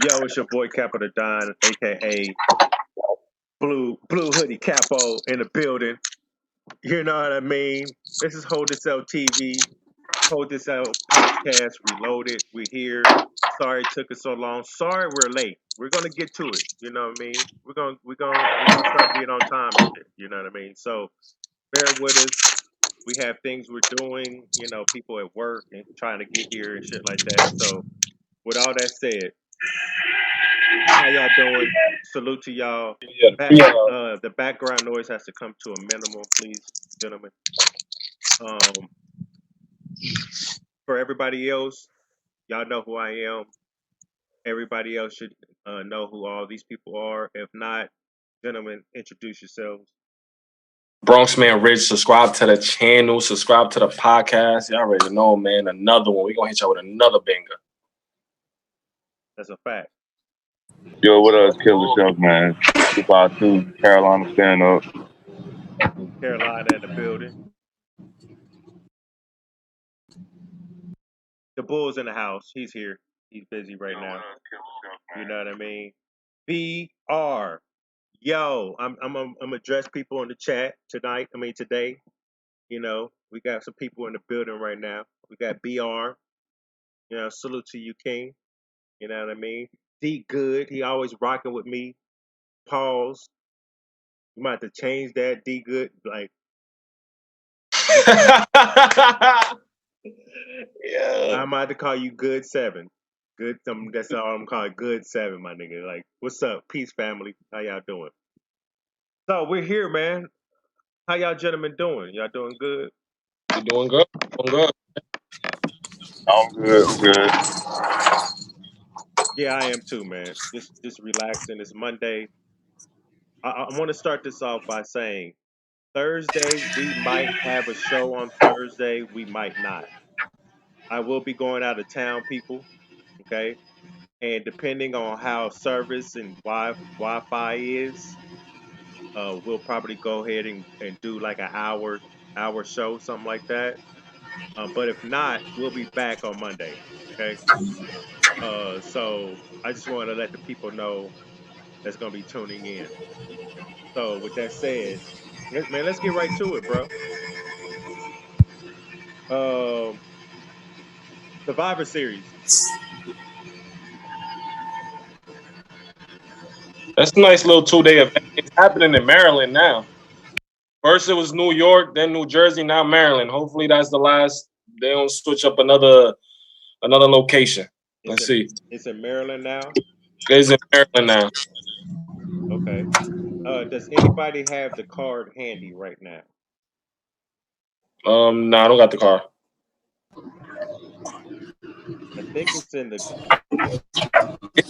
Yo, it's your boy Capo the Don, aka Blue Hoodie Capo in the building. You know what I mean? This is Hold This Out TV, Hold This Out podcast reloaded. We're here. Sorry it took us so long. Sorry we're late. We're gonna get to it. You know what I mean? We're gonna start being on time and shit. You know what I mean? So bear with us. We have things we're doing. You know, people at work and trying to get here and shit like that. So with all that said, how y'all doing? Salute to y'all. The background noise has to come to a minimum, please, gentlemen. Um, for everybody else, y'all know who I am. Everybody else should know who all these people are. If not, gentlemen, introduce yourselves. Bronx Man Rich, subscribe to the channel, subscribe to the podcast. Y'all already know, man. Another one. We're going to hit y'all with another banger. That's a fact. Yo, what up, Killer Chef, man? 252, Carolina, stand up. Carolina in the building. The Bull's in the house. He's here. He's busy right now. You know what I mean? BR. Yo, I'm address people in the chat tonight. I mean today. You know, we got some people in the building right now. We got BR. You know, salute to you, King. You know what I mean? D Good. He always rocking with me. Pause. You might have to change that. D Good. Like, Yeah. I might have to call you Good 7. Good. That's all I'm calling Good 7, my nigga. Like, what's up? Peace, family. How y'all doing? So we're here, man. How y'all gentlemen doing? Y'all doing good? You doing good? Doing good. I'm good. Yeah, I am too, man. Just relaxing. It's Monday. I want to start this off by saying Thursday we might have a show on Thursday. We might not. I will be going out of town, people. Okay, and depending on how service and Wi-Fi is, we'll probably go ahead and do like an hour show, something like that. But if not, we'll be back on Monday. Okay. So I just want to let the people know that's gonna be tuning in. So with that said, let's get right to it, bro. Um, Survivor Series. That's a nice little 2-day event. It's happening in Maryland now. First it was New York, then New Jersey, now Maryland. Hopefully that's the last. They don't switch up another location. Let's see. It's in Maryland now. It's in Maryland now. Okay. Does anybody have the card handy right now? No, I don't got the car. I think it's in the.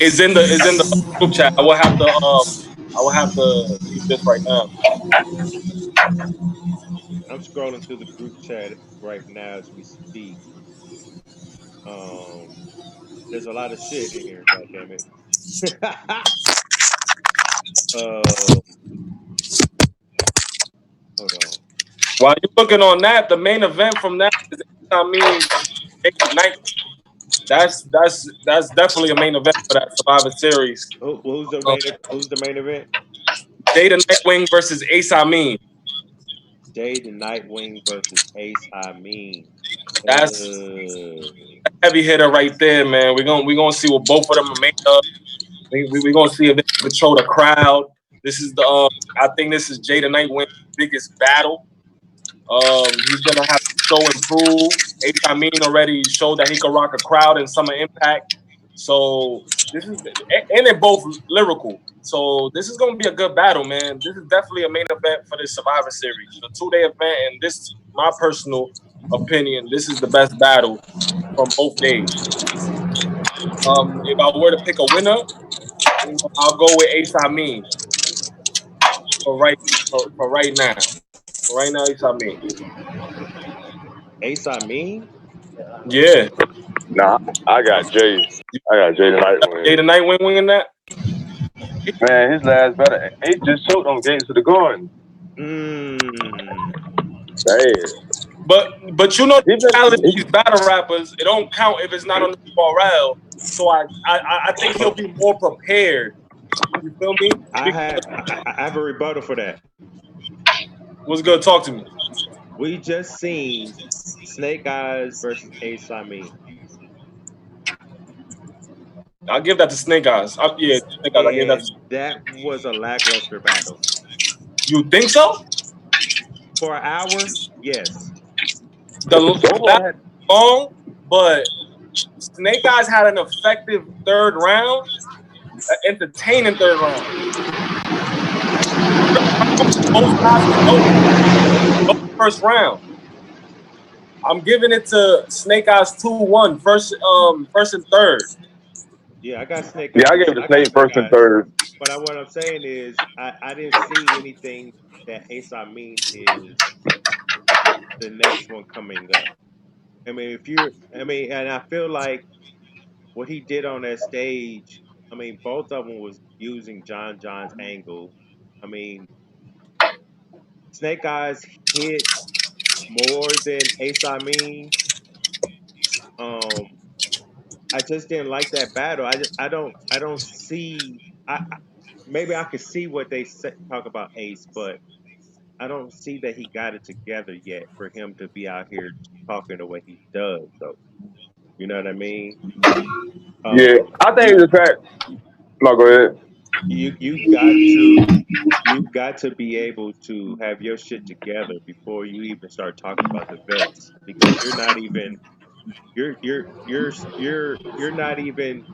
It's in the group chat. I will have to use this right now. I'm scrolling through the group chat right now as we speak. There's a lot of shit in here. God damn it. Hold on. While you're looking on that, the main event from that is night. That's definitely a main event for that Survivor Series. Who's the main event? Jada Nightwing versus Ace Amin. Jade the Nightwing versus Ace Amin. That's a heavy hitter right there, man. We're gonna see what both of them are made of. We're gonna see if they can control the crowd. This is I think this is Jada Nightwing's biggest battle. He's gonna have to show and prove. Ace Amin already showed that he could rock a crowd in Summer Impact. So and they're both lyrical. So this is gonna be a good battle, man. This is definitely a main event for this Survivor Series. The 2-day event, and this, my personal opinion, this is the best battle from both days. If I were to pick a winner, I'll go with Ace Amin for right now. For right now, Ace Amin. Ace Amin? Yeah. Nah, I got Jay. I got Jay the Nightwing. Jay the Nightwing winning that? Man, his last battle, he just choked on Gates of the Garden. Mmm. Bad. But you know the challenge these battle rappers, it don't count if it's not on the URL. So I think he'll be more prepared. You feel me? I have a rebuttal for that. What's good? Talk to me. We just seen Snake Eyes versus Ace Amin. I'll give that to Snake Eyes. Yeah, Snake Eyes. I give that. And that was a lackluster battle. You think so? For an hour, yes. The battle was long, but Snake Eyes had an effective third round, an entertaining third round. First round. I'm giving it to Snake Eyes 2-1, first and third. Yeah, I got Snake Eyes. Yeah, I gave it to Snake first and third. But what I'm saying is, I didn't see anything that Ace Amin is the next one coming up. I mean, and I feel like what he did on that stage, I mean, both of them was using John's angle. I mean, Snake Eyes hit more than Ace Amin. I just didn't like that battle. I don't see. Maybe I could see what they talk about Ace, but I don't see that he got it together yet for him to be out here talking the way he does. So you know what I mean? Yeah, I think the fact. No, go ahead. You got to be able to have your shit together before you even start talking about the vets, because you're not even you're not even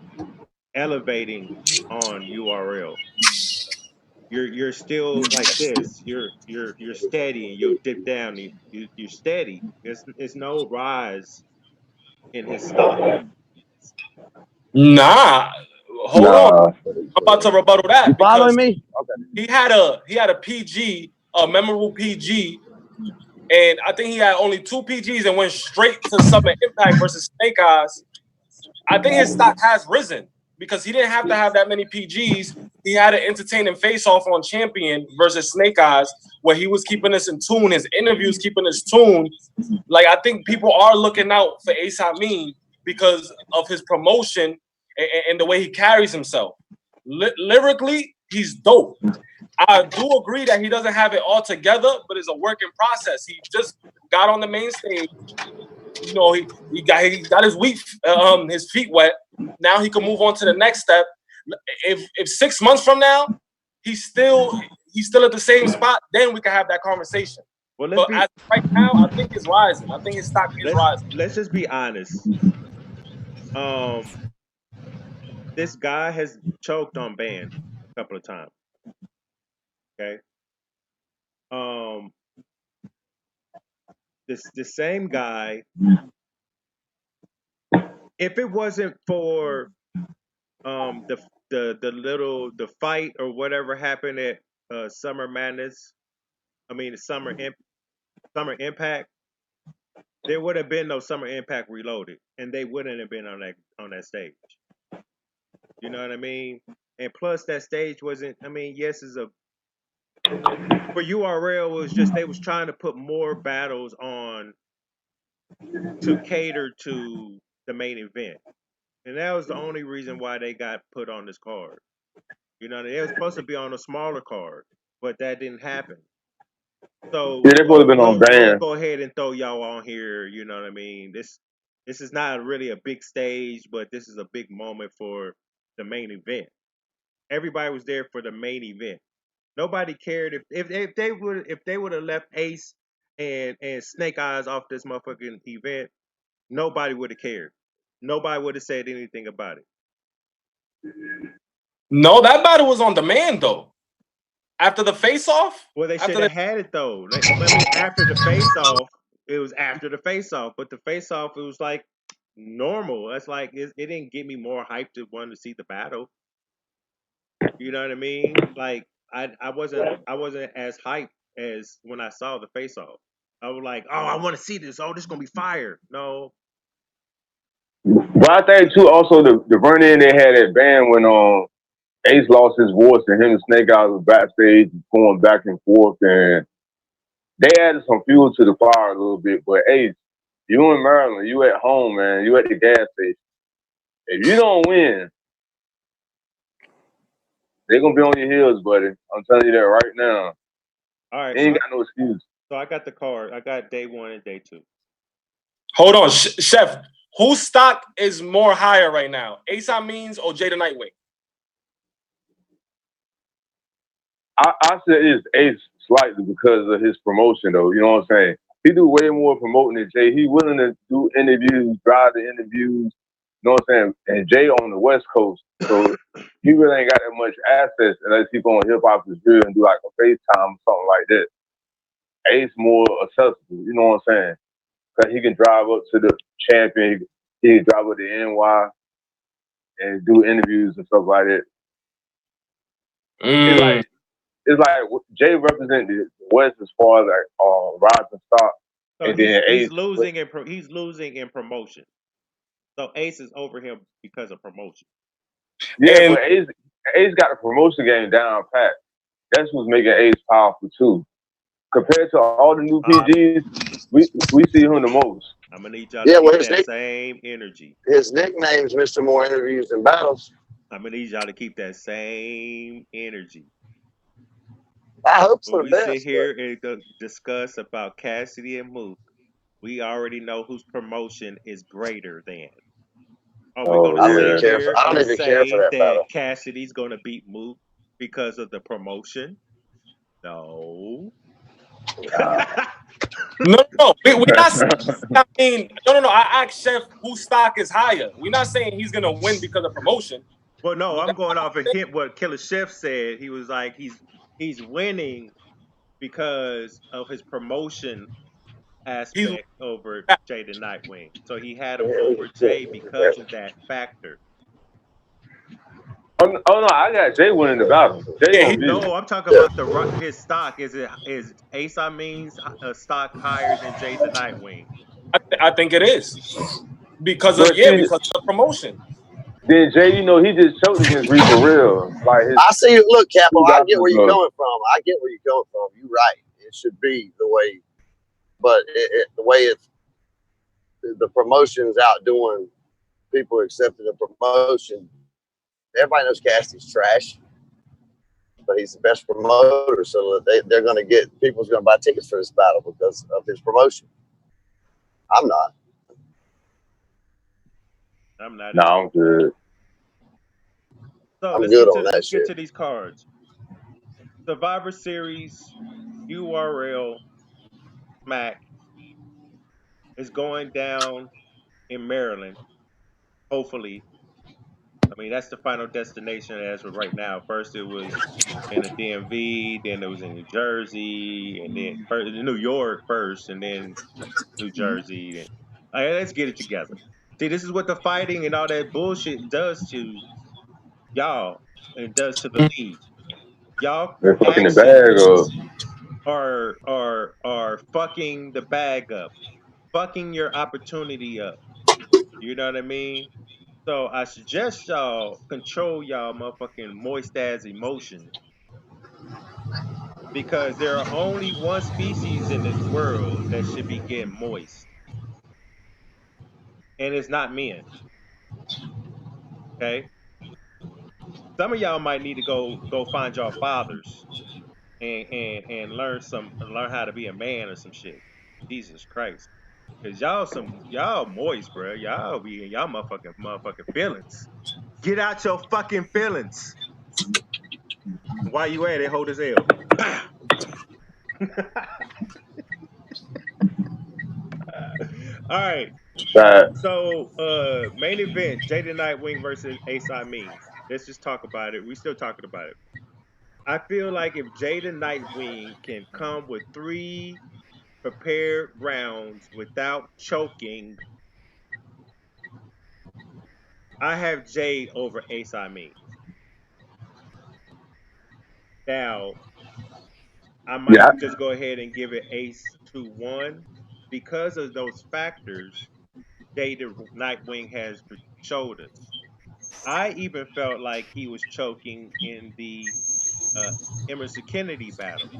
elevating on URL. You're still like this. You're steady, and you'll dip down. You're steady. There's no rise in his stock. Nah, hold on. I'm about to rebuttal that. You following me? Okay. He had a PG, a memorable PG, and I think he had only 2 PGs and went straight to Summer Impact versus Snake Eyes. I think his stock has risen because he didn't have to have that many PGs. He had an entertaining face-off on Champion versus Snake Eyes, where he was keeping us in tune. His interviews keeping us tuned. Like, I think people are looking out for Ace Amin because of his promotion and the way he carries himself. Lyrically, he's dope. I do agree that he doesn't have it all together, but it's a work in process. He just got on the main stage. You know, he got his his feet wet. Now he can move on to the next step. If 6 months from now he's still at the same spot, then we can have that conversation. Well, but as right now, I think it's rising. I think his stock is rising. Let's just be honest. This guy has choked on band a couple of times. Okay. The same guy. If it wasn't for the fight or whatever happened at Summer Madness, Summer Impact, there would have been no Summer Impact Reloaded, and they wouldn't have been on that stage. You know what I mean? And plus, that stage wasn't. I mean, yes, for URL, it was just they was trying to put more battles on to cater to the main event, and that was the only reason why they got put on this card. You know, they were supposed to be on a smaller card, but that didn't happen. So yeah, they would have been on band. We'll go ahead and throw y'all on here. You know what I mean? This is not really a big stage, but this is a big moment for the main event. Everybody was there for the main event. Nobody cared if they would have left Ace and Snake Eyes off this motherfucking event. Nobody would have cared. Nobody would have said anything about it. No, that battle was on demand though. After the face-off? Well, they should have had it though. After the face-off, it was after the face-off. But the face-off, it was like normal. That's like it didn't get me more hyped to want to see the battle. You know what I mean? Like I wasn't as hyped as when I saw the face-off. I was like, oh, I want to see this. Oh, this is gonna be fire. No. But I think too, also the run-in they had at band when Ace lost his voice and him and Snake Eyes was backstage going back and forth, and they added some fuel to the fire a little bit. But Ace, you in Maryland, you at home, man. You at the gas station. If you don't win, they're gonna be on your heels, buddy. I'm telling you that right now. All right, You ain't got no excuse. so I got the card. I got day 1 and day 2. Hold on, Chef. Whose stock is more higher right now? Ace Means or Jada Nightwing? I said it's Ace slightly because of his promotion, though. You know what I'm saying? He do way more promoting than Jay. He willing to do interviews, drive the interviews. You know what I'm saying? And Jay on the West Coast, so he really ain't got that much access unless he go on Hip Hop is Real and do like a FaceTime or something like that. Ace more accessible. You know what I'm saying? Because he can drive up to the champion. He can drive up to NY and do interviews and stuff like that. It's like Jay represented the West as far as like rising stock, So and then he's Ace losing in promotion. So Ace is over him because of promotion. Yeah, but Ace got the promotion game down pat. That's what's making Ace powerful too. Compared to all the new PGs, we see him the most. I'm gonna need y'all to keep that same energy. His nickname's Mr. More Interviews Than Battles. I'm gonna need y'all to keep that same energy. I hope for when the we best. Sit here and discuss about Cassidy and Mook, we already know whose promotion is greater than. Are we going to sit here and say that Cassidy's going to beat Mook because of the promotion? No. No. We're not saying, I mean, no. I asked Chef whose stock is higher. We're not saying he's going to win because of promotion. Well, no, I'm going off of what Killer Chef said. He was like, he's winning because of his promotion aspect over Jay the Nightwing. So he had him over Jay because of that factor. Oh no, I got Jay winning the battle. Jay gonna beat him. I'm talking about his stock. Is Ace Means stock higher than Jay the Nightwing? I think it is because of the promotion. Then Jay, you know, he just choked against Reaper Real. Like I see. Look, Capo, I get where you're coming from. You're right. It should be the way, but the way it's the promotion's outdoing people accepting the promotion. Everybody knows Cassidy's trash, but he's the best promoter, so they're going to get people's going to buy tickets for this battle because of his promotion. I'm not. No, I'm good. So let's get to these cards. Survivor Series URL Smack is going down in Maryland. Hopefully. I mean, that's the final destination as of right now. First, it was in the DMV, then it was in New Jersey, and then New York first, and then New Jersey. And, all right, let's get it together. See, this is what the fighting and all that bullshit does to y'all and does to the league. Y'all actions are fucking the bag up, fucking your opportunity up. You know what I mean? So I suggest y'all control y'all motherfucking moist ass emotions because there are only one species in this world that should be getting moist, and it's not men. Okay, some of y'all might need to go find y'all fathers and learn how to be a man or some shit. Jesus Christ, because y'all moist, bro. Y'all be in y'all motherfucking feelings. Get out your fucking feelings. While you at it, hold his L. All right. So main event, Jada Nightwing versus Ace Means. Let's just talk about it. We still talking about it. I feel like if Jada Nightwing can come with 3 prepared rounds without choking, I have Jade over Ace Means. Now, I might just go ahead and give it Ace 2-1 because of those factors. Jada Nightwing has showed us. I even felt like he was choking in the Emerson Kennedy battle.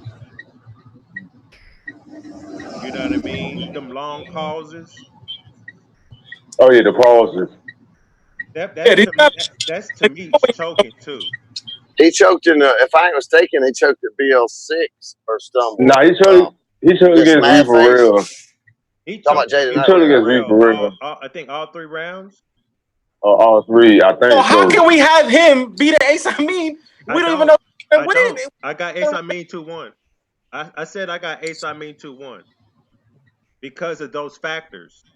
You know what I mean? Them long pauses. Oh yeah, the pauses. Yeah, That's to me it's choking too. He choked in the, if I ain't mistaken, he choked at BL6 or stumbled. Nah, he choked Against against me Mad for Face. real. He Talking about choked Jay the He against choked Nightwing, against right? me Terrell for real. I think all 3 rounds. All three, I So think how so. can we have him be the ace? I mean, we don't even know if I we don't. win. I got Ace I mean 2-1. I said I got Ace I mean 2-1 because of those factors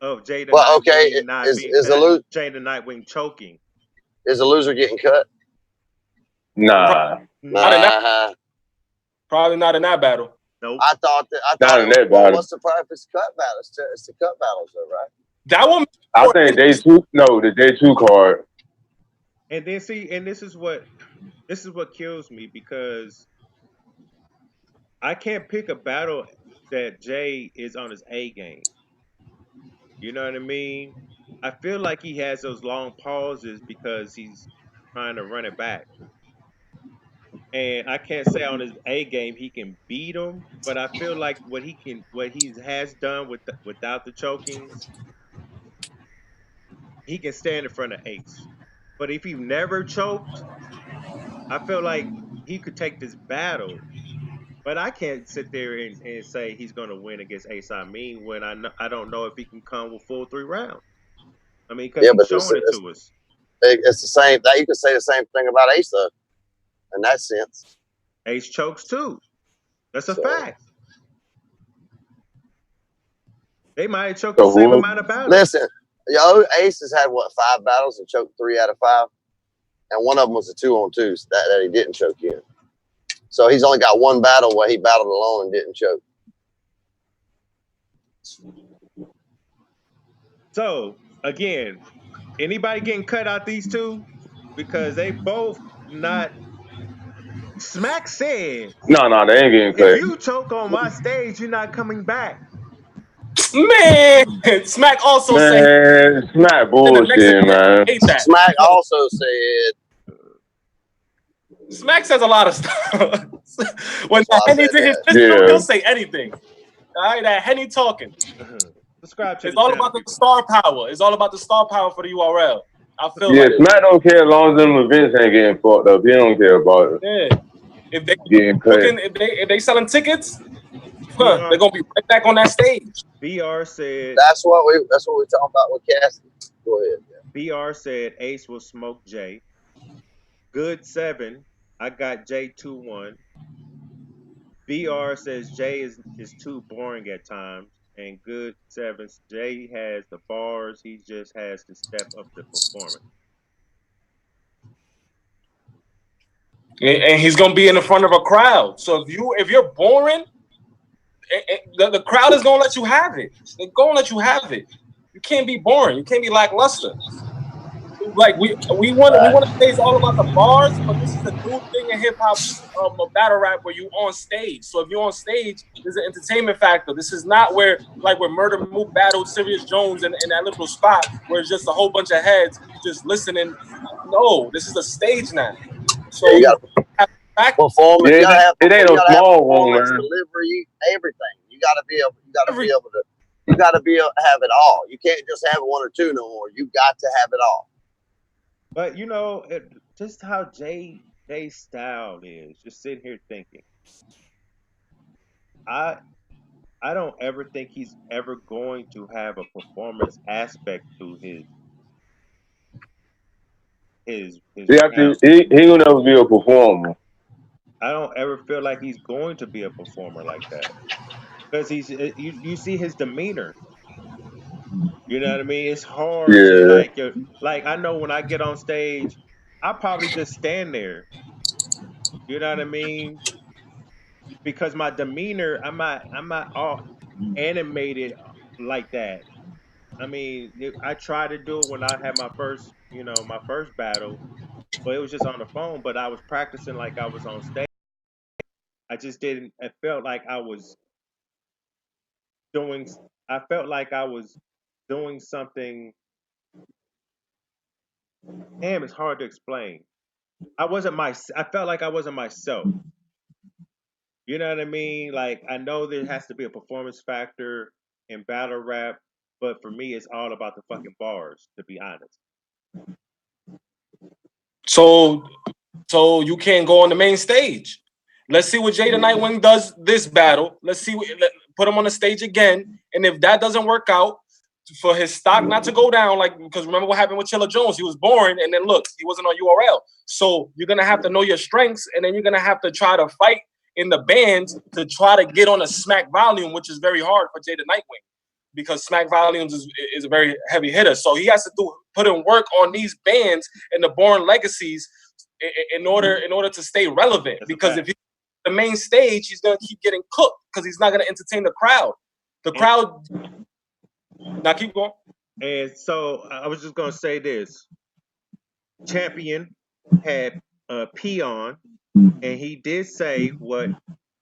of Jay the Well, okay, Nightwing not is being is the Jay the Nightwing choking. is the loser getting cut? Nah, Not in that, Nah. probably not in that battle. Nope. I thought not it in was, that well, battle. what's the purpose of cut battles? It's the cut battles though, right? That one. I think the day 2 card. And then see, and this is what kills me because I can't pick a battle that Jay is on his A game. You know what I mean? I feel like he has those long pauses because he's trying to run it back. And I can't say on his A game he can beat him, but I feel like what he has done without the chokings, he can stand in front of Ace. But if he never choked, I feel like he could take this battle. But I can't sit there and say he's going to win against Ace Amin when I don't know if he can come with full 3 rounds. I mean, because Yeah, he's but showing it to us. it's the same. That you could say the same thing about Ace though, in that sense. Ace chokes too. That's a So, fact. They might have choked the So same who? amount of battles. listen, Ace has had what 5 battles and choked 3 out of 5, and one of them was a 2-on-2 that he didn't choke in. So he's only got 1 battle where he battled alone and didn't choke. So again, anybody getting cut out these 2 because they both not. Smack said, No, they ain't getting if cut. you choke on my stage, you're not coming back. Man, Smack also said Man, it's not in the next bullshit, event man. hate that. Smack also said, Smack says a lot of stuff. When that's why I Henny's said in his that. pistol, Yeah. he'll say anything. All right, that Henny talking. Subscribe to It's the all channel, about the people. star power. It's all about the star power for the URL. I feel Yeah, like Smack don't care as long as them events ain't getting fucked up. He don't care about it. yeah. If they Getting cut. looking, if they selling tickets, BR, they're gonna be right back on that stage. BR said That's what we're talking about with Cassidy. Go ahead. BR said Ace will smoke Jay. Good 7. I got Jay 2-1. BR says Jay is too boring at times. And good 7. Jay has the bars. He just has to step up the performance. And he's gonna be in the front of a crowd. So if you're boring, the crowd is gonna let you have it. They're gonna let you have it. You can't be boring. You can't be lackluster. Like we want to say it's all about the bars, but this is a new thing in hip hop, battle rap where you on stage. So if you're on stage, there's an entertainment factor. This is not where Murder Mook battled Sirius Jones in that little spot where it's just a whole bunch of heads just listening. No, this is a stage now. So Yeah, you got to performance. Yeah, You gotta have it ain't no small one, performance, man. delivery, everything. You gotta be able to have it all. You can't just have 1 or 2 no more. You got to have it all. But just how Jay's style is, just sitting here thinking. I don't ever think he's ever going to have a performance aspect to his He talent. will never be a performer. I don't ever feel like he's going to be a performer like that because you see his demeanor. You know what I mean? It's hard to Yeah. like I know when I get on stage, I probably just stand there. You know what I mean? Because my demeanor, I'm not all animated like that. I mean, I tried to do it when I had my first battle, but it was just on the phone. But I was practicing like I was on stage. I just didn't. It felt like I was doing. I felt like I was doing something. Damn, it's hard to explain. I wasn't my. I felt like I wasn't myself. You know what I mean? Like, I know there has to be a performance factor in battle rap, but for me, it's all about the fucking bars, to be honest. So you can't go on the main stage. Let's see what Jada Nightwing does this battle. Let's see, put him on the stage again. And if that doesn't work out, for his stock not to go down, like, because remember what happened with Chilla Jones? He was boring, and then look, he wasn't on URL. So you're gonna have to know your strengths, and then you're gonna have to try to fight in the bands to try to get on a smack volume, which is very hard for Jada Nightwing, because smack volumes is a very heavy hitter. So he has to put in work on these bands and the Born Legacies in order to stay relevant. That's because if he's the main stage, he's gonna keep getting cooked because he's not gonna entertain the crowd. The crowd. Now keep going. And so I was just gonna say this: Champion had P on, and he did say what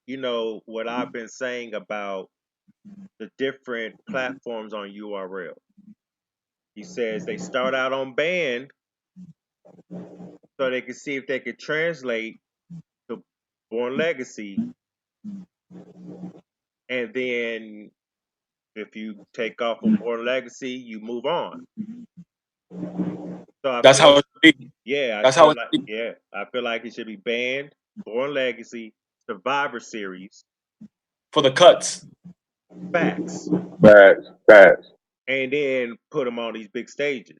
I've been saying about the different platforms on URL. He says they start out on band so they can see if they can translate to Born Legacy, and then if you take off of Born Legacy, you move on. So that's how it should be. Yeah, that's how it should be. Yeah, I feel like it should be banned, Born Legacy, Survivor Series for the cuts. Facts. And then put them on these big stages.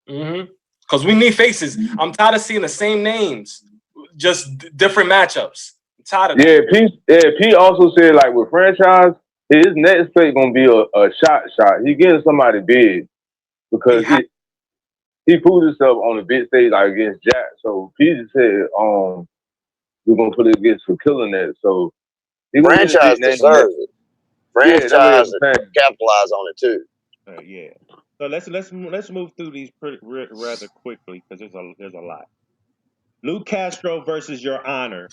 Because we need faces. I'm tired of seeing the same names, just different matchups. I'm tired of that. P also said, like, with franchise, his next play gonna be a shot. He getting somebody big because he proved himself on the big stage, like against Jack. So P just said, we're gonna put it against for killing that. So he franchise deserves it. Franchise capitalize on it too. Yeah. So let's move through these rather quickly because there's a lot. Lou Castro versus Your Honor.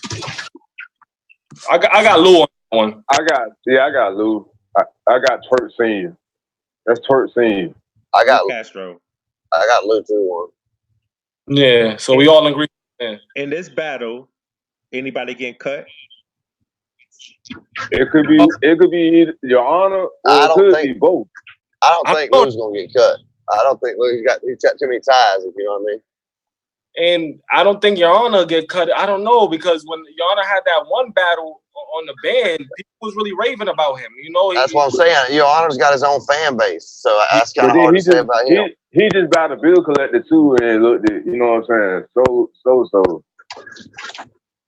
I got Lou on one. I got Lou. I got Twerk Senior. That's Twerk Senior. I got Lou Castro. I got Lou 2-1. Yeah, so we all agree. Yeah. In this battle, anybody getting cut? It could be either Your Honor, or it could be both. I don't think Lou's gonna get cut. I don't think he's got too many ties, if you know what I mean. And I don't think Your Honor get cut. I don't know, because when Your Honor had that one battle on the band, people was really raving about him. You know, that's what I'm saying. Your Honor's got his own fan base, so that's kind of hard to say about him. He just got a bill collector too, and looked at, you know what I'm saying. So.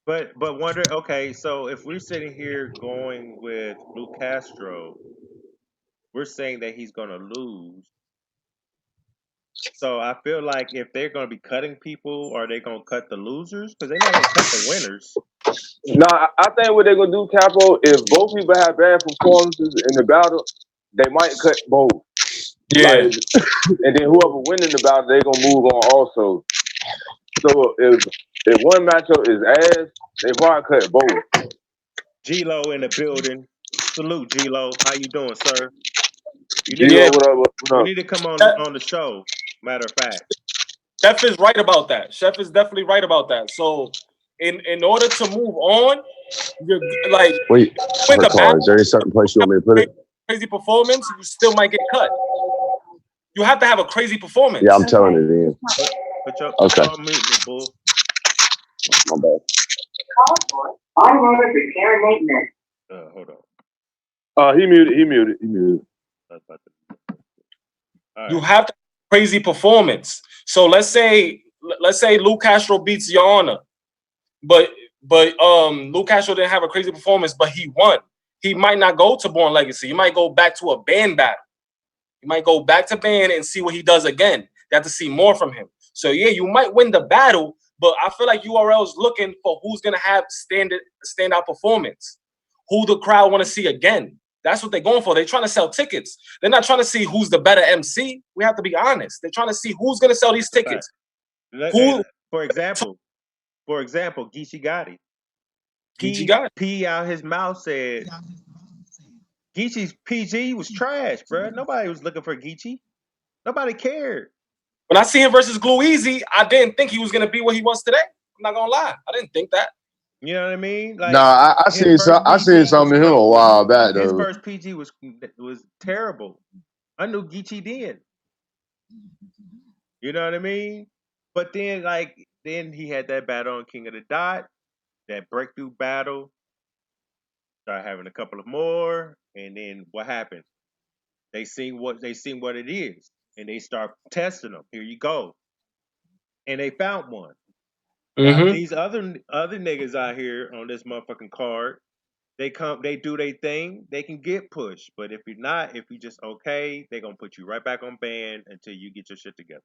But wonder. Okay, so if we're sitting here going with Lou Castro, we're saying that he's gonna lose. So I feel like if they're going to be cutting people, are they going to cut the losers? Because they're not going to cut the winners. No, I think what they're going to do, Capo, if both people have bad performances in the battle, they might cut both. Yeah. Like, and then whoever winning the battle, they're going to move on also. So if one matchup is ass, they probably cut both. G-Lo in the building. Salute, G-Lo. How you doing, sir? You need to come on the show. Matter of fact, Chef is right about that. Chef is definitely right about that. So, in order to move on, you're like, wait, is there a certain place you want me to put it? Crazy performance, you still might get cut. You have to have a crazy performance. Yeah, I'm telling it in. Put your mute, bull. My bad. Automotive repair and maintenance. Hold on. He muted. Right. You have to have a crazy performance. So let's say Lou Castro beats Your Honor, but Lou Castro didn't have a crazy performance, but he won. He might not go to Born Legacy. He might go back to a band battle. He might go back to band and see what he does again. You have to see more from him. So yeah, you might win the battle, but I feel like URL is looking for who's gonna have standout performance, who the crowd want to see again. That's what they're going for. They're trying to sell tickets. They're not trying to see who's the better MC. We have to be honest. They're trying to see who's going to sell these tickets. For example, Geechee Gotti. P out his mouth said Geechee's PG was trash, bro. Nobody was looking for Geechee. Nobody cared. When I see him versus Glue Easy, I didn't think he was going to be what he was today. I'm not going to lie. I didn't think that. You know what I mean? Like, Nah, I seen something in him a while back his though. first PG was terrible. I knew Geechee then. You know what I mean? But then, then he had that battle on King of the Dot, that breakthrough battle. Started having a couple of more, and then what happened? They seen what it is, and they start testing them. Here you go, and they found one. Now these other niggas out here on this motherfucking card, they do their thing, they can get pushed. But if you just okay, they gonna put you right back on ban until you get your shit together.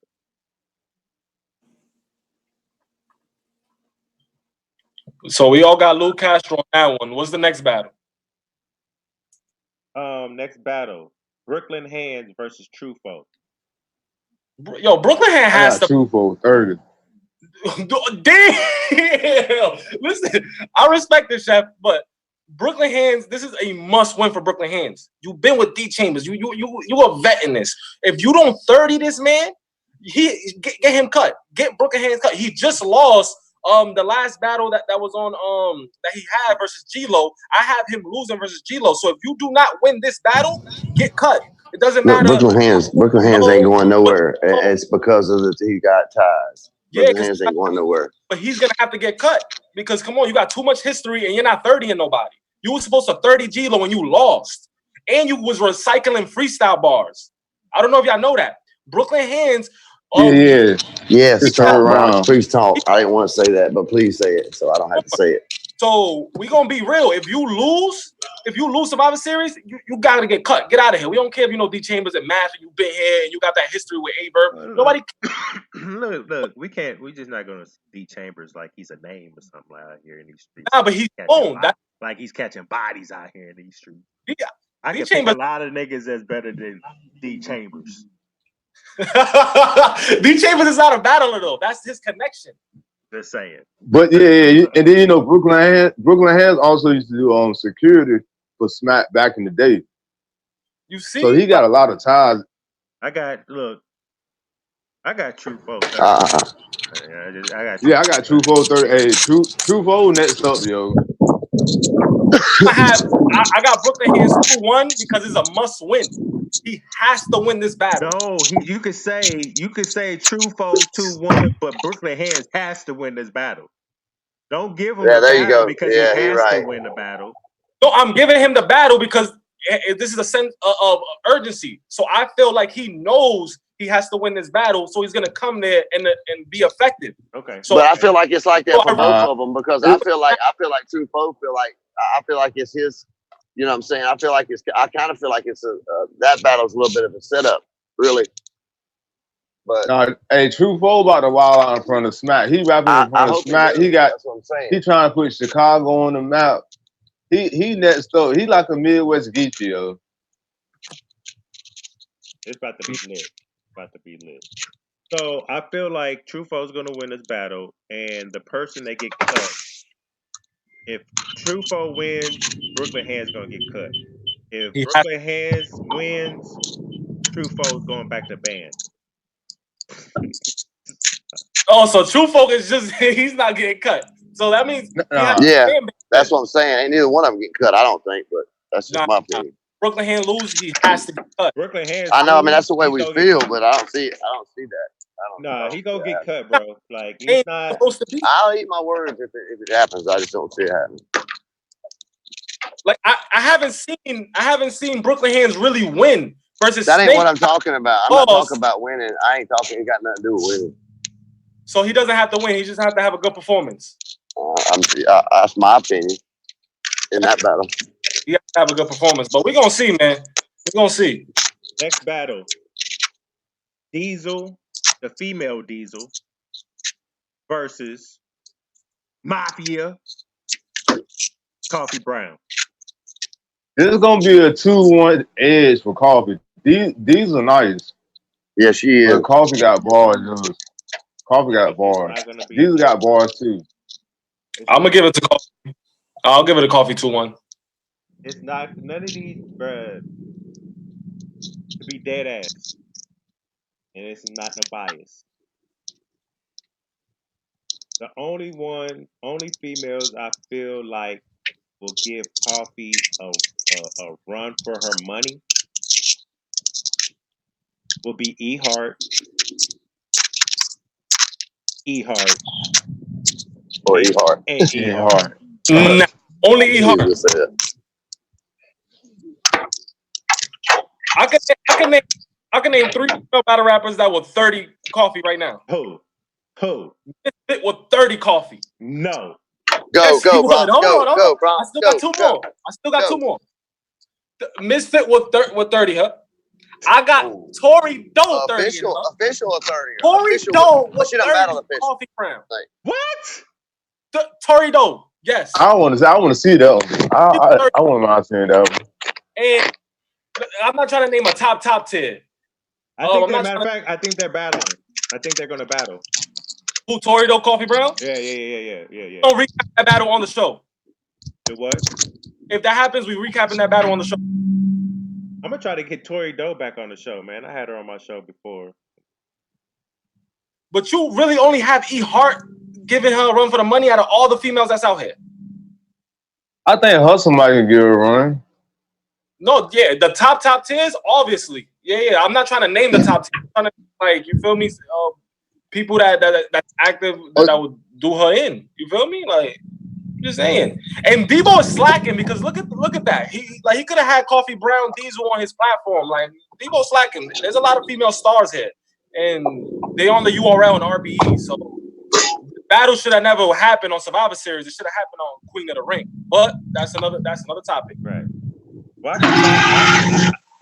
So we all got Lou Castro on that one. What's the next battle? Next battle, Brooklyn Hands versus Truffaut. Yo, Brooklyn Hand has to Truffaut 30. Damn! Listen, I respect this, chef, but Brooklyn Hands, this is a must-win for Brooklyn Hands. You've been with D Chambers. You a vet in this. If you don't 30 this man, get him cut. Get Brooklyn Hands cut. He just lost the last battle that was on that he had versus G-Lo. I have him losing versus G-Lo. So if you do not win this battle, get cut. It doesn't matter. Brooklyn Hands ain't going nowhere. It's because of he got ties. Brooklyn Hands ain't going nowhere. But he's gonna have to get cut because come on, you got too much history and you're not 30 in nobody. You were supposed to 30 G-Lo when you lost, and you was recycling freestyle bars. I don't know if y'all know that. Brooklyn Hands. Yes. Talk, bro. Please talk. I didn't want to say that, but please say it so I don't have to say it. So we gonna be real. If you lose Survivor Series, you gotta get cut. Get out of here. We don't care if you know D Chambers and Math and you've been here and you got that history with Averb. Nobody. Look. We just not gonna D Chambers like he's a name or something out here in these streets. Nah, but he's owned. Like he's catching bodies out here in these streets. Yeah, I can pick a lot of niggas that's better than D Chambers. D Chambers is not a battler though. That's his connection. Just saying. But yeah, and then Brooklyn Hands also used to do security for Smack back in the day. You see, so he got a lot of ties. I got Truffaut. I got Truffaut 30. Hey, Truffaut next up, yo. I got Brooklyn Hands 2-1 because it's a must win. He has to win this battle. No, you could say Truffaut 2-1, but Brooklyn Hands has to win this battle. Don't give him the battle because he has to win the battle. No, I'm giving him the battle because this is a sense of urgency. So I feel like he knows he has to win this battle, so he's gonna come there and be effective. Okay. So, but I feel like it's like that for both of them because I feel like Truffaut I feel like it's his. You know what I'm saying? I kind of feel like it's that battle's a little bit of a setup, really. But hey, Truffaut about to wild out in front of Smack. He rapping in front of Smack. That's what I'm saying. He trying to put Chicago on the map. He next up. He like a Midwest Geechee, yo. It's about to be lit. So I feel like Truffaut's gonna win this battle, and the person that get cut. If Truffaut wins, Brooklyn Hands gonna get cut. If Brooklyn Hands wins, Truffaut's going back to band. Oh, so Truffaut is just—he's not getting cut. So that means that's what I'm saying. Ain't neither one of them getting cut. I don't think, but that's just my opinion. Brooklyn Hands lose, he has to get cut. Brooklyn Hands. I know. I mean, that's the way we feel, but I don't see it. I don't see that. He gonna get cut, bro. Like he's not supposed to be. I'll eat my words if it happens. I just don't see it happening. Like I haven't seen Brooklyn Hands really win versus. That ain't what I'm talking about. I'm not talking about winning. I ain't talking. It got nothing to do with winning. So he doesn't have to win. He just has to have a good performance. That's my opinion in that battle. He has to have a good performance, but we're gonna see, man. We're gonna see. Next battle: Diesel, the female Diesel, versus Mafia, Coffee Brown. This is gonna be a 2-1 edge for Coffee. These are nice. Yeah, she is. But Coffee got bars, dude. Coffee got bars. These got bars too. I'm gonna give it to Coffee. I'll give it a Coffee 2-1. It's not none of these, bruh. To be dead ass, and it's not no bias. The only females I feel like will give Coffee a run for her money will be E-Heart, Or E-Heart. and E-Heart. Nah, only E-Heart. I can name 3 battle rappers that were 30 Coffee right now. Who? It with 30 Coffee. No. Go, Bronx. Hold on. Go, Bronx. I still got 2 more. Misfit with 30, huh? I got Tory Doe 30. Official or 30. Tory Doe with she done 30 battled official. Coffee crown. What? Tory Doe, yes. I want to see that one. I wouldn't mind seeing that one. And I'm not trying to name a top tier. I think matter of fact, I think they're battling. I think they're gonna battle. Who, Tory Doe, Coffee Brown? Yeah. Don't recap that battle on the show. The what? If that happens, we recapping that battle on the show. I'm gonna try to get Tory Doe back on the show, man. I had her on my show before. But you really only have E-Heart giving her a run for the money out of all the females that's out here. I think Hustle might can give her a run. No, yeah, the top tiers, obviously. Yeah. I'm not trying to name the top tiers. I'm trying to, like, you feel me? People that's active that would do her in. You feel me? Like, I'm just saying. And Debo is slacking because look at that. He could have had Coffee Brown Diesel on his platform. Like, Debo slacking. There's a lot of female stars here, and they on the URL and RBE. So the battle should have never happened on Survivor Series. It should have happened on Queen of the Ring. But that's another topic. Right. Well,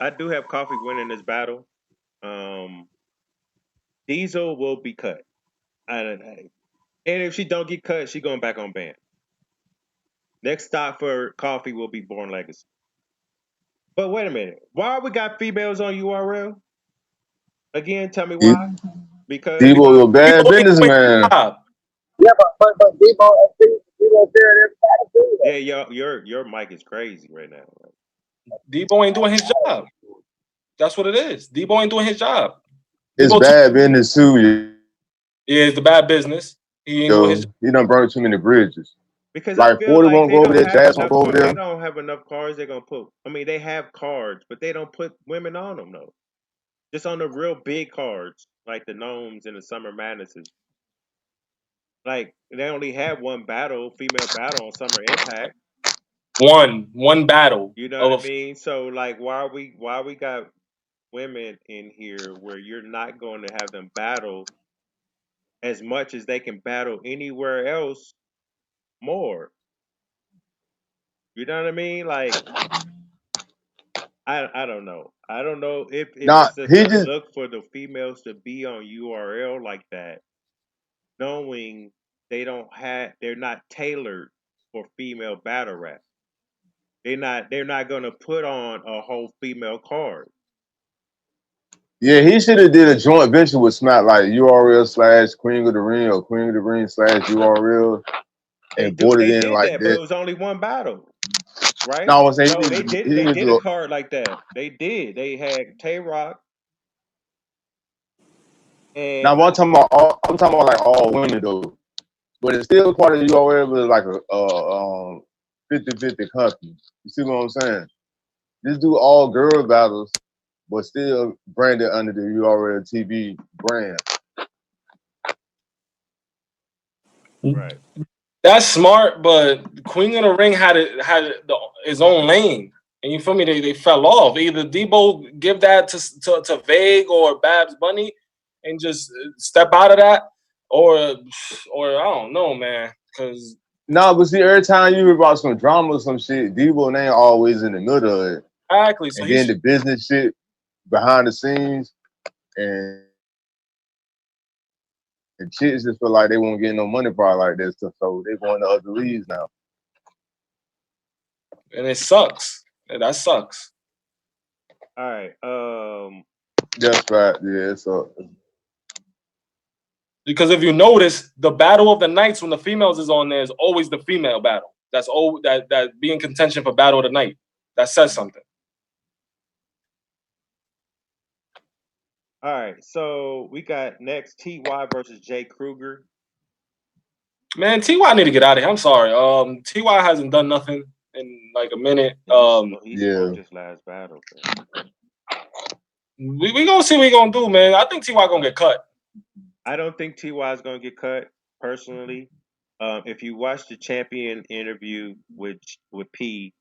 I do have Coffee winning this battle. Diesel will be cut. And if she don't get cut, she going back on ban. Next stop for Coffee will be Born Legacy. But wait a minute. Why we got females on URL? Again, tell me why. Because Debo a bad businessman. Yeah, but Debo sharing everybody too. Yeah, your mic is crazy right now. Debo ain't doing his job. That's what it is. Debo ain't doing his job. It's Debo bad business too. Yeah, it's the bad business. He ain't doing his job. He done burned too many bridges. Because like 40 won't go over there, Jazz won't go over there. They don't have enough cards they're gonna put. I mean, they have cards, but they don't put women on them though. Just on the real big cards, like the Gnomes and the Summer Madnesses. Like they only have one female battle on Summer Impact. One battle. You know what I mean? So like, why we got women in here where you're not going to have them battle as much as they can battle anywhere else more? You know what I mean? Like, I don't know. I don't know if it's just look for the females to be on URL like that, knowing they're not tailored for female battle rap. They're not gonna put on a whole female card. Yeah, he should have did a joint venture with Smack, like URL / Queen of the Ring or Queen of the Ring / URL, and brought it in like that. But it was only one battle, right? No, I was saying they did a card like that. They did. They had Tay Rock. And now I'm talking about like all women though, but it's still part of the URL, but like a 50-50 company. You see what I'm saying? Just do all girl battles, but still branded under the URL TV brand. Right. That's smart, but Queen of the Ring had his own lane, and you feel me? They fell off. Either Debo give that to Vague or Babs Bunny, and just step out of that, or I don't know, man. Because but see, every time you hear about some drama or some shit, Debo ain't always in the middle of it. Exactly. So and then the business shit behind the scenes, and chicks just feel like they won't get no money probably like this, so they going to other leagues now. And it sucks. That sucks. All right. That's right. Yeah, so because if you notice, the battle of the nights when the females is on there is always the female battle. That's that be in contention for battle of the night. That says something. All right, so we got next TY versus Jay Kruger. Man, TY need to get out of here. I'm sorry. TY hasn't done nothing in like a minute. He Yeah. smoked his last battle. Man. We gonna see what he gonna do, man. I think TY gonna get cut. I don't think TY is gonna get cut personally. If you watch the champion interview with P,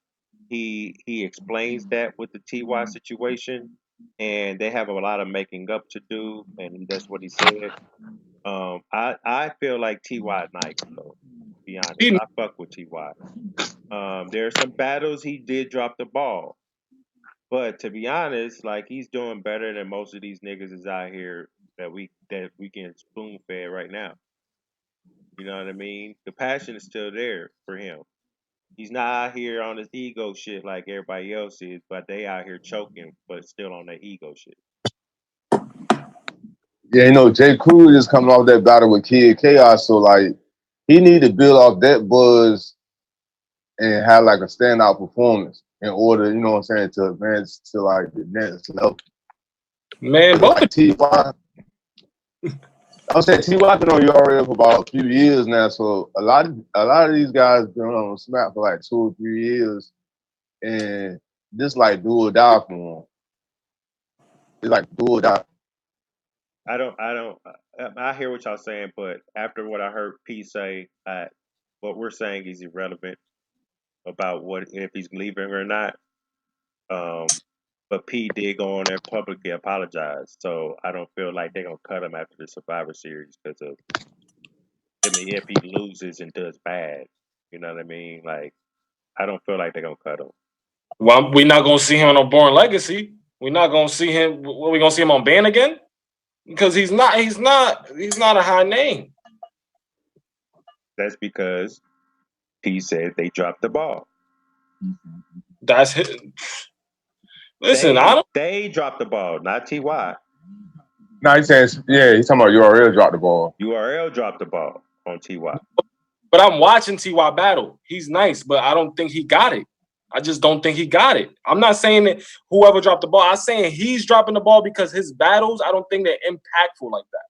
he explains that with the TY situation, and they have a lot of making up to do, and that's what he said. I feel like TY is nice though. To be honest, I fuck with TY. There are some battles he did drop the ball, but to be honest, like he's doing better than most of these niggas is out here that we getting spoon fed right now. You know what I mean? The passion is still there for him. He's not out here on his ego shit like everybody else is, but they out here choking, but still on their ego shit. Yeah, you know, J. Crew is coming off that battle with Kid Chaos, so like he need to build off that buzz and have like a standout performance in order, you know what I'm saying, to advance to like the next level. Man, both like TY. I'm saying TY been on URL for about a few years now, so a lot of these guys been on Smack for like 2 or 3 years, and this like do or die for them. It's like do or die. I hear what y'all saying, but after what I heard P say, what we're saying is irrelevant about what if he's leaving or not. But P did go on there publicly apologize, so I don't feel like they're gonna cut him after the Survivor Series because of. I mean, if he loses and does bad, you know what I mean? Like, I don't feel like they're gonna cut him. Well, we're not gonna see him on Born Legacy. We're not gonna see him. What, we gonna see him on Band again? Because he's not a high name. That's because P said they dropped the ball. That's his. Listen, they dropped the ball, not TY. No, he's saying he's talking about URL dropped the ball. URL dropped the ball on TY. But I'm watching TY battle. He's nice, but I don't think he got it. I just don't think he got it. I'm not saying that whoever dropped the ball. I'm saying he's dropping the ball because his battles, I don't think they're impactful like that.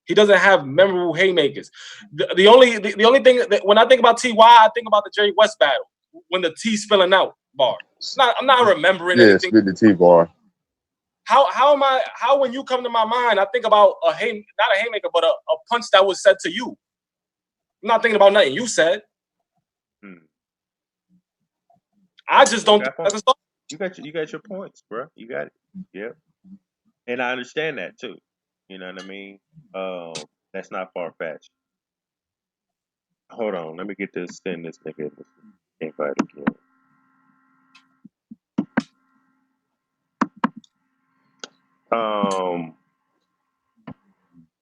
He doesn't have memorable haymakers. The only thing that when I think about TY, I think about the Jerry West battle when the T spilling out bar. I'm not remembering anything. Yeah, spit the T bar. How when you come to my mind, I think about not a haymaker, but a punch that was said to you. I'm not thinking about nothing you said. I just don't. You got your points, bro. You got it. Yeah, and I understand that too. You know what I mean? That's not far fetched. Hold on, let me get this. Send this nigga this invite again.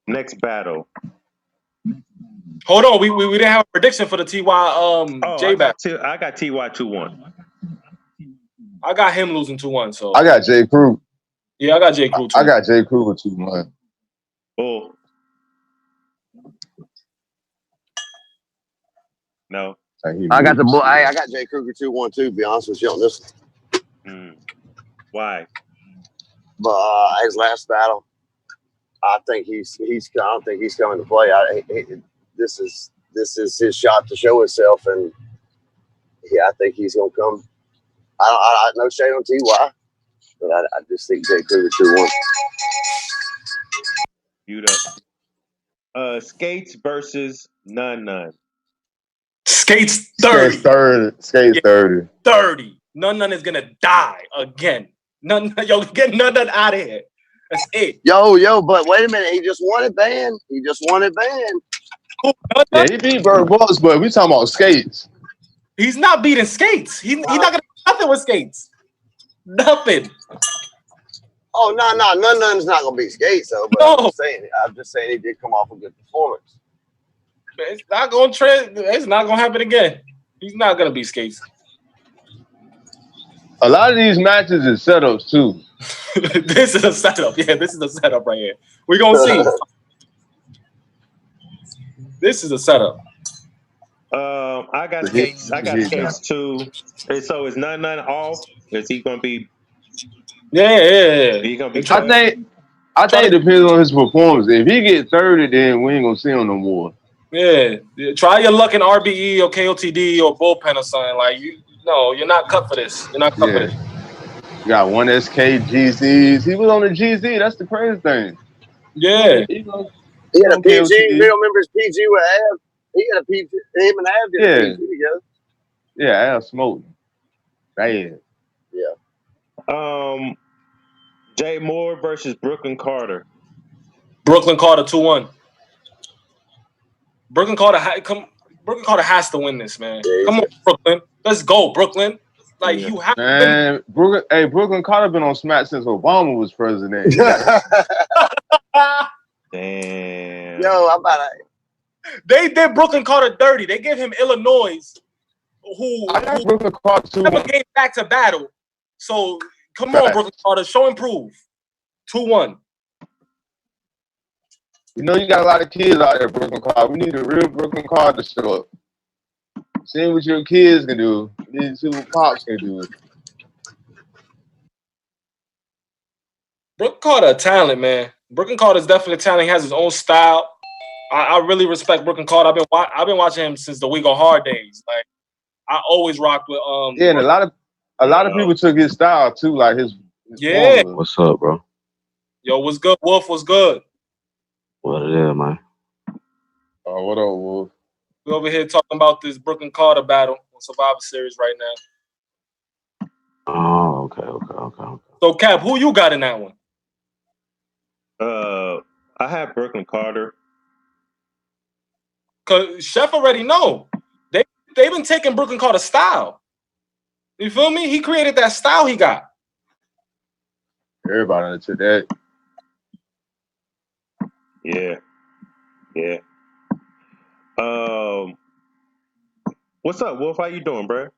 Next battle. Hold on, we didn't have a prediction for the TY J battle. I got TY 2-1. I got him losing 2-1. So I got J. Crew. Yeah, I got J. Crew too. I got J. Crew with 2-1. Oh. No. I got I got Jay Kruger 2-1 too. To be honest with you on this. Why? But his last battle, I think I don't think he's coming to play. This is his shot to show himself, and I think he's gonna come. I no shade on TY, but I just think Jay Kruger 2-1. Skates versus None. Skates 30. Skates 30. 30. None is gonna die again. Yo, get None out of here. That's it. Yo, but wait a minute. He just won it banned. Yeah, he beat Bird Boss, but we talking about Skates. He's not beating Skates. He's not gonna do nothing with Skates. Nothing. Oh no, None's not gonna beat Skates though. But I'm just saying he did come off a good performance. It's not gonna It's not gonna happen again. He's not gonna beat Skates. A lot of these matches is setups too. This is a setup. Yeah, this is a setup right here. We're gonna see. This is a setup. I got Skates. I got Skates too. And so is None off? Is he gonna be? Yeah. He gonna be. I think it depends on his performance. If he get 30, then we ain't gonna see him no more. Yeah, try your luck in RBE or KOTD or bullpen or something. Like you're not cut for this. You're not cut for this. You got one SK GZs. He was on the GZ. That's the crazy thing. Yeah. He had a PG. You remember his PG with Av? He had a PG. Him and Av did a PG together. Yeah, Av smoked. Bad. Yeah. Jay Moore versus Brooklyn Carter. Brooklyn Carter 2-1. Brooklyn Carter has to win this, man. Yeah, come on, Brooklyn. Let's go, Brooklyn. Like you have to win. Brooklyn Carter been on Smack since Obama was president. Damn. Yo, I'm about to. They did Brooklyn Carter dirty. They gave him Illinois, who Brooklyn Carter too. Never came back to battle. So come on, Brooklyn Carter, show and prove. 2-1. You know you got a lot of kids out there, Brooklyn Carter. We need a real Brooklyn Carter to show up. Seeing what your kids can do. You need to see what Pops can do. Brooklyn Carter a talent, man. Brooklyn Carter is definitely a talent. He has his own style. I really respect Brooklyn Carter. I've been watching him since the We Go Hard days. Like I always rocked with Yeah, and a lot of people took his style too, like his formula. What's up, bro? Yo, what's good? Wolf, what's good? What it is, man? Oh, what up, Wolf? We over here talking about this Brooklyn Carter battle on Survivor Series right now. Oh, okay. So, Cap, who you got in that one? I have Brooklyn Carter. Cause Chef already know they've been taking Brooklyn Carter's style. You feel me? He created that style he got. Everybody into that. Yeah. What's up, Wolf? How you doing, bro?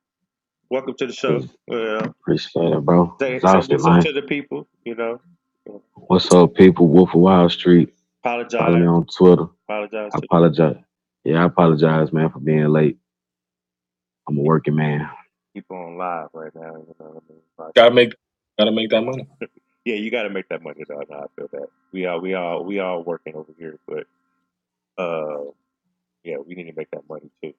Welcome to the show. Yeah. Appreciate it, bro. Say what's up to the people, you know. What's up, people? Wolf of Wild Street. Apologize. Follow me on Twitter. Apologize. Yeah, I apologize, man, for being late. I'm a working man. People on live right now. You know what I mean? Gotta make that money. Yeah, you gotta make that money, though. No, I feel that. We all working over here, but yeah, we need to make that money too.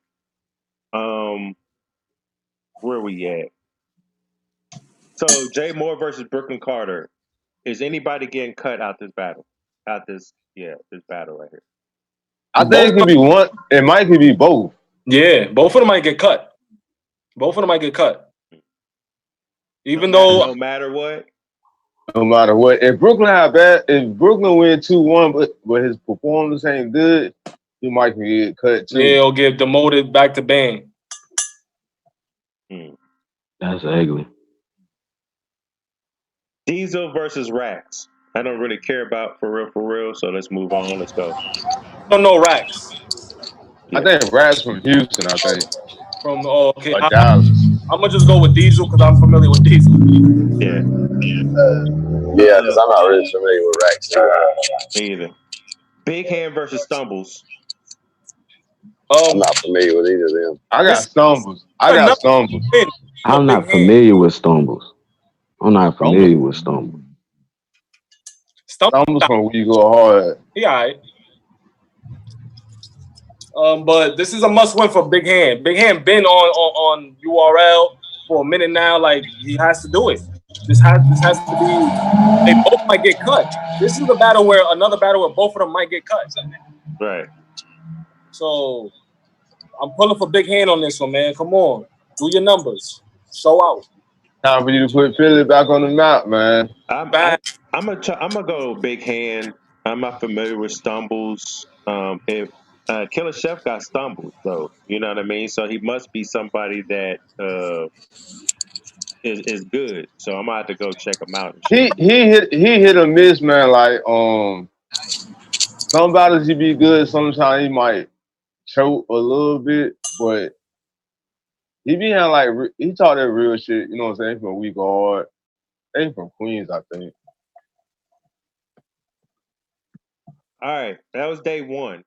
Where we at? So Jay Moore versus Brooklyn Carter. Is anybody getting cut out this battle? This battle right here. I think it could be one. It might be both. Yeah, both of them might get cut. Even though no matter what. No matter what. If Brooklyn win 2-1, but his performance ain't good, he might get cut too. Yeah, he'll get demoted back to band. That's ugly. Diesel versus Rax. I don't really care about for real. So let's move on. Let's go. Don't know Rax. I think Rax from Houston. I think okay. Dallas. I'm gonna just go with Diesel because I'm familiar with Diesel. Yeah. Yeah, because I'm not really familiar with Rax. Me either. Big Hand versus Stumbles. I'm not familiar with either of them. I got Stumbles. I'm not familiar with Stumbles. Stumbles from where you go hard. Yeah, all right. But this is a must-win for Big Hand. Big Hand been on URL for a minute now. Like he has to do it. This has to be. They both might get cut. This is another battle where both of them might get cut. Right. So I'm pulling for Big Hand on this one, man. Come on, do your numbers. Show out. Time for you to put Philly back on the map, man. I'm gonna go Big Hand. I'm not familiar with Stumbles. If Killer Chef got Stumbles, though, you know what I mean. So he must be somebody that is good. So I'm gonna have to go check him out. He hit or miss, man. Like some battles he be good. Sometimes he might choke a little bit, but he be having like he talk that real shit. You know what I'm saying? From We Go Hard. They from Queens, I think. All right, that was day one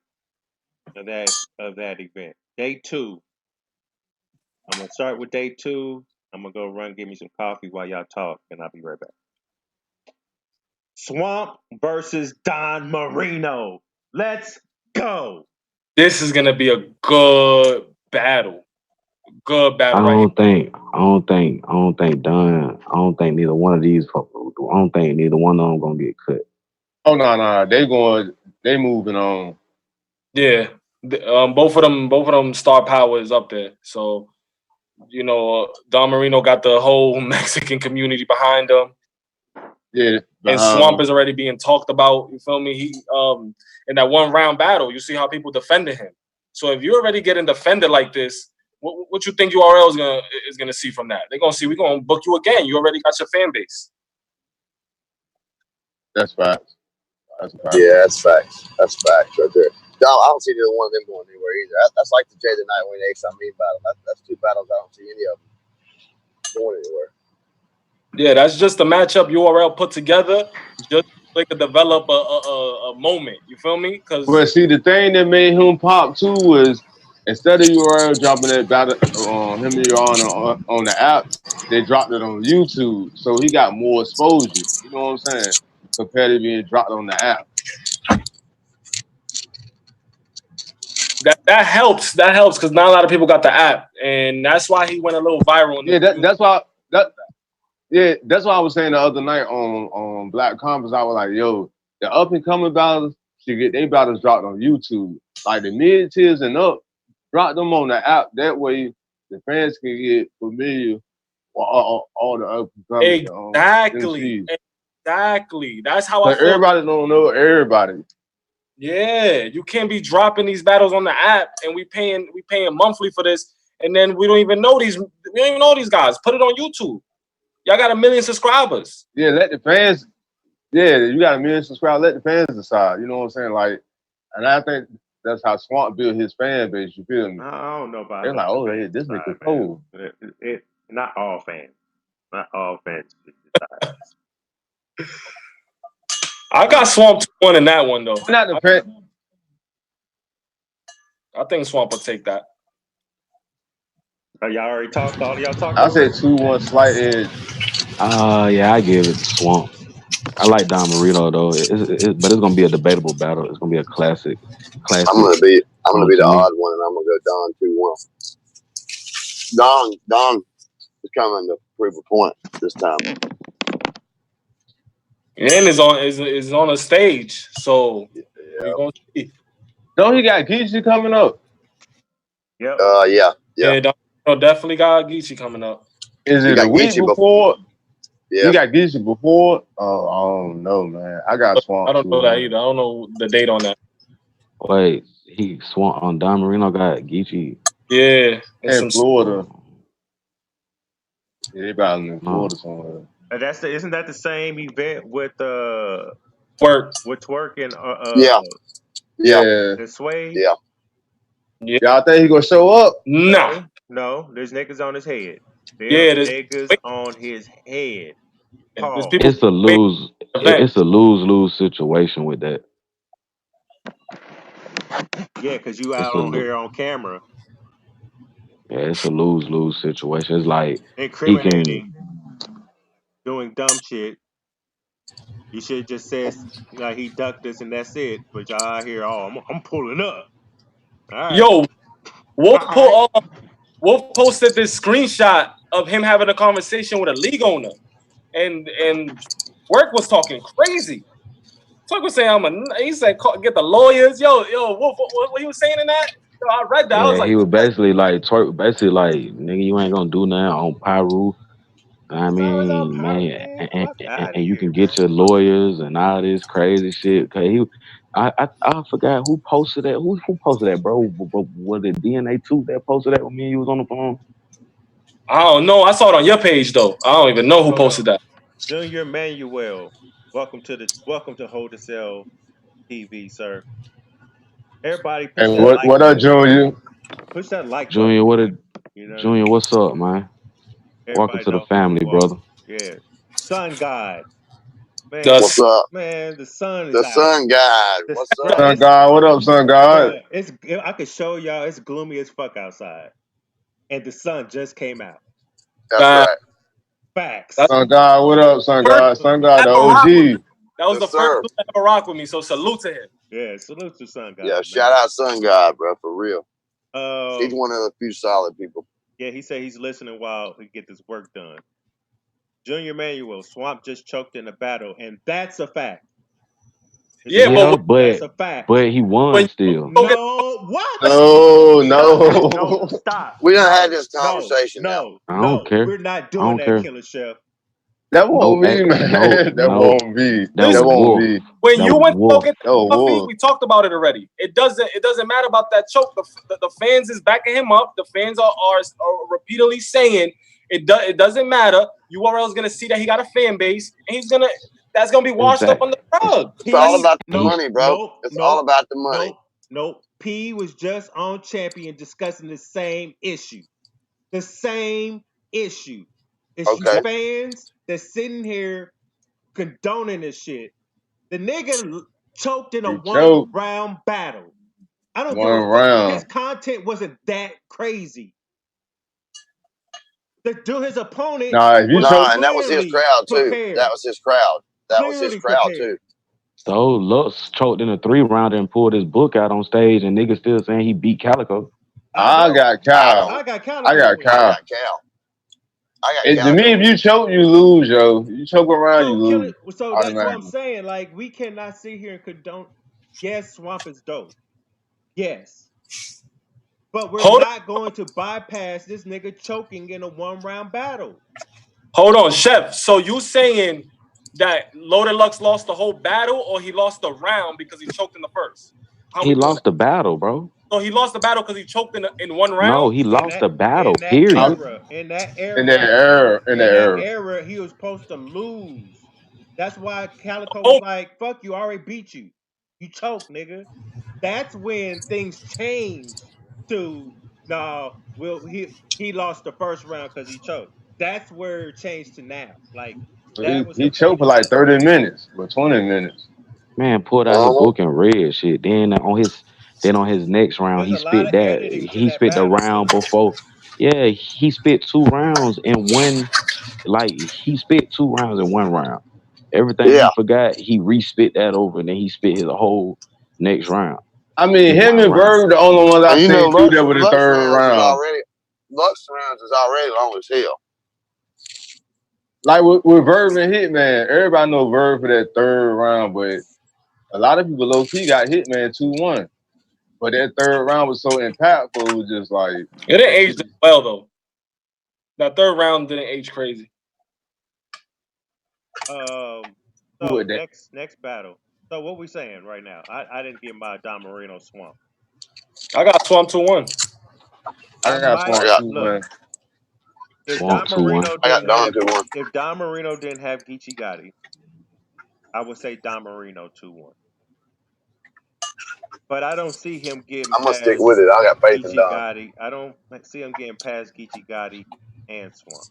of that event. Day two. I'm gonna start with day two. I'm gonna go get me some coffee while y'all talk, and I'll be right back. Swamp versus Don Marino. Let's go. This is gonna be a good battle. Good battle. I don't think neither one of these folks. I don't think neither one of them gonna get cut. Oh no, they moving on. Yeah, both of them star power is up there. So, Don Marino got the whole Mexican community behind him. Yeah, and Swamp is already being talked about. You feel me? He in that 1 round battle, you see how people defended him. So if you're already getting defended like this, what you think URL is gonna see from that? They're gonna see we're gonna book you again. You already got your fan base. That's facts. Yeah, that's facts. That's facts right there. No, I don't see either one of them going anywhere either. That's like the Jay the Nightwing Ace battle. That's 2 battles I don't see any of them going anywhere. Yeah, that's just a matchup URL put together just so they could develop a moment. You feel me? Because see, the thing that made him pop too was instead of URL dropping that battle him and your on the app, they dropped it on YouTube, so he got more exposure. You know what I'm saying? Compared to being dropped on the app. That helps. That helps because not a lot of people got the app, and that's why he went a little viral. That's why I was saying the other night on Black Compass. I was like, yo, the up and coming battles should get their battles dropped on YouTube. Like the mid tiers and up, drop them on the app. That way the fans can get familiar with all the up and coming. Exactly. That's how I feel. Everybody don't know everybody. Yeah, you can't be dropping these battles on the app, and we paying monthly for this, and then we don't even know these. We don't even know these guys. Put it on YouTube. Y'all got 1 million subscribers. Yeah, let the fans. Yeah, you got 1 million subscribers. Let the fans decide. You know what I'm saying? Like, and I think that's how Swamp built his fan base. You feel me? I don't know about. They're like, oh, this nigga cool. Not all fans. Not all fans. I got Swamp 2-1 in that one though. Not the fan. I think Swamp will take that. Y'all already talked. All y'all talked. I said 2-1 slight edge. Yeah, I give it to Swamp. I like Don Marino though, but it's gonna be a debatable battle. It's gonna be a classic. I'm gonna be the odd one, and I'm gonna go Don 2-1. Don is coming to prove a point this time. And is on a stage, so we're gonna see. Don't he got Geechee coming up? Yep. Yeah. Don definitely got Geechee coming up. Is it a week before? Yeah. You got Geechee before? Oh, I don't know, man. I got Swamp. I don't know that either. I don't know the date on that. Wait, Swamp on Don Marino got Geechee. Yeah, in Florida. Yeah, they battling in Florida somewhere. Isn't that the same event with Twerk? With Twerk and and Sway? Yeah. Y'all think he gonna show up? No, there's niggas on his head. There's niggas on his head. It's a lose situation with that. Yeah, because you out on here on camera. Yeah, it's a lose situation. It's like incriminating, doing dumb shit. You should have just said like he ducked this and that's it. But y'all out here, I'm pulling up. All right. Yo, Wolf posted this screenshot of him having a conversation with a league owner, and Work was talking crazy. Twerk was saying, he said, get the lawyers. Yo, Wolf, what he was saying in that? Yo, I read that. Yeah, I was like, he was basically like, Twerk, nigga, you ain't gonna do nothing on Pyru. I mean, man, and you can get your lawyers and all this crazy shit. Cause I forgot who posted that. Who posted that, bro? Was it DNA2 that posted that when me and you was on the phone? I don't know. I saw it on your page though. I don't even know who posted that. Junior Manuel, welcome to Hold the Cell TV, sir. Everybody, push that like what up, Junior? Push that like Junior, button. Junior, what's up, man? Welcome to the family, brother. Yeah, Sun God. Man, what's up? Man, the sun is the Sun God. What's up? Sun God, what up, Sun God? I could show y'all it's gloomy as fuck outside. And the sun just came out. That's right. Facts. Sun God, what up, Sun God? Sun God, the OG. That was the first dude that ever rocked with me, so salute to him. Yeah, salute to Sun God. Yeah, man. shout out Sun God, bro, for real. He's one of the few solid people. Yeah, he said he's listening while he get this work done. Junior Manuel, Swamp just choked in a battle, and that's a fact. Yeah, that's a fact. But he won still. No, what? No. Stop. We done had this conversation now. I don't care. We're not doing that, Killer Chef. That won't be, man. That won't be. That won't be. When you went to go get the Puffy, we talked about it already. It doesn't matter about that choke. The fans is backing him up. The fans are repeatedly saying it doesn't matter. URL is gonna see that he got a fan base, and that's gonna be washed up on the rug. It's all about the money, bro. It's all about the money. Nope. P was just on Champion discussing the same issue. The same issue. It's you fans that's sitting here condoning this shit. The nigga choked in a one-round battle. I don't give a fuck. His content wasn't that crazy. His opponent. And that was his crowd too. That was his crowd. That was his crowd too. So Lux choked in a 3-rounder and pulled his book out on stage, and niggas still saying he beat Calico. I got Cal. I got Calico. I got Cal. To me, if you choke, you lose, yo. You choke around, you lose. So that's what I'm saying. Like, we cannot sit here and condone. Yes, Swamp is dope. Yes. But we're not going to bypass this nigga choking in a one-round battle. Hold on, Chef. So you saying that Loaded Lux lost the whole battle, or he lost the round because he choked in the first? He lost the battle, bro. So he lost the battle because he choked in one round? No, he lost the battle, period. In that era, he was supposed to lose. That's why Calico was like, fuck you, I already beat you. You choked, nigga. That's when things changed to, he lost the first round because he choked. That's where it changed to now. Like, he choked for like 30 minutes or 20 minutes. Man pulled out his book and read shit. Then on his next round, he spit that. He spit the round before. Yeah, he spit 2 rounds in one. Like, he spit 2 rounds in 1 round. Everything he forgot, he re-spit that over, and then he spit his whole next round. I mean, him and Verb, the only ones I seen do that with the third round. Lux rounds is already long as hell. Like with Verb and Hitman, everybody know Verb for that third round, but a lot of people low-key got Hitman 2-1. But that third round was so impactful, it was just like... It didn't age well, though. That third round didn't age crazy. Next battle. So what we saying right now? I didn't get my Don Marino Swamp. I got Swamp 2-1. I got Swamp 2-1. If Don Marino didn't have Geechee Gotti, I would say Don Marino 2-1. But I don't see him getting. I'm gonna stick with it. I got faith in Don. Gotti. I don't see him getting past Geechee Gotti and Swamp.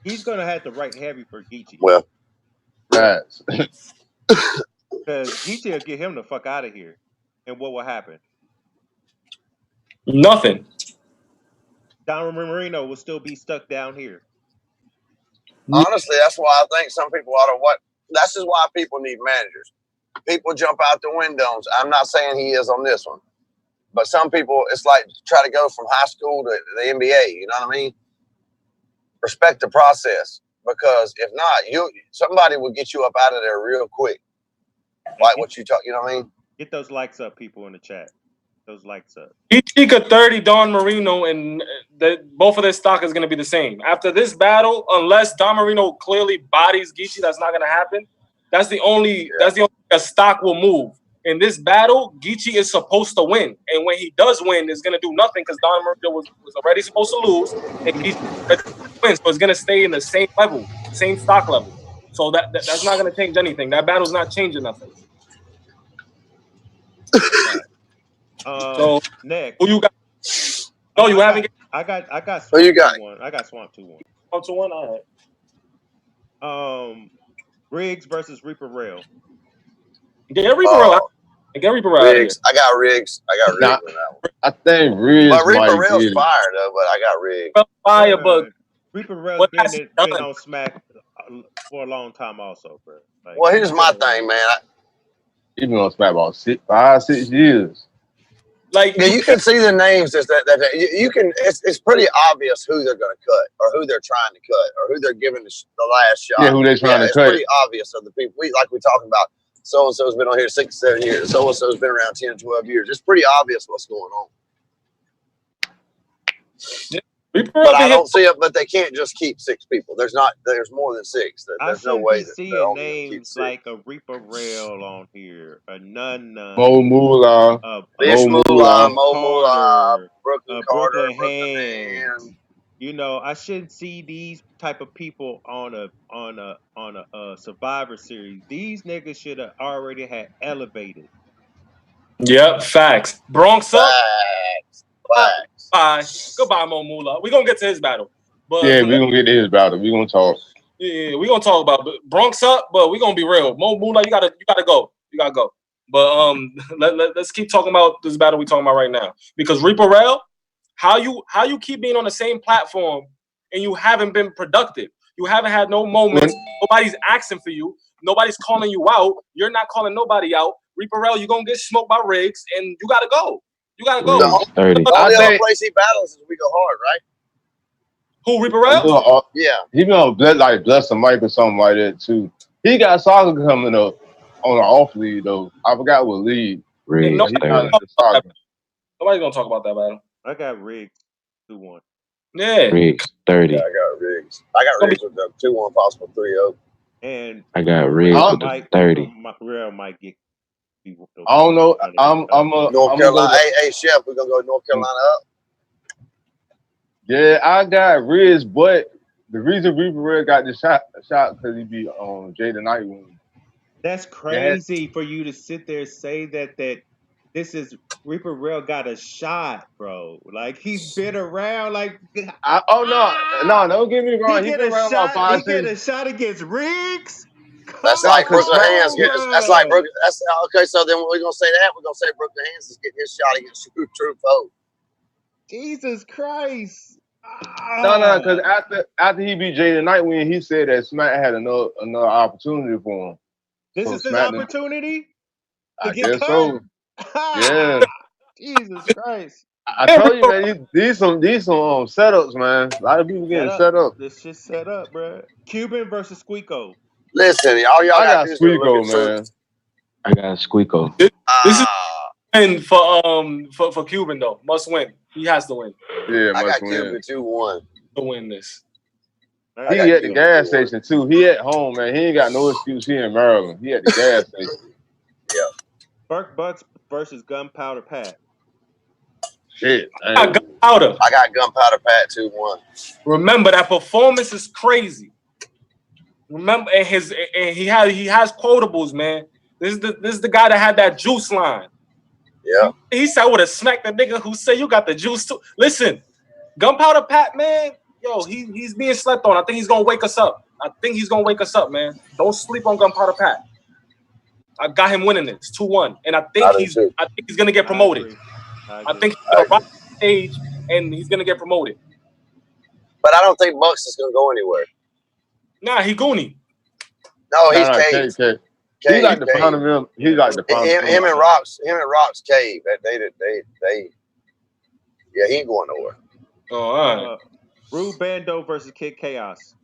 He's gonna have to write heavy for Geechee. Well, right. Because Geechee will get him the fuck out of here, and what will happen? Nothing. Don Marino will still be stuck down here. Honestly, that's why I think some people ought to This is why people need managers. People jump out the windows. I'm not saying he is on this one, but some people, it's like try to go from high school to the NBA. You know what I mean? Respect the process, because if not, somebody will get you up out of there real quick. Like what you talk, you know what I mean? Get those likes up, people in the chat. Those likes up. Geechee could 30 Don Marino, and both of their stock is going to be the same. After this battle, unless Don Marino clearly bodies Geechee, that's not going to happen. That's the only a stock will move. In this battle, Geechee is supposed to win. And when he does win, it's going to do nothing because Don Marino was already supposed to lose, and Geechee wins. So it's going to stay in the same level, same stock level. So that's not going to change anything. That battle's not changing nothing. So next, who you got? No, you haven't. I got Swamp. Who you got? 2-1. I got Swamp 2-1. Swamp 2-1. All right. Riggs versus Reaper Rail. Get Reaper Rail out. Get Reaper Rail. Riggs. I got Riggs. On that one. I think Riggs. But Reaper Rail's fire though. But I got Riggs. Fire, but Reaper Rail's been on Smack for a long time, also, bro. Well, here's my thing, man. He been on Smack about 5, 6 years. Like yeah, you can see the names. You can. It's pretty obvious who they're going to cut, or who they're trying to cut, or who they're giving the last shot. Yeah, who they trying to it's cut. It's pretty obvious of the people. We talking about. So and so's been on here 6, 7 years. So and so's been around 10, 12 years. It's pretty obvious what's going on. But I don't see it. But they can't just keep 6 people. There's more than 6. There's no way that they're only going to keep 6. Names like a Reaper Rail on here, a Nun, Mo Moolah, Bish Moolah, Mo Moolah, Brooklyn Carter, Hands. You know, I shouldn't see these type of people on a Survivor Series. These niggas should have already had elevated. Yep, facts. Bronx up. Facts. Bye. Goodbye, Mo Moolah. We're gonna get to his battle. But yeah, we're gonna get to his battle. We're gonna talk. Yeah, we're gonna talk about Bronx up, but we're gonna be real. Mo Moolah, you gotta go. You gotta go. But let's keep talking about this battle we're talking about right now. Because Reaper Rail, how you keep being on the same platform and you haven't been productive. You haven't had no moments. Nobody's asking for you. Nobody's calling you out. You're not calling nobody out. Reaper Rail, you're gonna get smoked by Riggs, and you gotta go. You gotta go. The only other place he battles is We Go Hard, right? Who, Reaper Rail? Yeah. He been on Bless the Mic or something like that too. He got Saga coming up on the off lead though. I forgot what lead. Nobody's gonna talk about that battle. I got Riggs 2-1. Yeah. Riggs 30. Yeah, I got Riggs. I got Riggs with the 2-1 possible 3-0. And I got Riggs with the 30. Real might get. I don't know. I'm North Carolina. Hey, Chef, we're gonna go North Carolina up. Yeah, I got Riggs, but the reason Reaper Rail got the shot because he be on Jay the Night Wing. That's crazy for you to sit there and say that this is Reaper Rail got a shot, bro. Like he's been around. Like no, don't get me wrong. He's been around about 5 He get a shot against Riggs. That's like Brooklyn Hands. That's like Brooklyn. That's okay. So then we're gonna say that we're gonna say Brooklyn Hands is getting his shot against True Foe. Jesus Christ! No, because after he beat Jay the Nightwing, he said that Smack had another opportunity for him. This is his opportunity. I guess so. Yeah. Jesus Christ! I told you, man. These some setups, man. A lot of people getting set up. This shit set up, bro. Cuban versus Squeako. Listen, y'all got Squeako, man. I got Squeako. This is win for Cuban though. Must win. He has to win. Yeah, I got Cuban 2-1 to win this. He at the gas station too. He at home, man. He ain't got no excuse. He in Maryland. He at the gas station. Yeah. Burke Bucks versus Gunpowder Pat. Shit. I got Gunpowder. I got Gunpowder Pat 2-1. Remember that performance is crazy. Remember, and he has quotables, man. This is the guy that had that juice line. Yeah. He said I would have smacked the nigga who said you got the juice too. Listen, Gunpowder Pat, man, yo, he's being slept on. I think he's gonna wake us up. Man. Don't sleep on Gunpowder Pat. I got him winning this 2-1, and I think he's gonna get promoted. I think he's gonna rock the stage and he's gonna get promoted. But I don't think Bucks is gonna go anywhere. Nah, he Goonie. No, he's Cave. He like the pound of him. He like the pound of him and Rocks Cave. They yeah, he ain't going nowhere. Oh, all right. Rude Bando versus Kid Chaos.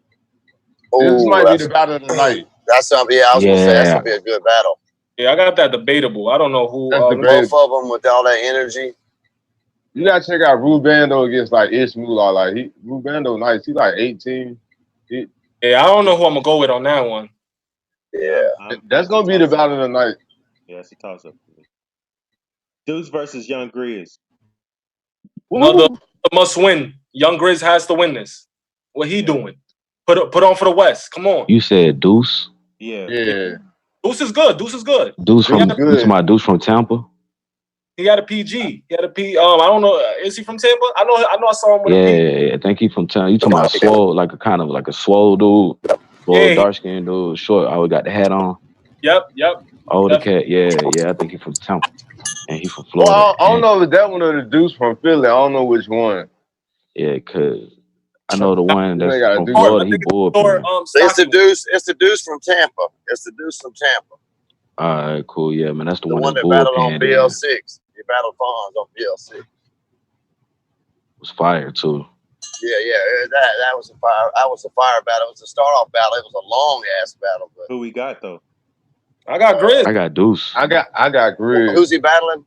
This might be the battle of the night. That's something. Yeah, I was gonna say that's gonna be a good battle. Yeah, I got that debatable. I don't know who. Both of them with all that energy. You gotta check out Rude Bando against like Ish Moolah. Like Rude Bando nice. He like 18. Yeah, I don't know who I'm gonna go with on that one. Yeah, that's gonna be the battle of the night. Yeah, it's a toss up. Deuce versus Young Grizz. Another must win. Young Grizz has to win this. What he doing? Put on for the West. Come on. You said Deuce? Yeah. Deuce is good. Deuce from Tampa. He had a PG. He had a P. I don't know. Is he from Tampa? I know. I saw him with a P. Yeah, I think he from Tampa. You talking about swole, like a kind of like a swole dude, dark skinned dude, short. Always got the hat on. Yep. Older cat. Yeah. I think he from Tampa, and he from Florida. Well, I don't know if that one or the Deuce from Philly. I don't know which one. Yeah, cause I know the one that's from Florida. He bored. It's the Deuce. It's the Deuce from Tampa. All right, cool. Yeah, man, that's the one one that's that battled on bullpen. BL6. He battled Fonz on BL6. Was fire too. Yeah. That was a fire. That was a fire battle. It was a start off battle. It was a long ass battle. But Who we got though? I got Grizz. I got Deuce. I got Grizz. who's he battling?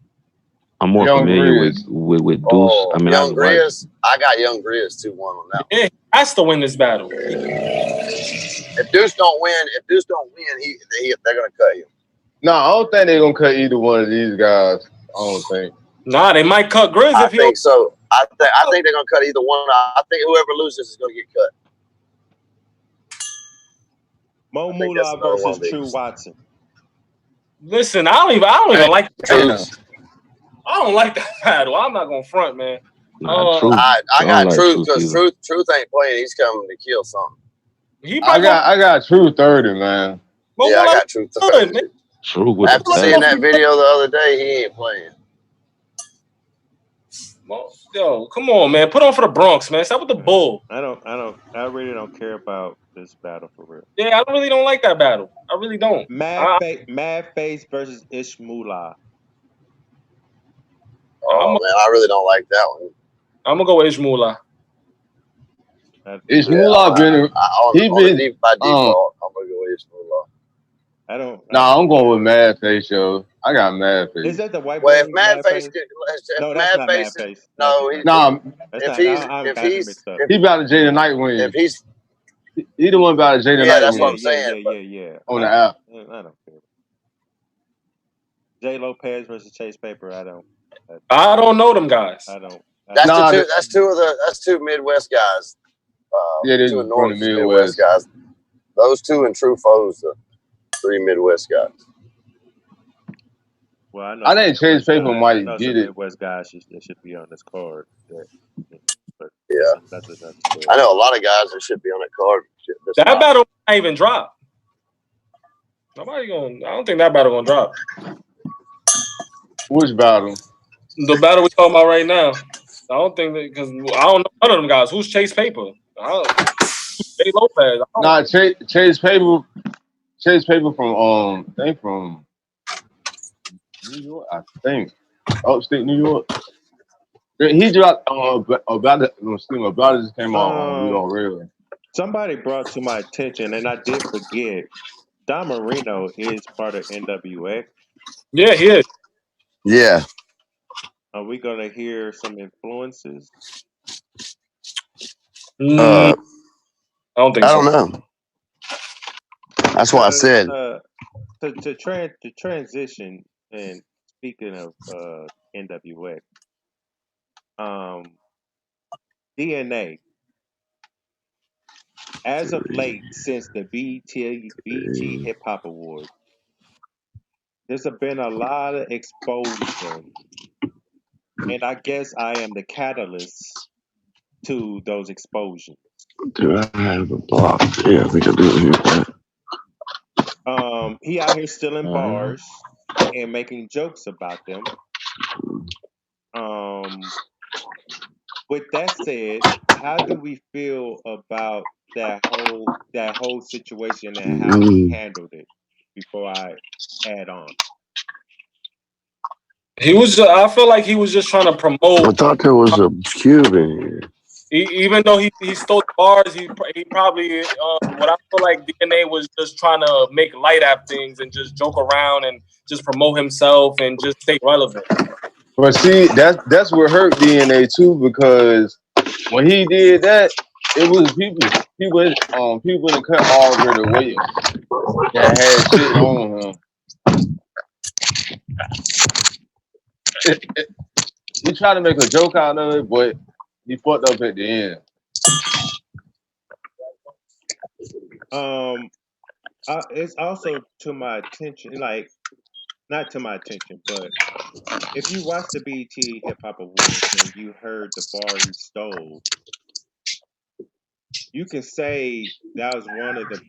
I'm more Young familiar Grizz. with Deuce. Oh, I mean, Young I like. Grizz. I got Young Grizz 2-1 on that one. Yeah, he has to win this battle. If Deuce don't win, they're gonna cut him. No, I don't think they're gonna cut either one of these guys. I don't think. Nah, they might cut Grizz I if he. think so. I think they're gonna cut either one. I think whoever loses is gonna get cut. Mo I think that's Moolah another one versus of these. True Watson. Listen, I don't even like Damn. I don't like that battle. I'm not gonna front, man. Nah, Truth. I got like Truth because either. Truth ain't playing. He's coming to kill something. I got True 30, man. I got Truth 30. True with After seeing that video the other day, he ain't playing. Yo, come on, man. Put on for the Bronx, man. Stop with the bull. I really don't care about this battle for real. Yeah, I really don't like that battle. I really don't. Mad Face versus Ish Moolah. Oh man, I really don't like that one. I'm gonna go with Ish Moolah. Ish Moolah been by default. I'm gonna go with Ish Moolah. I'm going with Mad Face, yo. I got Mad Face. Is that the white? Well, if Mad Face, no, that's not Mad Face. No, if he about to Jada Nightwing. If he's he the one about to Jada Nightwing. Yeah, that's what I'm saying. Yeah. On the app. I don't care. J Lopez versus Chase Paper. I don't know them guys. I don't. That's two Midwest guys. They're two from the Midwest guys. Those two and True Foes, the 3 Midwest guys. Well, I think Chase Paper might get it. Midwest guys should be on this card. But yeah, that's I know a lot of guys that should be on that card. That battle might even drop. I don't think that battle gonna drop. Which battle? The battle we're talking about right now. I don't think that because I don't know none of them guys. Who's Chase Paper? Jay Lopez. Nah, Chase Paper. Chase Paper from they from New York, I think. Upstate New York. He dropped about it just came out on New York Radio. Somebody brought to my attention, and I did forget. Don Marino is part of NWX. Yeah, he is. Yeah. Are we gonna hear some influences? I don't think so. I don't know. That's why I said to transition. And speaking of NWX, DNA. As of late, since the BET Hip Hop Awards, there's been a lot of exposure, and I guess I am the catalyst to those exposures. Do I have a block? Yeah, I think I do. He out here stealing bars and making jokes about them. With that said, how do we feel about that whole situation and how he handled it? Before I add on, I feel like he was just trying to promote. I thought there was a cube in here. Even though he stole the bars, he probably what I feel like DNA was just trying to make light at things and just joke around and just promote himself and just stay relevant. But see, that's what hurt DNA too, because when he did that, it was people in the cut already waiting that had shit on him. He tried to make a joke out of it, but he fucked up at the end. It's also to my attention, like not to my attention, but if you watch the BET Hip Hop Awards and you heard the bar he stole, you can say that was one of the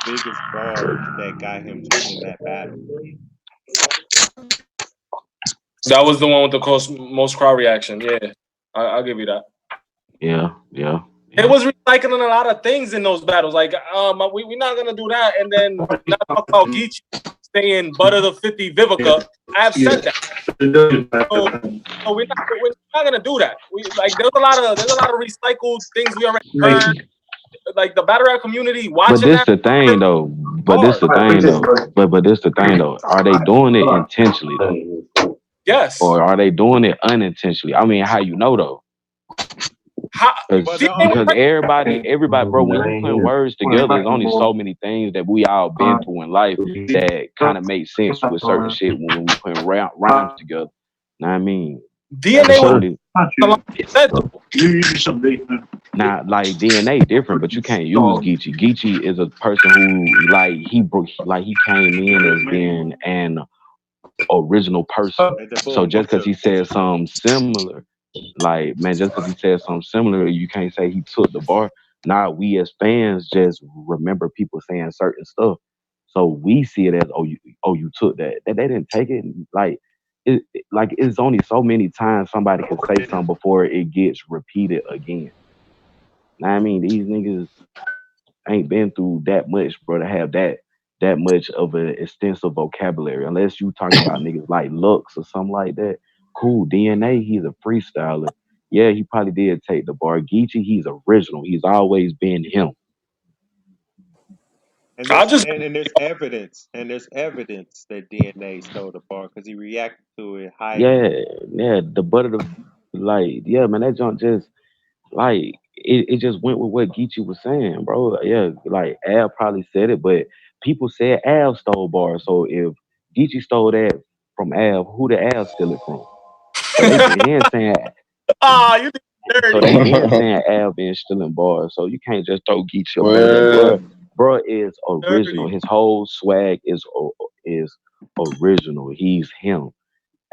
biggest bars that got him to win that battle. That was the one with the most crowd reaction. Yeah, I'll give you that. Yeah. It was recycling a lot of things in those battles. Like, we're not gonna do that, and then not talk about Geechee. saying butter the 50 Vivica. I have said that. So we're not gonna do that. There's a lot of recycled things we already heard. Like the battle rap community watching But this that. the thing though. But this the thing though. But this the thing though. Are they doing it intentionally though? Yes. Or are they doing it unintentionally? I mean, how you know though? Because everybody, bro, when you put words together, there's only so many things that we all been through in life that kind of make sense with certain shit when we put rhymes together. Know what I mean? DNA now, like DNA different, but you can't use Geechee. Geechee is a person who he came in as being an original person. So just because he said something similar, like, man, just because he said something similar, you can't say he took the bar. Nah, we as fans just remember people saying certain stuff. So we see it as, you took that. That they didn't take it. Like it's only so many times somebody can say something before it gets repeated again. Now, I mean, these niggas ain't been through that much, bro, to have that much of an extensive vocabulary. Unless you talking about niggas like Lux or something like that. Cool. DNA, he's a freestyler. Yeah, he probably did take the bar. Geechee, he's original. He's always been him. And there's evidence that DNA stole the bar because he reacted to it highly. Yeah, the butt of the man, that junk just like it just went with what Geechee was saying, bro. Yeah, like Al probably said it, but people said Al stole bars. So if Geechee stole that from Al, who did Al steal it from? So they been saying you dirty. so they been saying Al been stealing bars. So you can't just throw Geechee up under that. Bro is original. His whole swag is original. He's him.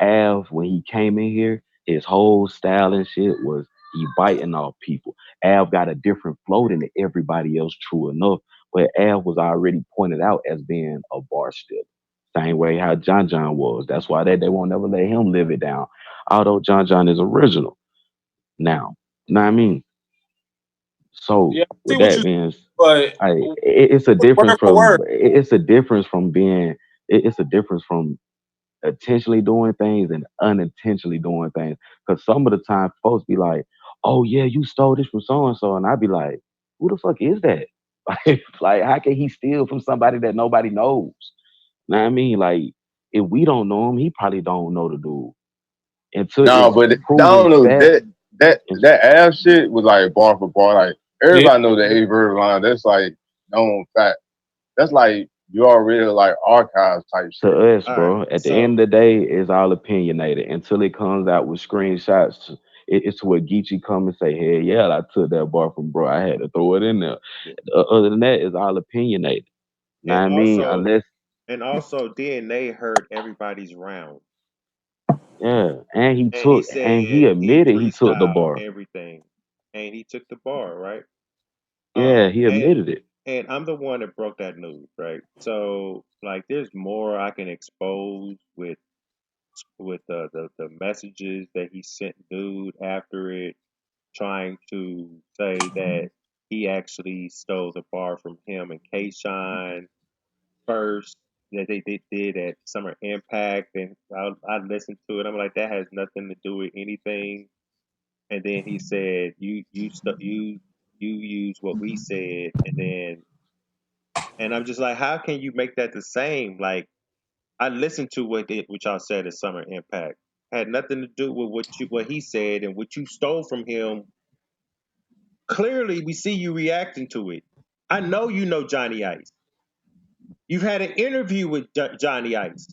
Av, when he came in here, his whole style and shit was he biting off people. Av got a different flow than everybody else, true enough. But Av was already pointed out as being a bar stealer. Same way how John John was. That's why they won't never let him live it down. Although John John is original. Now, you know what I mean? So with that being, it's a difference from being it's a difference from intentionally doing things and unintentionally doing things. Because some of the time, folks be like, "Oh yeah, you stole this from so and so," and I'd be like, "Who the fuck is that?" Like, how can he steal from somebody that nobody knows? Know what I mean? Like, if we don't know him, he probably don't know the dude. But I don't know that ass shit was like bar for bar. Like everybody know the A verb line. That's like known fact. That's like you already like archives type shit. To us, bro. At the end of the day, it's all opinionated until it comes out with screenshots. It's where Geechee come and say, "Hey, yeah, I took that bar from bro. I had to throw it in there." Other than that, it's all opinionated. Know what I mean? Also DNA heard everybody's round. Yeah, and he admitted he took the bar. Everything, and he took the bar, right? Yeah, he admitted it. And I'm the one that broke that news, right? So like, there's more I can expose with the messages that he sent dude after it, trying to say that he actually stole the bar from him and K-Shine first, that they did at Summer Impact, and I listened to it. I'm like, that has nothing to do with anything. And then he said, you use what we said, and I'm just like, how can you make that the same? Like, I listened to what y'all said at Summer Impact. Had nothing to do with what he said and what you stole from him. Clearly, we see you reacting to it. I know you know Johnny Ice. You've had an interview with Johnny Ice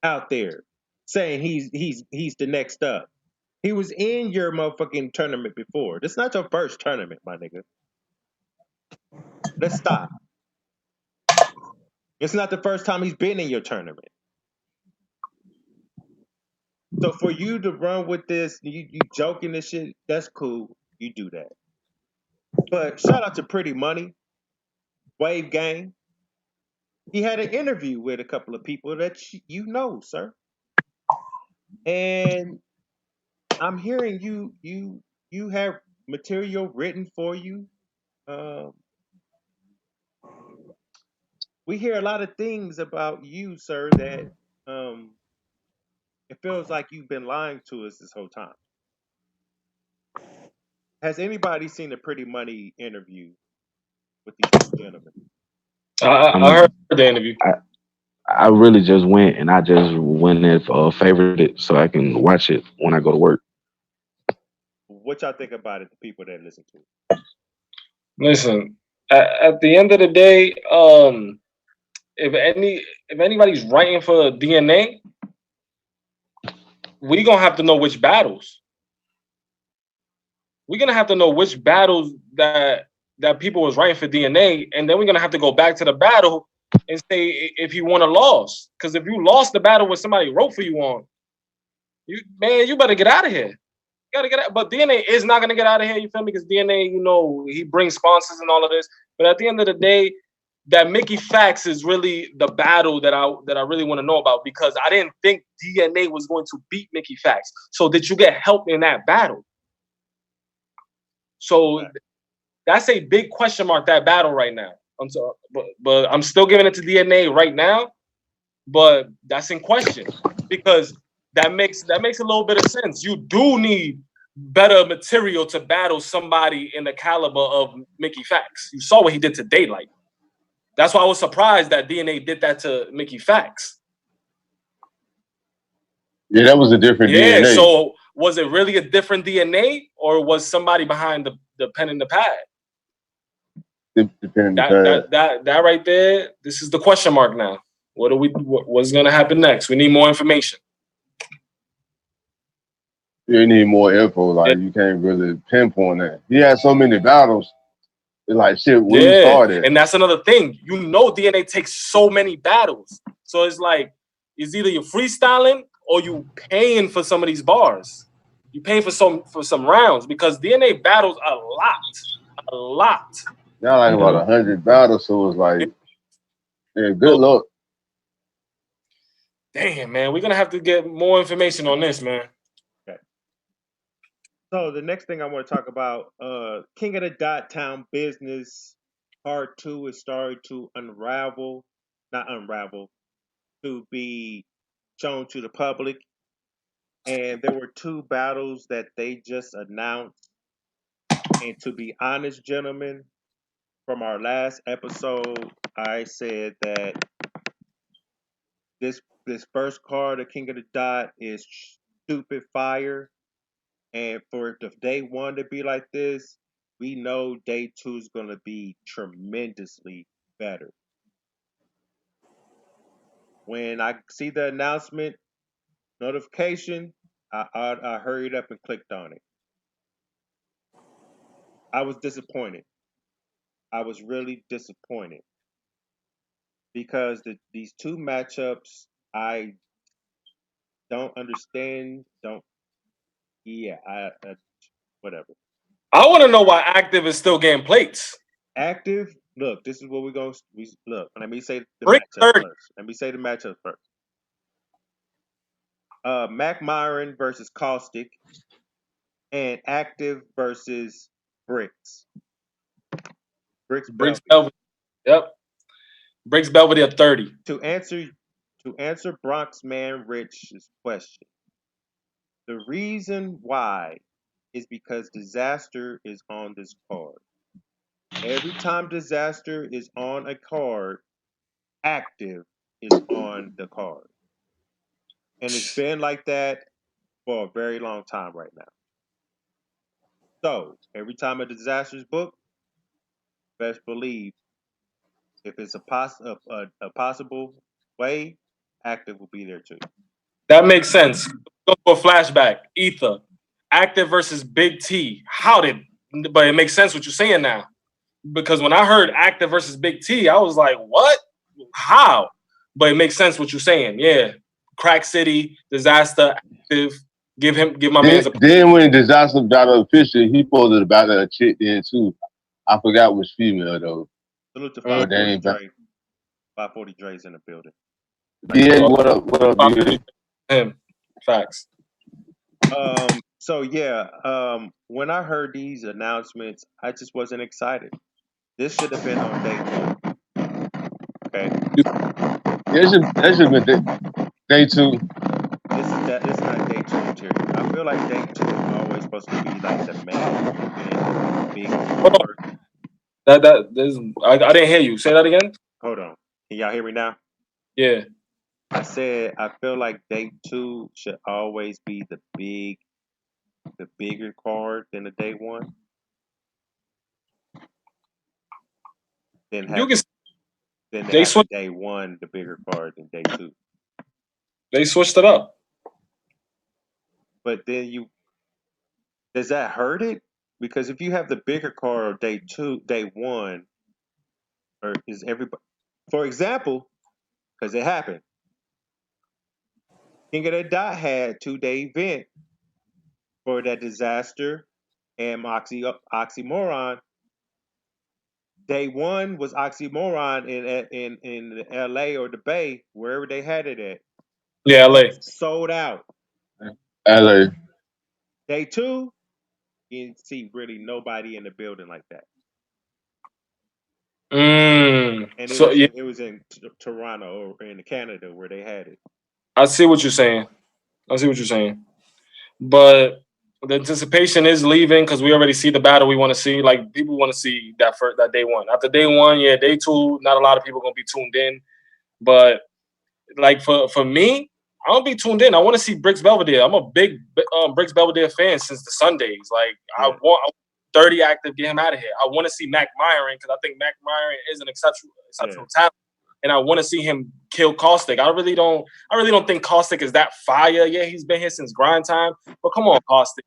out there saying he's the next up. He was in your motherfucking tournament before. This is not your first tournament, my nigga. Let's stop. It's not the first time he's been in your tournament. So for you to run with this, you joking this shit, that's cool. You do that. But shout out to Pretty Money, Wave Gang. He had an interview with a couple of people that you know, sir. And I'm hearing you have material written for you. we hear a lot of things about you, sir, that it feels like you've been lying to us this whole time. Has anybody seen the Pretty Money interview with these two gentlemen? I heard the interview. I really just went and I just went and favorited it so I can watch it when I go to work. What y'all think about it, the people that listen to it? Listen, at the end of the day, if anybody's writing for DNA, we gonna have to know which battles. We're gonna have to know which battles that people was writing for DNA, and then we're gonna have to go back to the battle and say if you won or lost. Because if you lost the battle where somebody wrote for you on, you better get out of here. You gotta get out. But DNA is not gonna get out of here. You feel me? Because DNA, he brings sponsors and all of this. But at the end of the day, that Mickey FACTZ is really the battle that I really want to know about, because I didn't think DNA was going to beat Mickey FACTZ. So did you get help in that battle? So that's a big question mark, that battle right now. But I'm still giving it to DNA right now. But that's in question, because that makes a little bit of sense. You do need better material to battle somebody in the caliber of Mickey FACTZ. You saw what he did to Daylight. That's why I was surprised that DNA did that to Mickey FACTZ. Yeah, that was a different DNA. Yeah, so was it really a different DNA, or was somebody behind the pen and the pad? That right there, this is the question mark now. What's gonna happen next? We need more information. You need more info. Like, you can't really pinpoint that. He had so many battles. It's like, shit, where you started. And that's another thing. DNA takes so many battles. So it's like, it's either you're freestyling or you paying for some of these bars. You paying for some rounds, because DNA battles a lot. Now like about 100 battles, so it's like, yeah, good luck. Damn, man, we're gonna have to get more information on this, man. Okay. So the next thing I want to talk about, King of the Dot Town Business Part 2 is starting to to be shown to the public. And there were two battles that they just announced. And to be honest, gentlemen, from our last episode, I said that this first card, the King of the Dot, is stupid fire. And for the day one to be like this, we know day two is going to be tremendously better. When I see the announcement notification, I hurried up and clicked on it. I was disappointed. I was really disappointed because these two matchups, I don't understand. Whatever. I want to know why Active is still getting plates. Active, look, this is what we're going to look. Let me say the matchup first. Let me say the matchup first. Mac Myron versus Caustic, and Active versus Bricks. Bricks Belvedere. Yep. Bricks Belvedere 30. To answer Bronx Man Rich's question, the reason why is because Disaster is on this card. Every time Disaster is on a card, Active is on the card. And it's been like that for a very long time right now. So, every time a Disaster is booked, best believe if it's a possible way, Active will be there too. That makes sense. Go for a flashback. Ether. Active versus Big T. But it makes sense what you're saying now. Because when I heard Active versus Big T, I was like, what? How? But it makes sense what you're saying. Yeah. Crack City, Disaster, Active. Give my man a... Then when Disaster battled Fisher, he posted about a chick then too. I forgot which female though. Salute to 540 Dre. 540 Dre's in the building. Yeah, what up, him. Facts. So yeah, when I heard these announcements, I just wasn't excited. This should have been on day one. Okay. That should have been day 2. This is not day 2 material. I feel like day 2 is always supposed to be like the main event, big card. I didn't hear you. Say that again. Hold on. Can y'all hear me now? Yeah. I said I feel like day 2 should always be the bigger card than the day 1. Then You have can. then They have switched. day 1 the bigger card than day 2. They switched it up. But then does that hurt it? Because if you have the bigger card day 1, or is everybody, for example, because it happened, King of the Dot had 2-day event for that disaster and Oxymoron. Day 1 was Oxymoron in LA or the Bay, wherever they had it at. Yeah, LA. Sold out. LA. Day 2, you didn't see really nobody in the building like that. And it was in Toronto or in Canada where they had it. I see what you're saying. But the anticipation is leaving because we already see the battle we want to see. Like, people want to see that day 1. After day 1, yeah, day 2, not a lot of people gonna be tuned in. But like for me, I don't be tuned in. I want to see Bricks Belvedere. I'm a big Bricks Belvedere fan since the Sundays. Like, yeah. I want 30 active, get him out of here. I want to see Mac Myron because I think Mac Myron is an exceptional talent. And I want to see him kill Caustic. I really don't think Caustic is that fire. Yeah, he's been here since grind time. But come on, Caustic.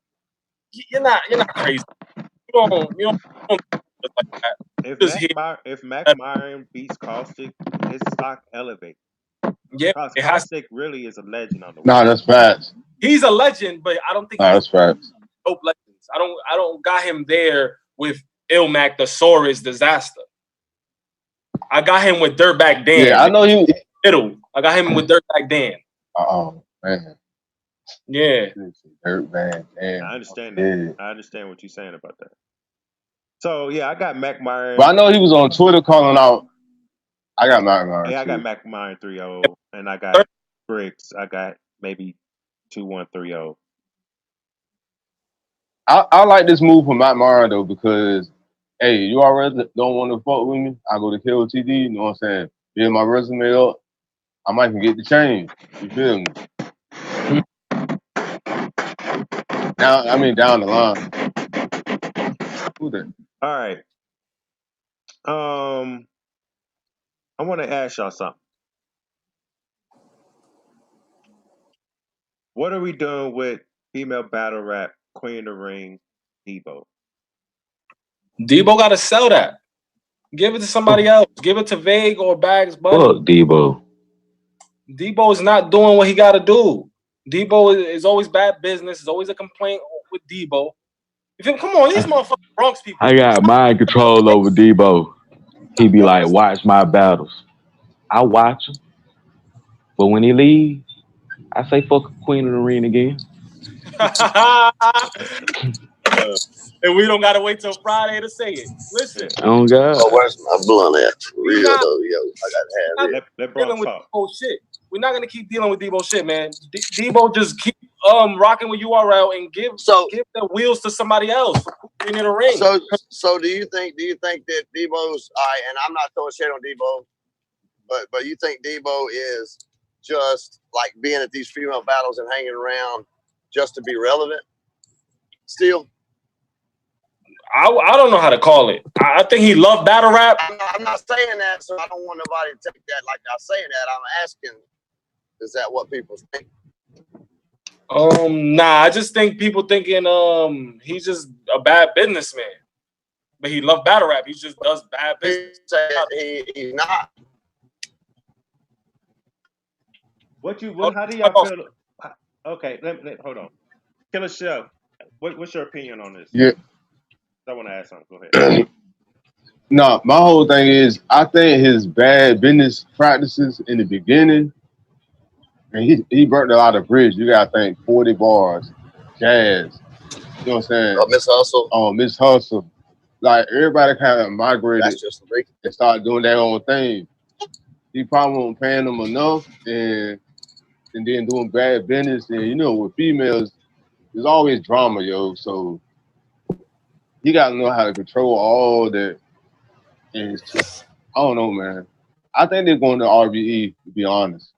You're not crazy. You don't like that. If Mac Myron beats Caustic, his stock elevates. Yeah, Caustic really is a legend on the Nah, that's facts. He's a legend, but I don't think that's facts. Dope legends. I don't got him there with Ilmac the Saurus Disaster. I got him with Dirtbag Dan. Yeah, I know you. I got him with Dirtbag Dan. Oh man. Yeah. Dirtbag Dan. I understand that. I understand what you're saying about that. So yeah, I got Mac Myron. But I know he was on Twitter calling out. I got Mac Myron. Yeah, I got Mac Myron 3-0, and I got Bricks. I got maybe 2-1-3-0. I like this move from Mac Myron though because, hey, you already don't want to fuck with me. I go to KOTD. You know what I'm saying? Build my resume up. I might can get the change. You feel me? Down the line. Who that? All right. I want to ask y'all something. What are we doing with female battle rap Queen of the Ring, Debo? Debo got to sell that. Give it to somebody else. Give it to Vague or Bags Bunny. Fuck Debo. Debo is not doing what he got to do. Debo is always bad business. There's always a complaint with Debo. Come on, these motherfucking Bronx people. I got mind control over Debo. He be like, watch my battles. I watch him. But when he leaves, I say fuck Queen of the Ring again. And we don't gotta wait till Friday to say it. Listen. Oh God. Oh, where's my blunt at? For real though, yo. I gotta have it. Let Bronx talk. Debo shit. We're not gonna keep dealing with Debo shit, man. Debo just keep rocking with URL and give the wheels to somebody else for Queen of the Ring. So do you think that Debo's and I'm not throwing shade on Debo, but you think Debo is just like being at these female battles and hanging around just to be relevant still? I don't know how to call it. I think he loved battle rap. I'm not saying that, so I don't want nobody to take that like I'm saying that. I'm asking, is that what people think? Nah, I just think people thinking he's just a bad businessman. But he loved battle rap. He just does bad business. He's not. How do y'all feel? Okay, hold on. Killer Chef, what's your opinion on this? Yeah. I want to ask something. Go ahead. No, my whole thing is I think his bad business practices in the beginning, and he burnt a lot of bridge. You gotta think 40 bars, jazz. You know what I'm saying? Miss Hustle. Miss Hustle. Like everybody kind of migrated That's just and started doing their own thing. he probably won't paying them enough and then doing bad business. And you know, with females, there's always drama, yo. So you gotta know how to control all that. And I don't know, man. I think they're going to RBE, to be honest.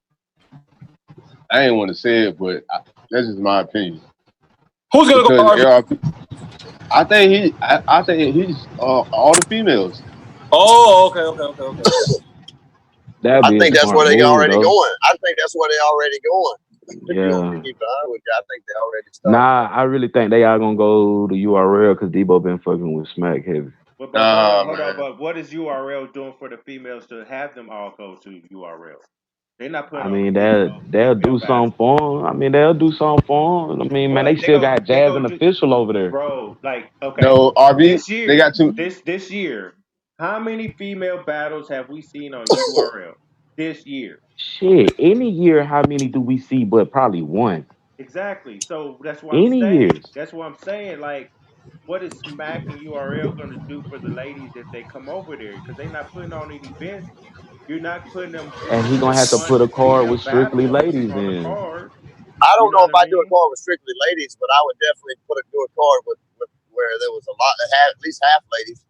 I ain't want to say it, but that's just my opinion. Who's gonna go to Because RB? ARP, I think he's all the females. Oh, okay. That'd I be a think that's smart where they move, already though. going. I think that's where they already going. If you want me to Yeah. keep it honest with you, I think they already started. Nah, I really think they are gonna go to URL because Debo been fucking with Smack heavy. But hold on, Nah, hold on. man. But what is URL doing for the females to have them all go to URL? They're not I putting on mean, any they'll female do battles. something for him. I mean, they'll do something for him. I mean, man, they But still got they Jazz go and do, Official over there. bro. Like, okay, No, RB, this they year, got two. this year, how many female battles have we seen on URL this year? Shit, any year, how many do we see? But probably one. Exactly. So that's what I'm Any saying. years. That's what I'm saying. Like, what is Smack and URL going to do for the ladies if they come over there? Because they're not putting on any events. You're not putting them And he gonna have to one put a card female with strictly battle ladies on the in. card. I You don't know know what if I I do a mean? card with strictly ladies, but I would definitely do a card with where there was a lot that had at least half ladies.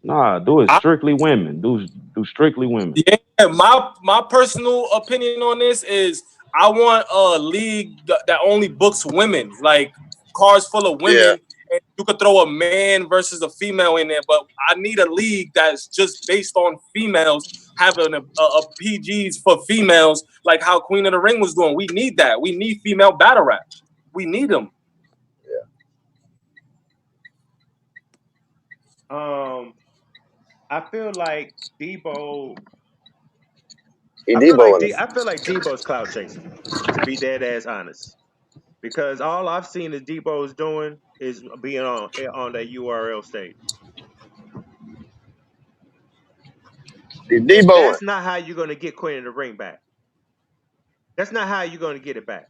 Nah, do it strictly women. Do strictly women. Yeah, my personal opinion on this is I want a league that only books women, like cars full of Yeah. women, and you could throw a man versus a female in there. But I need a league that's just based on females having a PGs for females, like how Queen of the Ring was doing. We need that. We need female battle rap. We need them. I feel like Debo. He I feel like Deboing I feel like Debo's clout chasing. To be dead ass honest, because all I've seen is Debo's doing is being on that URL stage. He Deboing. That's not how you're gonna get Queen of the Ring back. That's not how you're gonna get it back.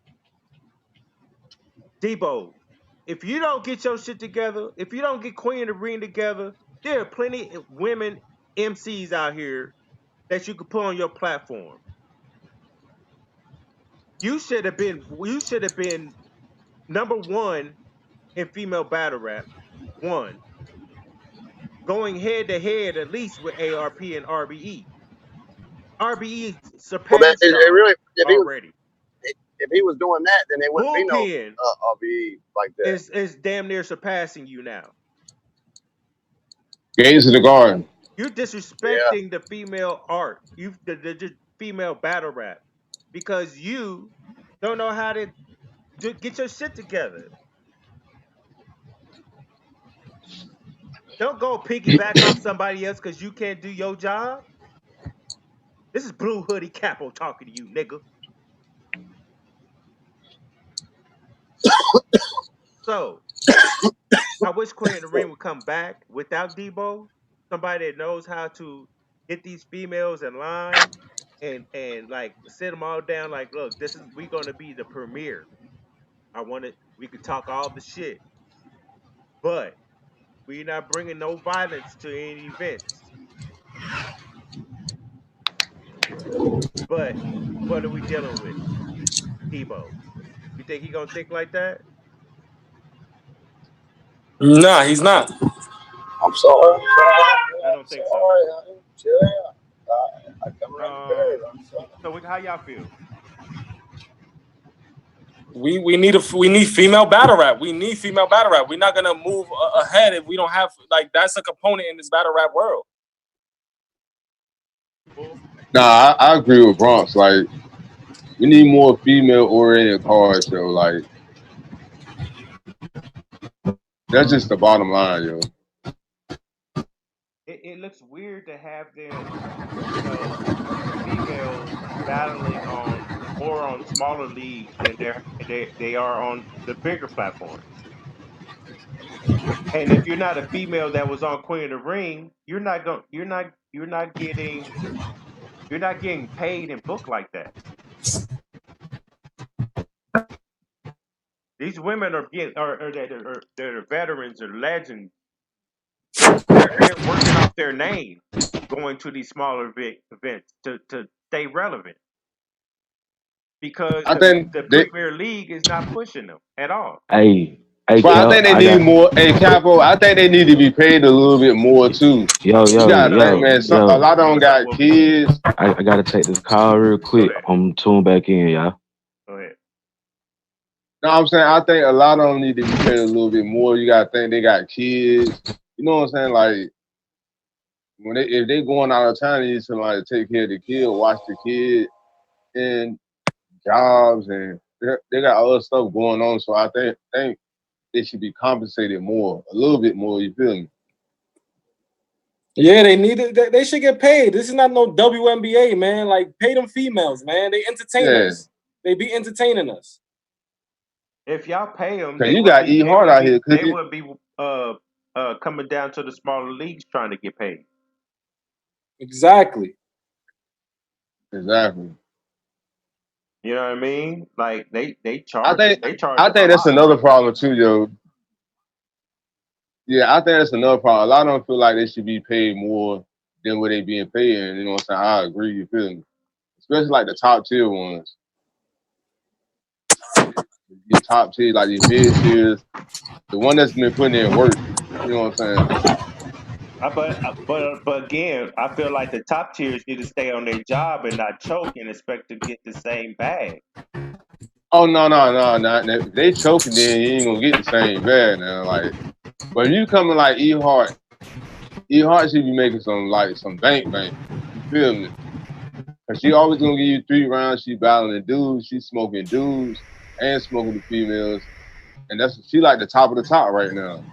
Debo, if you don't get your shit together, if you don't get Queen of the Ring together, there are plenty of women MCs out here that you could put on your platform. You should have been number one in female battle rap. One. Going head to head at least with ARP and RBE. RBE Well, surpassed it y'all really already. if he was doing that, then there wouldn't be no Bullpen RBE like that. is damn near surpassing you now. Gates of the Garden. You're Yeah. disrespecting the female art. The female battle rap because you don't know how to get your shit together. Don't go piggyback off somebody else because you can't do your job. This is Blue Hoodie Capo talking to you, nigga. So I wish Queen of the Ring would come back without Debo. Somebody that knows how to get these females in line and like sit them all down. Like, look, this is we gonna be the premiere. I want it. We could talk all the shit, but we're not bringing no violence to any events. But what are we dealing with, Debo? You think he gonna think like that? Nah, he's not. I'm sorry. I I'm don't think so. sorry. Chill out. I come around the curve. I'm sorry. So how y'all feel? We need female battle rap. We need female battle rap. We're not gonna move ahead if we don't have like that's a component in this battle rap world. Nah, I agree with Bronx. Like, we need more female oriented cards, yo. Like, that's just the bottom line, yo. It looks weird to have them, you know, the females battling on more on smaller leagues than they are on the bigger platforms. And if you're not a female that was on Queen of the Ring, you're not getting paid and booked like that. These women are they're veterans or legends They're working off their name, going to these smaller events to stay relevant because I think the they, Premier League is not pushing them at all. Hey, but I Cal, think they I need got more. Hey, Capo, I think they need to be paid a little bit more too. yo, You yo, gotta think, yo, man. A yo. lot of them What's up, got Wolfie? kids. I gotta take this call real Go quick. ahead. I'm tuned back in, y'all. Go ahead. No, I'm saying I think a lot of them need to be paid a little bit more. You gotta think they got kids. You know what I'm saying? Like when if they going out of town, they need somebody to take care of the kid, watch the kid, and jobs, and they got other stuff going on. So I think they should be compensated more, a little bit more. You feel me? Yeah, they need it. They should get paid. This is not no WNBA, man. Like, pay them females, man. They entertain Yeah. us. They be entertaining us. If y'all pay them, Cause you got E Hart out here. they would be coming down to the smaller leagues trying to get paid. Exactly. Exactly. You know what I mean? Like they I charge think them that's a lot. another problem too, yo. Yeah, I think that's another problem. A lot of them feel like they should be paid more than what they being paid. And you know what I'm saying? I agree. You feel me? Especially like the top tier ones. Your top tier, like your mid tiers, the one that's been putting in work. You know what I'm saying? But again, I feel like the top tiers need to stay on their job and not choke and expect to get the same bag. Oh no. If they choking, then you ain't gonna get the same bag now. Like, but if you coming like E Hart should be making some bank. You feel me? Cause she always gonna give you 3 rounds. She battling dudes, she smoking dudes and smoking the females, and she like the top of the top right now.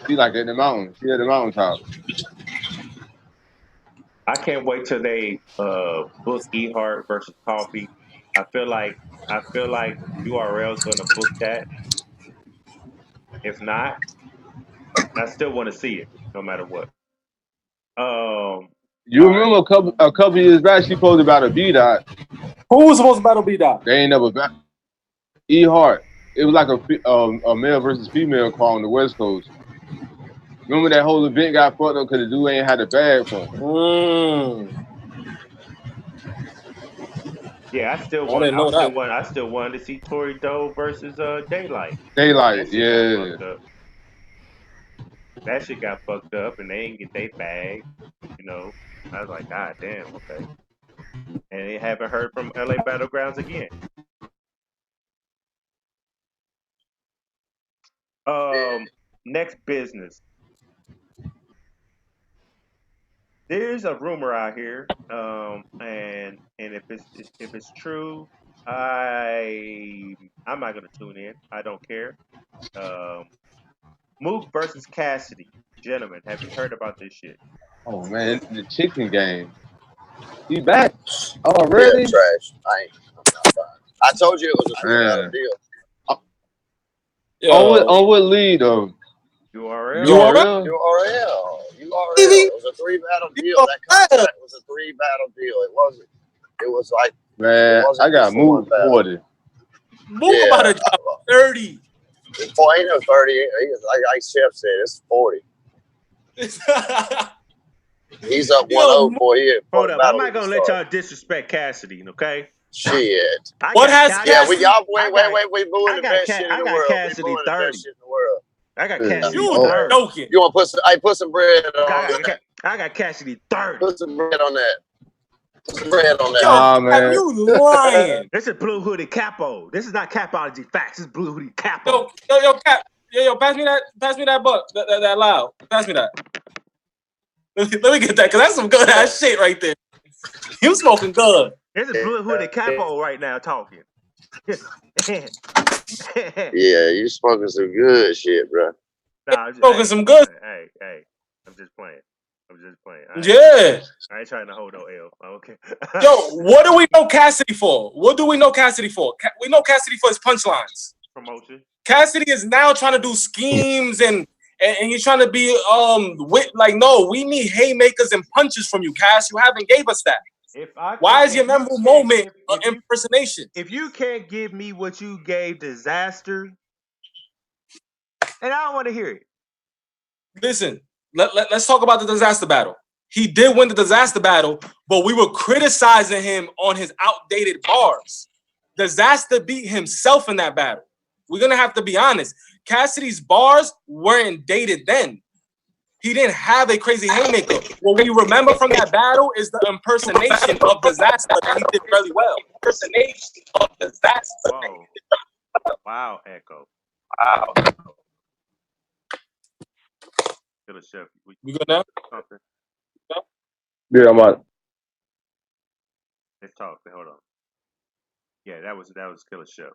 She like at the mountain. She at the mountaintop. I can't wait till they book Ehart versus Coffee. I feel like URL is going to book that. If not, I still want to see it no matter what. All You right. remember a couple years back, she posted about a B dot. Who was supposed to battle B-Dot? They ain't never back. E Hart. It was like a male versus female call on the West Coast. Remember that whole event got fucked up because the dude ain't had a bag for him. Yeah, I still didn't know that. wanted to see Tory Doe versus Daylight. Daylight, That shit got yeah. fucked up. That shit got fucked up, and they didn't get their bag. You know, I was like, God damn, okay. And they haven't heard from LA Battlegrounds again. Next business. There's a rumor out here, and if it's true, I'm not gonna tune in. I don't care. Mook versus Cassidy, gentlemen. Have you heard about this shit? Oh man, the chicken game. He back already? Yeah, trash. I'm not fine. I told you it was a $3 deal. On what lead though? URL. URL? URL. It was a 3-battle deal. That contract was a 3-battle deal. It wasn't. It was like, man, I got moved 40. Mook about to drop 30. Ain't no 30. Like Chef said, it's 40. He's up 1-0 for you. Hold up. I'm not gonna let y'all disrespect Cassidy, okay? Shit. What has Cassidy? Yeah, y'all we booing the best shit in the world. Cassidy 30. I got Cassidy 30. Joking. You want to put some bread on that? I got Cassidy 30. Put some bread on that. Put some bread on that. Yo, man. You lying. This is Blue Hoodie Capo. This is not CapologyFactz. This is Blue Hoodie Capo. Yo, pass me that buck. That loud. Pass me that. Let me get that, because that's some good ass shit right there. You smoking good. This is Blue Hoodie Capo right now talking. Yeah, you smoking some good shit, bro. Nah, smoking some good. Hey, I'm just playing. Yeah. I ain't trying to hold no L. Okay. Yo, what do we know Cassidy for? We know Cassidy for his punchlines. Promotion. Cassidy is now trying to do schemes and he's trying to be no, we need haymakers and punches from you, Cass. You haven't gave us that. Why is your memorable moment an impersonation? If you can't give me what you gave Disaster, and I don't want to hear it. listen, let's talk about the disaster battle. He did win the disaster battle, but we were criticizing him on his outdated bars. Disaster beat himself in that battle. We're gonna have to be honest. Cassidy's bars weren't dated then. He didn't have a crazy haymaker. What we remember from that battle is the impersonation of disaster that he did really well. Impersonation of disaster. Whoa. Wow, Echo. Wow. Killer Chef. We good now? Something. Yeah, I'm out. Let's talk. Hold on. Yeah, that was Killer Chef.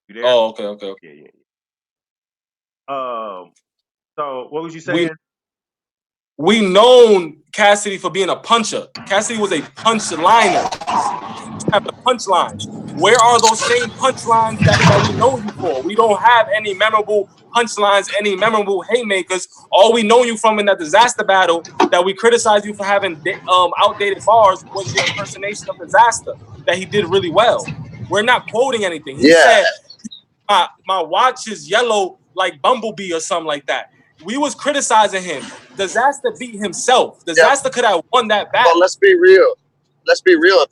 You there? Oh, okay. Yeah. So what was you saying? We known Cassidy for being a puncher. Cassidy was a punchliner. Have the punchlines. Where are those same punchlines that we know you for? We don't have any memorable punchlines, any memorable haymakers. All we know you from in that disaster battle that we criticize you for having outdated bars was your impersonation of disaster that he did really well. We're not quoting anything. He said, my watch is yellow like Bumblebee or something like that. We was criticizing him. Disaster beat himself. Disaster could have won that battle. But let's be real. If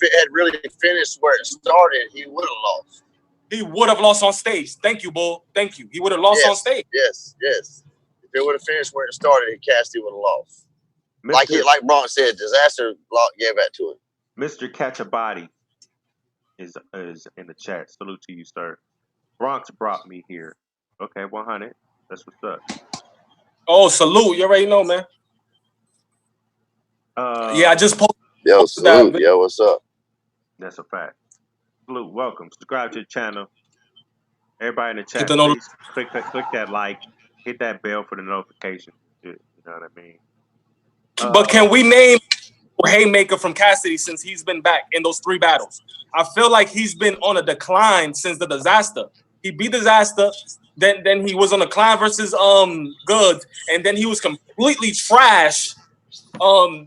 it had really finished where it started, he would have lost. He would have lost on stage. Thank you, Bull. Thank you. He would have lost on stage. Yes. If it would have finished where it started, Cassidy would have lost. Like Bronx said, disaster gave that to him. Mr. Catchabody is in the chat. Salute to you, sir. Bronx brought me here. Okay, 100. That's what's up. Oh, salute. You already know, man. Yeah, I just posted. Yo, salute. Yo, what's up? That's a fact. Salute. Welcome. Subscribe to the channel. Everybody in the chat, please click that like. Hit that bell for the notification. You know what I mean? But can we name a haymaker from Cassidy since he's been back in those 3 battles? I feel like he's been on a decline since the disaster. He beat disaster. Then he was on a climb versus Goods, and then he was completely trash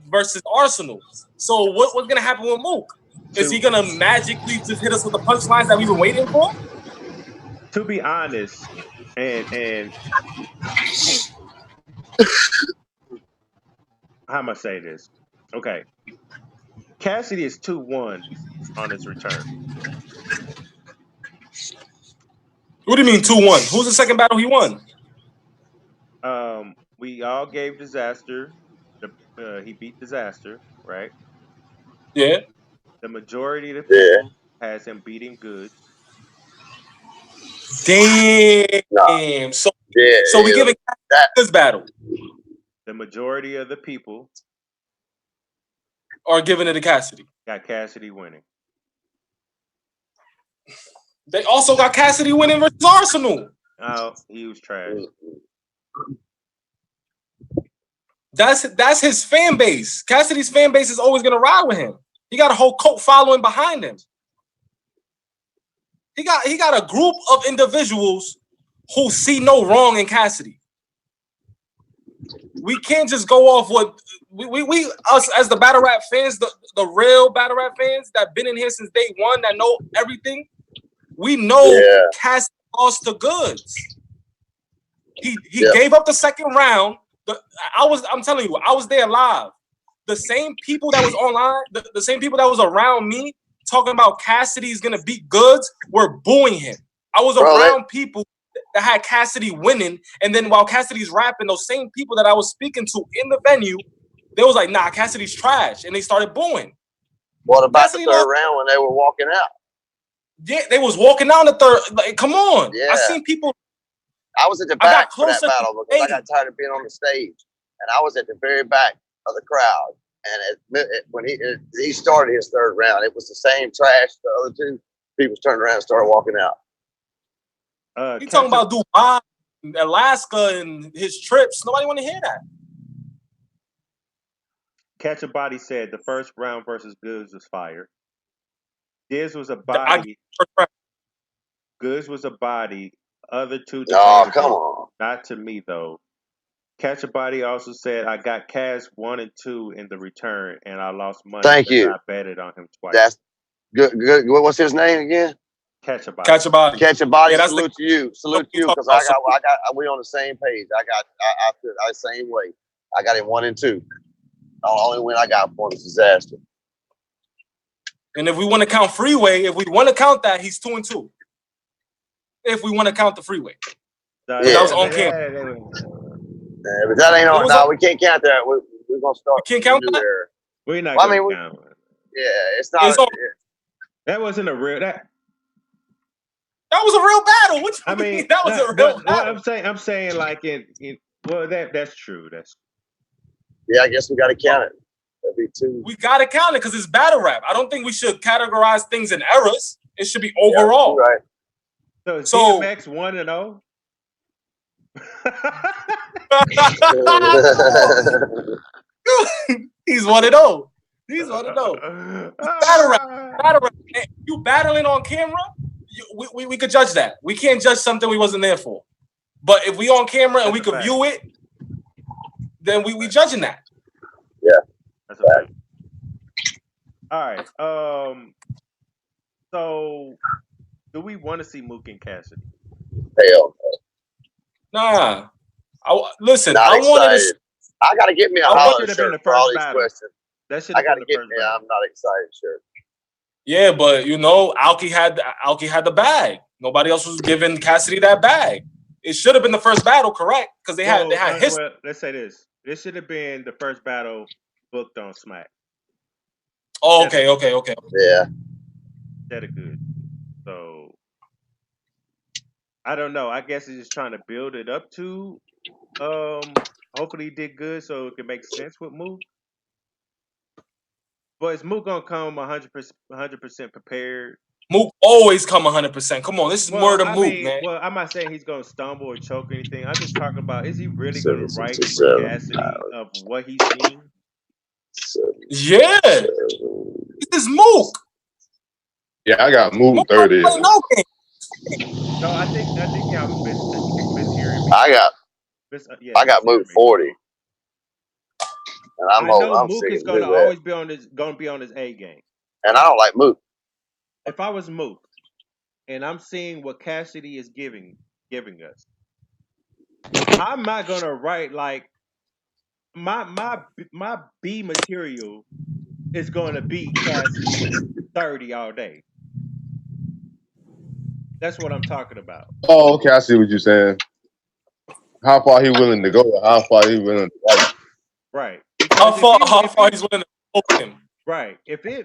versus Arsenal. So what's gonna happen with Mook? Is he gonna magically just hit us with the punchlines that we've been waiting for? To be honest, and how am I say this? Okay, Cassidy is 2-1 on his return. What do you mean 2-1? Who's the second battle he won? We all gave Disaster. He beat Disaster, right? Yeah. The majority of the people has him beating Goods. Damn. So we giving this battle. The majority of the people are giving it to Cassidy. Got Cassidy winning. They also got Cassidy winning versus Arsenal. Oh, he was trash. That's his fan base. Cassidy's fan base is always gonna ride with him. He got a whole cult following behind him. He got a group of individuals who see no wrong in Cassidy. We can't just go off what we us as the battle rap fans, the real battle rap fans that been in here since day one, that know everything. We know Cassidy lost to Goods. He gave up the second round. I'm telling you, I was there live. The same people that was online, the same people that was around me talking about Cassidy's gonna beat Goods were booing him. I was around people that had Cassidy winning, and then while Cassidy's rapping, those same people that I was speaking to in the venue, they was like, "Nah, Cassidy's trash," and they started booing. What about Cassidy the third round when they were walking out? Yeah, they was walking out the third. Like, come on, I seen people. I was at the back for that battle because I got tired of being on the stage, and I was at the very back of the crowd. And when he started his third round, it was the same trash. The other two people turned around and started walking out. He talking about Dubai, Alaska, and his trips. Nobody want to hear that. Catchabody said the first round versus Goods was fire. Diz was a body. Goods was a body. Other two. Oh, come on. Not to me though. Catchabody also said I got Cass 1 and 2 in the return, and I lost money. Thank you. I betted on him twice. That's good. Good. What's his name again? Catch a body. Catch a body. Catch a body. Yeah, Salute to you. Salute to you because we on the same page. I feel the same way. I got him 1 and 2. The only win I got for him is disaster. And if we want to count Freeway, if we want to count that, he's 2 and 2. If we want to count the Freeway, Yeah. that was on camera. But that ain't on. No, we can't count that. We're gonna start. We can't count that. There. We're not gonna count. Yeah, it's not. That wasn't a real That was a real battle. What you mean? That was a real battle. I'm saying like well, that's true. Yeah, I guess we got to count it. That'd be 2. We got to count it because it's battle rap. I don't think we should categorize things in eras. It should be overall. Yeah, right. So DMX 1 and 0. He's 1 and 0. He's 1 and 0. Battle rap. You battling on camera? We could judge that. We can't judge something we wasn't there for. But if we on camera and we could view it, then we judging that. Yeah, that's a fact. All right. So do we want to see Mook and Cassidy? Hell no. Nah. Listen, not I wanted to. I gotta get me a holler shirt for all these questions. I gotta get me. I'm not excited shirt. Yeah, but you know, Alki had the bag. Nobody else was giving Cassidy that bag. It should have been the first battle, correct? Because they had history. Well, let's say this. This should have been the first battle booked on Smack. Oh, okay. Yeah. That good. So I don't know. I guess it's just trying to build it up to hopefully he did good so it can make sense with Mook. But is Mook gonna come 100% prepared? Mook always come 100%. Come on, this is more than Mook, man. Well, I'm not saying he's gonna stumble or choke or anything. I'm just talking about, is he really gonna write for Cassidy of what he's seen? Yeah, this is Mook. Yeah, I got Mook 30. No, I think y'all mishearing me. I got Mook 40. And I know Mook is gonna always be on his A game. And I don't like Mook. If I was Mook and I'm seeing what Cassidy is giving us, I'm not gonna write like my B material is gonna be Cassidy 30 all day. That's what I'm talking about. Oh, okay, I see what you're saying. How far he willing to go? How far he willing to fight? Right. How far he's willing to poke him? Right. If he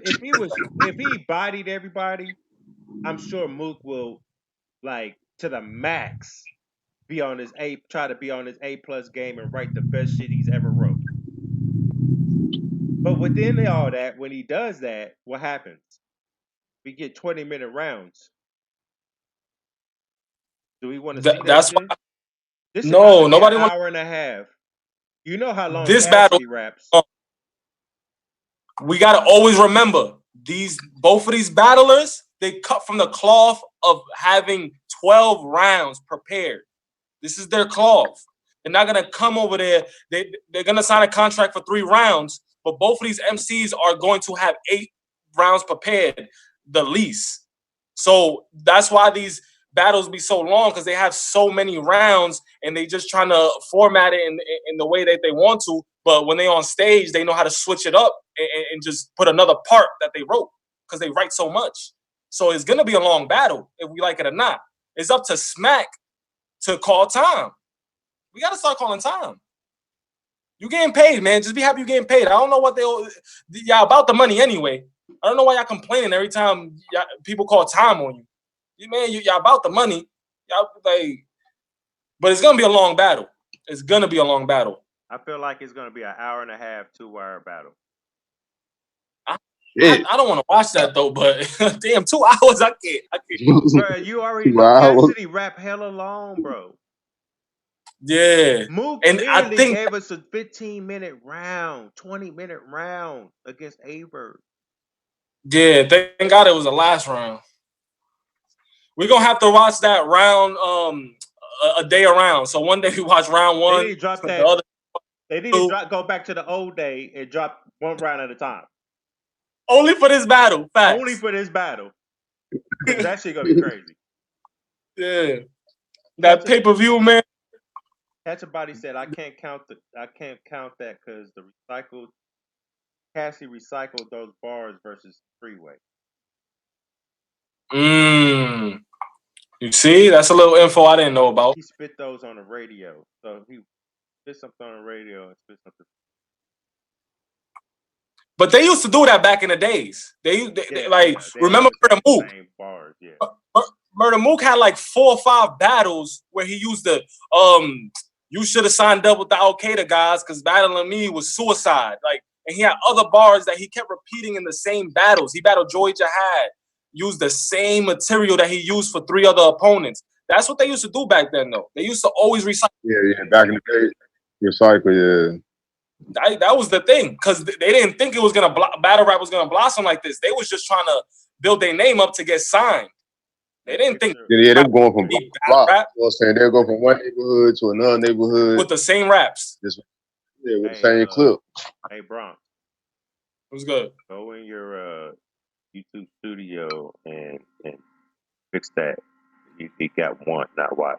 bodied everybody, I'm sure Mook will, like, to the max, try to be on his A+ game and write the best shit he's ever wrote. But within all that, when he does that, what happens? We get 20-minute rounds. Do we want to see that? That's shit? This no, nobody wants an hour and a half. You know how long this battle raps. We gotta always remember both of these battlers, they cut from the cloth of having 12 rounds prepared. This is their cloth. They're not gonna come over there. They're gonna sign a contract for 3 rounds, but both of these MCs are going to have 8 rounds prepared, the least. So that's why these battles be so long, because they have so many rounds and they just trying to format it in the way that they want to. But when they on stage, they know how to switch it up and just put another part that they wrote, because they write so much. So it's gonna be a long battle if we like it or not. It's up to Smack to call time. We gotta start calling time. You getting paid, man. Just be happy you getting paid. I don't know what y'all about the money anyway. I don't know why y'all complaining every time people call time on you. Man, y'all about the money. Y'all like, but it's gonna be a long battle. It's gonna be a long battle. I feel like it's gonna be an hour and a half, 2-hour battle. I don't want to watch that though, but damn, 2 hours, I can't. Bro, you already know Cassidy rap hella long, bro. Yeah. Mook literally gave us a 15-minute round, 20-minute round against Averb. Yeah, thank God it was the last round. We're gonna have to watch that round a day around. So one day we watch round 1. They need to drop that. They need to go back to the old day and drop 1 round at a time. Only for this battle. Facts. Only for this battle. That shit gonna be crazy. Yeah. That pay-per-view, man. Catch a Body said, I can't count that because Cassie recycled those bars versus Freeway. You see, that's a little info I didn't know about. He spit those on the radio. So he spit something on the radio and spit something. But they used to do that back in the days. They remember Murder Mook? Same bars, yeah. Murder Mook had like 4 or 5 battles where he used the you should have signed up with the Al Qaeda guys because battling me was suicide. Like, and he had other bars that he kept repeating in the same battles. He battled Joy Jihad, used the same material that he used for 3 other opponents. That's what they used to do back then, though. They used to always recycle. Yeah, back in the day, recycle, yeah. That was the thing, because they didn't think it was gonna battle rap was gonna blossom like this. They was just trying to build their name up to get signed. They didn't think. Yeah, they were going from block. You know what I'm saying? They'll go from one neighborhood to another neighborhood with the same raps. With the same clip. Hey, Bronx. What's good? Go in your YouTube studio and fix that. You got one, not watch.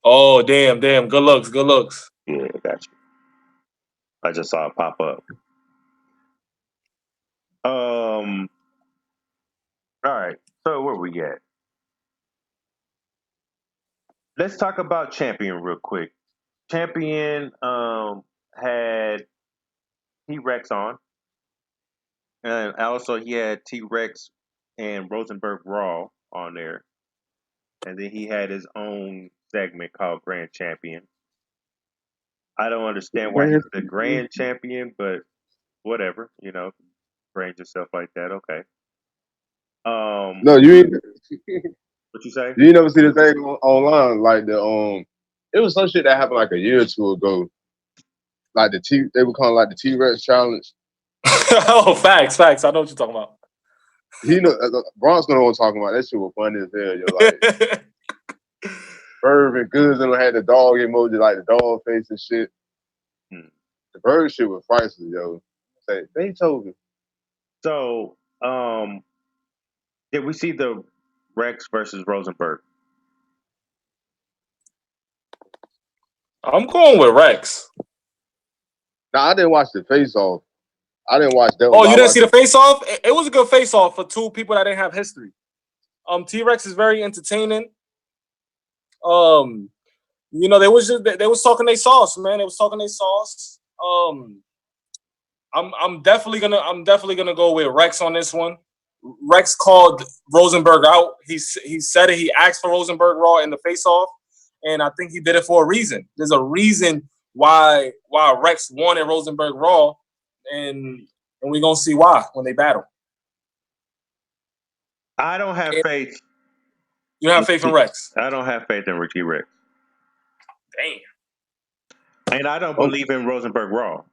Oh, damn. Good looks. Yeah, I got you. I just saw it pop up. All right. So where we at? Let's talk about Champion real quick. Champion had T-Rex on. And also he had T-Rex and Rosenberg Raw on there. And then he had his own segment called Grand Champion. I don't understand why he's the Grand Champion, but whatever, brand yourself like that, okay. No, you ain't. What you say? You never see the thing online, like it was some shit that happened like a year or 2 ago. Like they were calling like the T-Rex challenge. Oh, facts. I know what you're talking about. Bronx know what I'm talking about. That shit was funny as hell. Yo, like Verve and Goods and had the dog emoji, like the dog face and shit. The Verve shit was priceless, yo. Say Beethoven. So, did we see the Rex versus Rosenberg? I'm going with Rex. Nah, I didn't watch the face off. I didn't watch that. Oh, you didn't see the face off? It was a good face off for 2 people that didn't have history. T-Rex is very entertaining. They was talking their sauce, man. They was talking their sauce. I'm definitely gonna go with Rex on this one. Rex called Rosenberg out. He said it. He asked for Rosenberg Raw in the face off, and I think he did it for a reason. There's a reason why Rex wanted Rosenberg Raw, and we're gonna see why when they battle. I don't have faith. You don't have faith in Rex? I don't have faith in T-Rex. Damn. And I don't believe in Rosenberg Raw.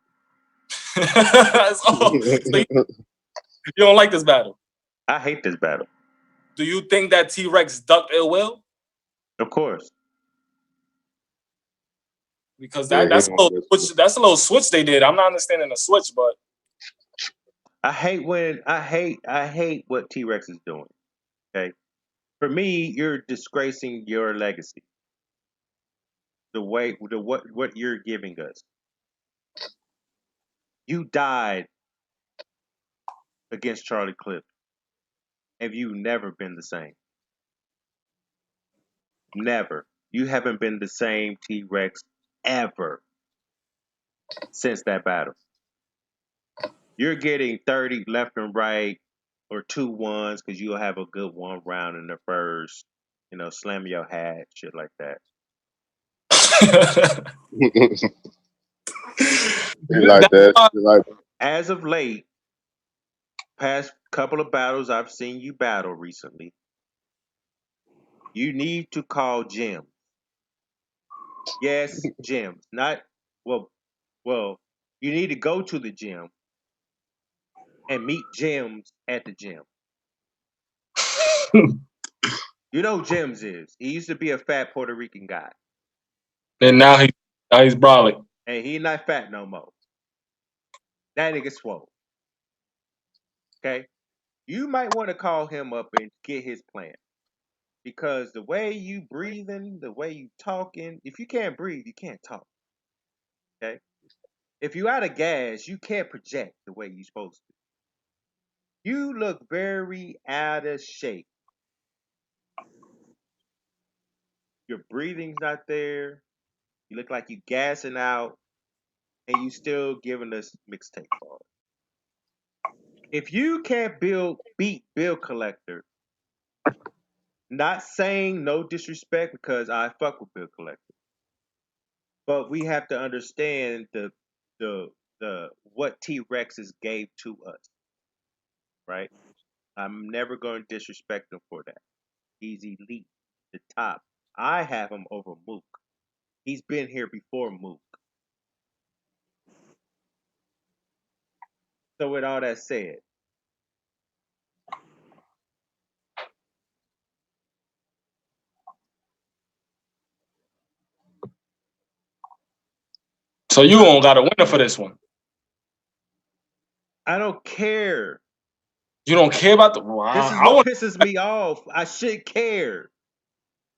So you don't like this battle? I hate this battle. Do you think that T-Rex ducked ill will? Of course. Because that's a little switch they did. I'm not understanding the switch, but I hate what T-Rex is doing. Okay. For me, you're disgracing your legacy. What you're giving us. You died against Charlie Cliff. Have you never been the same? Never. You haven't been the same T-Rex ever since that battle. You're getting 30 left and right or 2 1s because you'll have a good 1 round in the first, slam your hat, shit like that. As of late, past couple of battles I've seen you battle recently, you need to call Jim. Yes, Jim. Not well. You need to go to the gym and meet Jims at the gym. You know who Jims is. He used to be a fat Puerto Rican guy. And now he's brolic. And he not fat no more. That nigga swole. Okay? you might want to call him up and get his plan. Because the way you breathing, the way you talking, if you can't breathe, you can't talk. Okay? If you out of gas, you can't project the way you're supposed to. You look very out of shape. Your breathing's not there. You look like you gassing out, and you still giving us mixtape bars. If you can't beat Bill Collector, not saying no disrespect because I fuck with Bill Collector, but we have to understand the what T Rexes gave to us, right? I'm never going to disrespect him for that. He's elite, the top. I have him over Mook. He's been here before Mook. So with all that said, So you don't got a winner for this one. I don't care. You don't care about the. This is what pisses me off. I should care,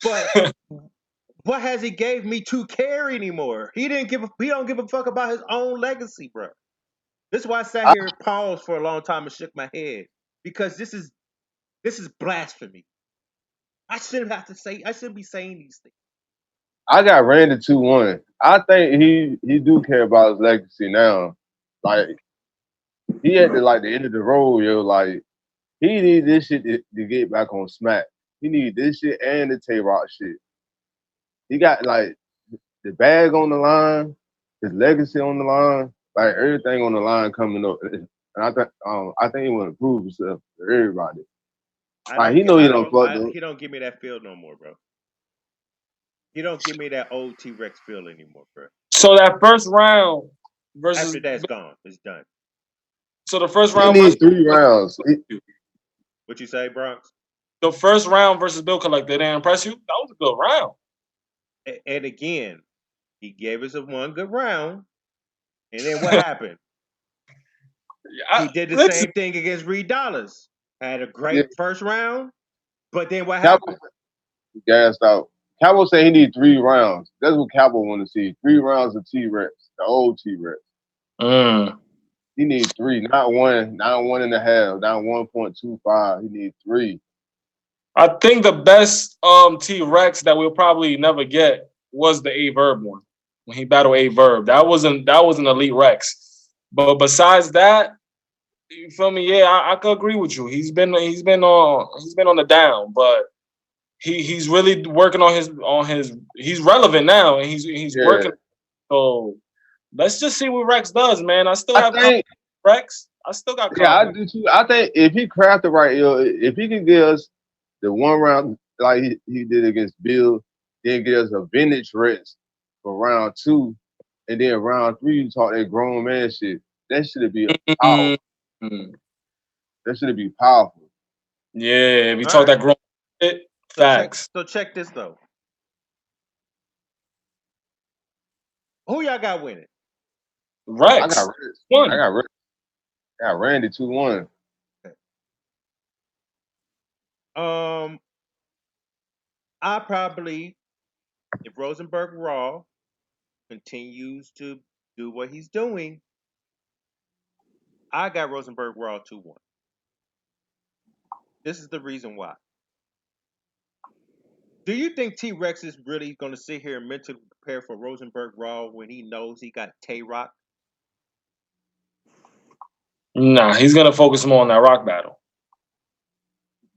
but what has he gave me to care anymore? He don't give a fuck about his own legacy, bro. This is why I sat here and paused for a long time and shook my head because this is blasphemy. I shouldn't have to say. I shouldn't be saying these things. I got Randy 2-1. I think he do care about his legacy now. Like he at the end of the road, yo. Like he need this shit to get back on smack. He need this shit and the Tay-Rock shit. He got like the bag on the line, his legacy on the line, like everything on the line coming up. And I think he want to prove himself to everybody. Like he know he don't fuck up. He don't give me that feel no more, bro. He don't give me that old T-Rex feel anymore, bro. So that first round versus after that's gone, it's done. So the first round he needs 3 rounds. What you say, Bronx? The first round versus Bill Collector, didn't impress you? That was a good round. And again, he gave us one good round, and then what happened? He did the same thing against Reed Dollars. Had a great first round, but then what happened? He gassed out. Capo said he need 3 rounds. That's what Capo want to see. 3 rounds of T-Rex, the old T-Rex. He need 3, not 1, not 1.5, not 1.25. He need 3. I think the best T-Rex that we'll probably never get was the A-Verb one when he battled A-Verb. That was an elite Rex. But besides that, you feel me? Yeah, I could agree with you. He's been on the down, but he's really working on his. He's relevant now, and he's working. So let's just see what Rex does, man. I still have Rex. I still got confidence. Yeah, I do too. I think if he crafted right, if he can give us the 1 round like he did against Bill, then give us a vintage Rex for round 2, and then round 3 you talk that grown man shit. That should be powerful. That should be powerful. Yeah, we talk that grown shit. Facts. So check this though. Who y'all got winning? Rex. I got Randy 2-1. I probably, if Rosenberg Raw continues to do what he's doing, I got Rosenberg Raw 2-1. This is the reason why. Do you think T-Rex is really going to sit here and mentally prepare for Rosenberg Raw when he knows he got Tay-Rock? Nah, he's going to focus more on that rock battle.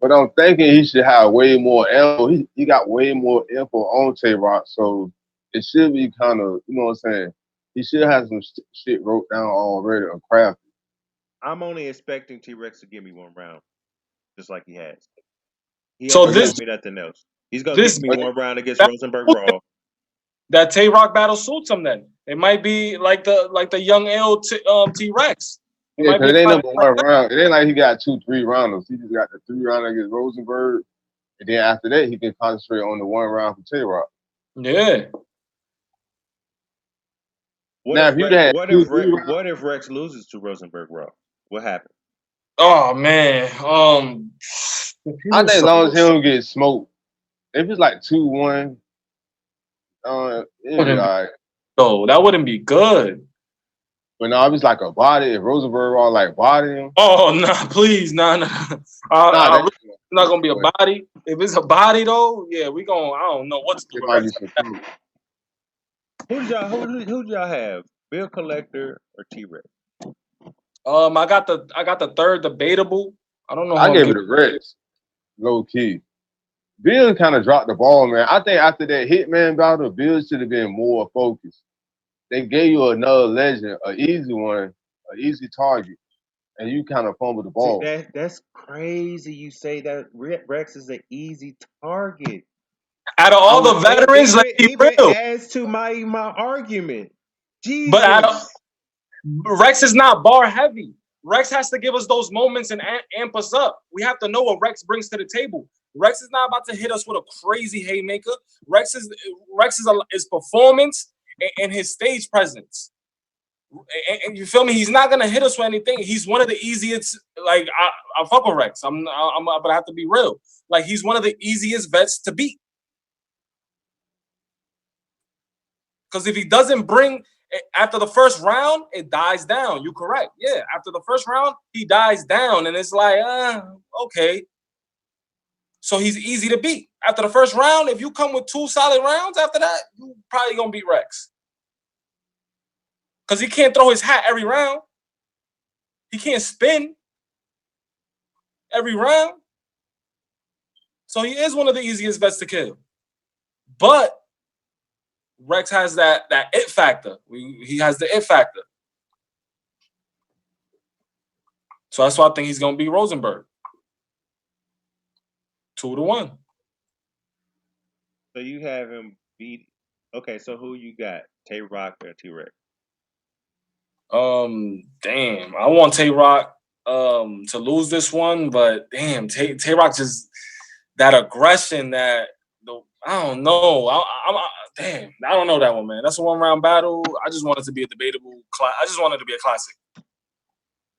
But I'm thinking he should have way more info. He got way more info on Tay-Rock, so it should be kind of, you know what I'm saying? He should have some shit wrote down already or crafted. I'm only expecting T-Rex to give me 1 round, just like he has. He ain't gonna give me nothing else. He's gonna give me 1 round against Rosenberg Raw. That Tay-Rock battle suits him. Then it might be like the young L T-Rex. Yeah, because it ain't number 1 round. It ain't like he got 2, 3 rounders. He just got the 3 round against Rosenberg, and then after that he can concentrate on the 1 round for Tay-Rock. Yeah. What if Rex loses to Rosenberg Raw? What happened? Oh man, I think as long as he don't get smoked, if it's like 2-1, it'll be all right. No, that wouldn't be good. But no, if it's like a body, if Rosenberg all like body him. Oh nah, please, nah. It's not gonna be a body. If it's a body though, yeah, I don't know what to do It with might be Rex. some fruit. Who y'all have? Bill Collector or T-Rex? I got the third debatable. I don't know. I gave it a Rex, low key. Bill kind of dropped the ball, man. I think after that Hitman battle, Bill should have been more focused. They gave you another legend, an easy one, an easy target, and you kind of fumbled the ball. See, that's crazy. You say that Rex is an easy target. Out of all the veterans, let's be real. Adds to my argument. Jesus. But Rex is not bar heavy. Rex has to give us those moments and amp us up. We have to know what Rex brings to the table. Rex is not about to hit us with a crazy haymaker. Rex is performance and his stage presence. And you feel me? He's not gonna hit us with anything. He's one of the easiest. Like I fuck with Rex. I'm but I have to be real. Like he's one of the easiest vets to beat. Because if he doesn't bring after the first round, it dies down. You're correct. Yeah, after the first round, he dies down, and it's like, okay. So he's easy to beat. After the first round, if you come with 2 solid rounds after that, you probably gonna beat Rex. Because he can't throw his hat every round. He can't spin every round. So he is one of the easiest vets to kill. But Rex has that it factor. He has the it factor. So that's why I think he's gonna beat Rosenberg. 2-1. So you have him beat. Okay, so who you got? Tay Rock or T-Rex? Damn. I want Tay Rock to lose this one, but damn, Tay Rock just that aggression that I don't know. Damn, I don't know that one, man. That's a 1-round battle. I just want it to be a debatable. I just want it to be a classic.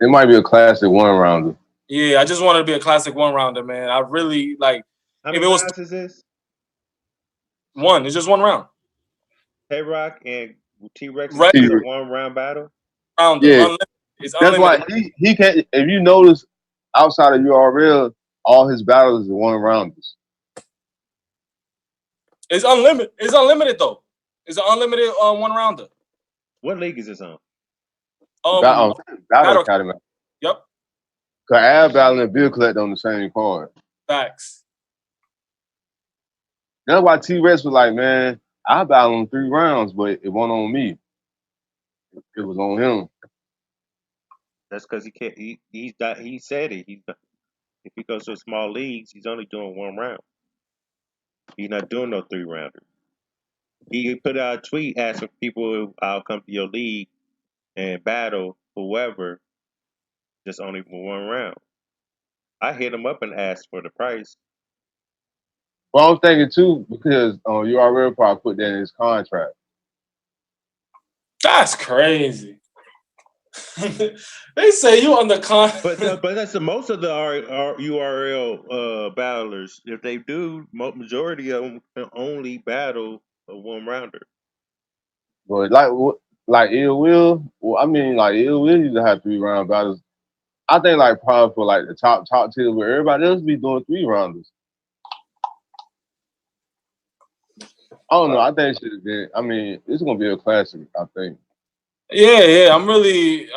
It might be a classic 1-rounder. Yeah, I just wanted to be a classic 1-rounder, man. I really like. How many rounds is this? 1. It's just 1 round. Tay Rock and T-Rex is a 1-round battle. Yeah, that's why he can't. If you notice, outside of URL, all his battles are 1-rounders. It's unlimited. It's unlimited though. It's an unlimited 1-rounder. What league is this on? Battle Academy. Yep. Cause Ab Battle and Bill Collector on the same card. Facts. That's why T-Rex was like, man, I battled him 3 rounds, but it wasn't on me. It was on him. That's because he can't. He said it. If he goes to small leagues, he's only doing 1 round. He's not doing no 3-rounder. He put out a tweet asking people, "I'll come to your league and battle whoever, just only for 1 round." I hit him up and asked for the price. Well, I'm thinking too, because URL probably put that in his contract. That's crazy. They say you on the but that's the most of the URL battlers. If they do, majority of them can only battle a 1-rounder. But like Ill Will, Ill Will used to have 3-round battles. I think like probably for like the top tier, where everybody else be doing 3-rounders. I don't know. I think it should have been. I mean, it's gonna be a classic. I think. Yeah. I'm really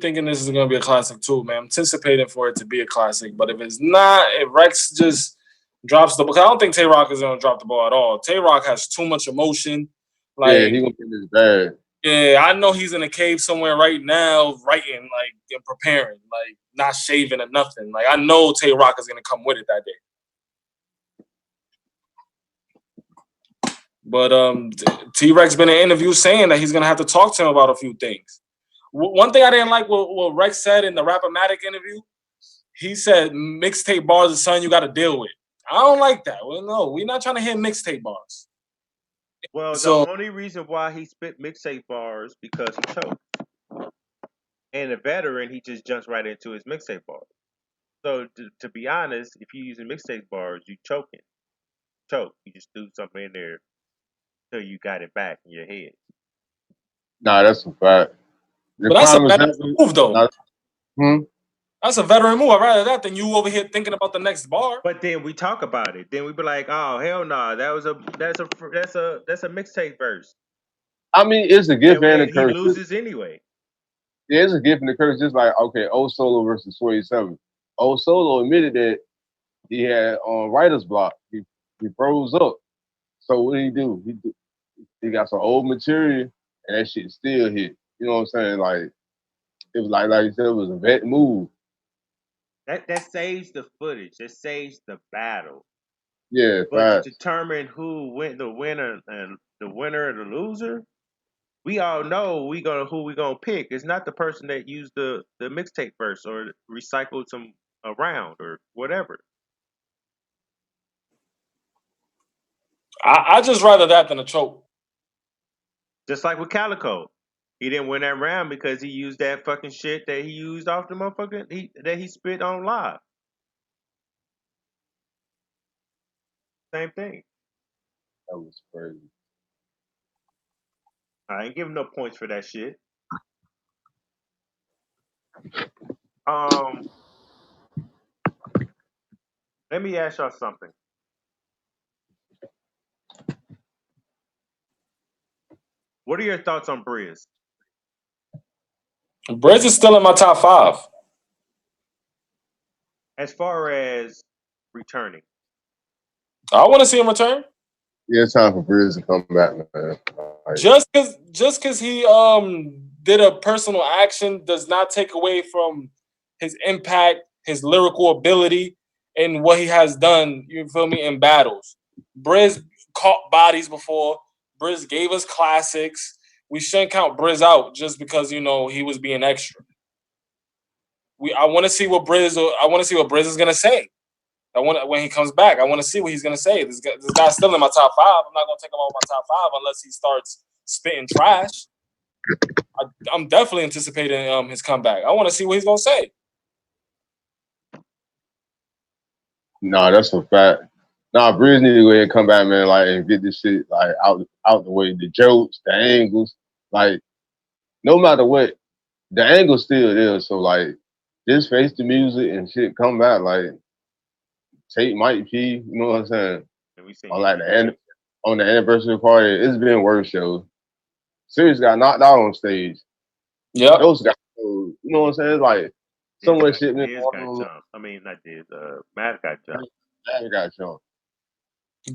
thinking this is gonna be a classic too, man. I'm anticipating for it to be a classic, but if it's not, if Rex just drops the ball, I don't think Tay Rock is gonna drop the ball at all. Tay Rock has too much emotion. Like, yeah, he gonna be this bad. Yeah, I know he's in a cave somewhere right now, writing, like, and preparing, like, not shaving or nothing. Like, I know Tay Rock is gonna come with it that day. But T-Rex been in an interview saying that he's gonna have to talk to him about a few things. One thing I didn't like what Rex said in the Rap-O-Matic interview. He said mixtape bars is something you got to deal with. I don't like that. Well, no, we're not trying to hear mixtape bars. Well, the only reason why he spit mixtape bars because he choked. And a veteran, he just jumps right into his mixtape bars. So to be honest, if you're using mixtape bars, you choking. Choke. You just threw something in there till you got it back in your head. Nah, that's a fact. The But that's a prime better example. move, though. Hmm? That's a veteran move. I'd rather that than you over here thinking about the next bar. But then we talk about it. Then we be like, "Oh hell no, that's a mixtape verse." I mean, it's a gift and a And he curse. loses anyway. Yeah, it's a gift and a curse. Just like okay, old Solo versus 27. Old Solo admitted that he had writer's block. He froze up. So what did he do? He got some old material and that shit still hit. You know what I'm saying? Like it was like you said, it was a vet move. That saves the footage. It saves the battle. Yeah, But to facts. determine who went the winner and the winner and the loser, we all know who we gonna pick. It's not the person that used the mixtape verse or recycled some around or whatever. I just rather that than a choke. Just like with Calico. He didn't win that round because he used that fucking shit that he used off the motherfucking that he spit on live. Same thing. That was crazy. I ain't giving no points for that shit. Let me ask y'all something. What are your thoughts on Briz? Briz is still in my top 5. As far as returning. I want to see him return. Yeah, it's time for Briz to come back, man. Like, Just cause he did a personal action does not take away from his impact, his lyrical ability, and what he has done, you feel me, in battles. Briz caught bodies before. Briz gave us classics. We shouldn't count Briz out just because, you know, he was being extra. I want to see what Briz is gonna say. When he comes back, I want to see what he's gonna say. This guy's still in my top 5. I'm not gonna take him out of my top 5 unless he starts spitting trash. I'm definitely anticipating his comeback. I want to see what he's gonna say. nah, that's a fact. Nah, Briz need to go ahead and come back, man, like and get this shit like out the way. The jokes, the angles, like no matter what, the angle's still there. So like just face the music and shit come back. Like take Mike P, you know what I'm saying? On like on the anniversary party, it's been worse shows. Sirius got knocked out on stage. Yep. Those got, you know what I'm saying? Like so much shit been Diz got jumped. I mean, not Diz. Matt got jumped. Matt got jumped.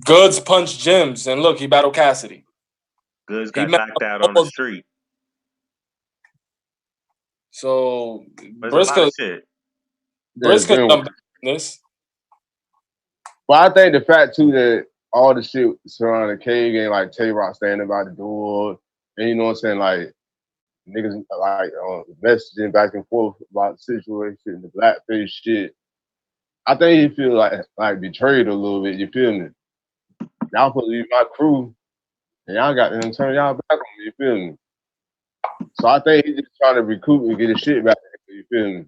Goods punched Jims, and look, he battled Cassidy. Goods got knocked out on the street. So Briska done this. But I think the fact too that all the shit surrounding the cave game, like Tay Rock standing by the door, and you know what I'm saying, like niggas like messaging back and forth about the situation, the blackface shit. I think he feel like betrayed a little bit. You feel me? Y'all supposed to be my crew, and y'all got to turn y'all back on me. You feel me? So I think he's just trying to recoup and get his shit back. You feel me?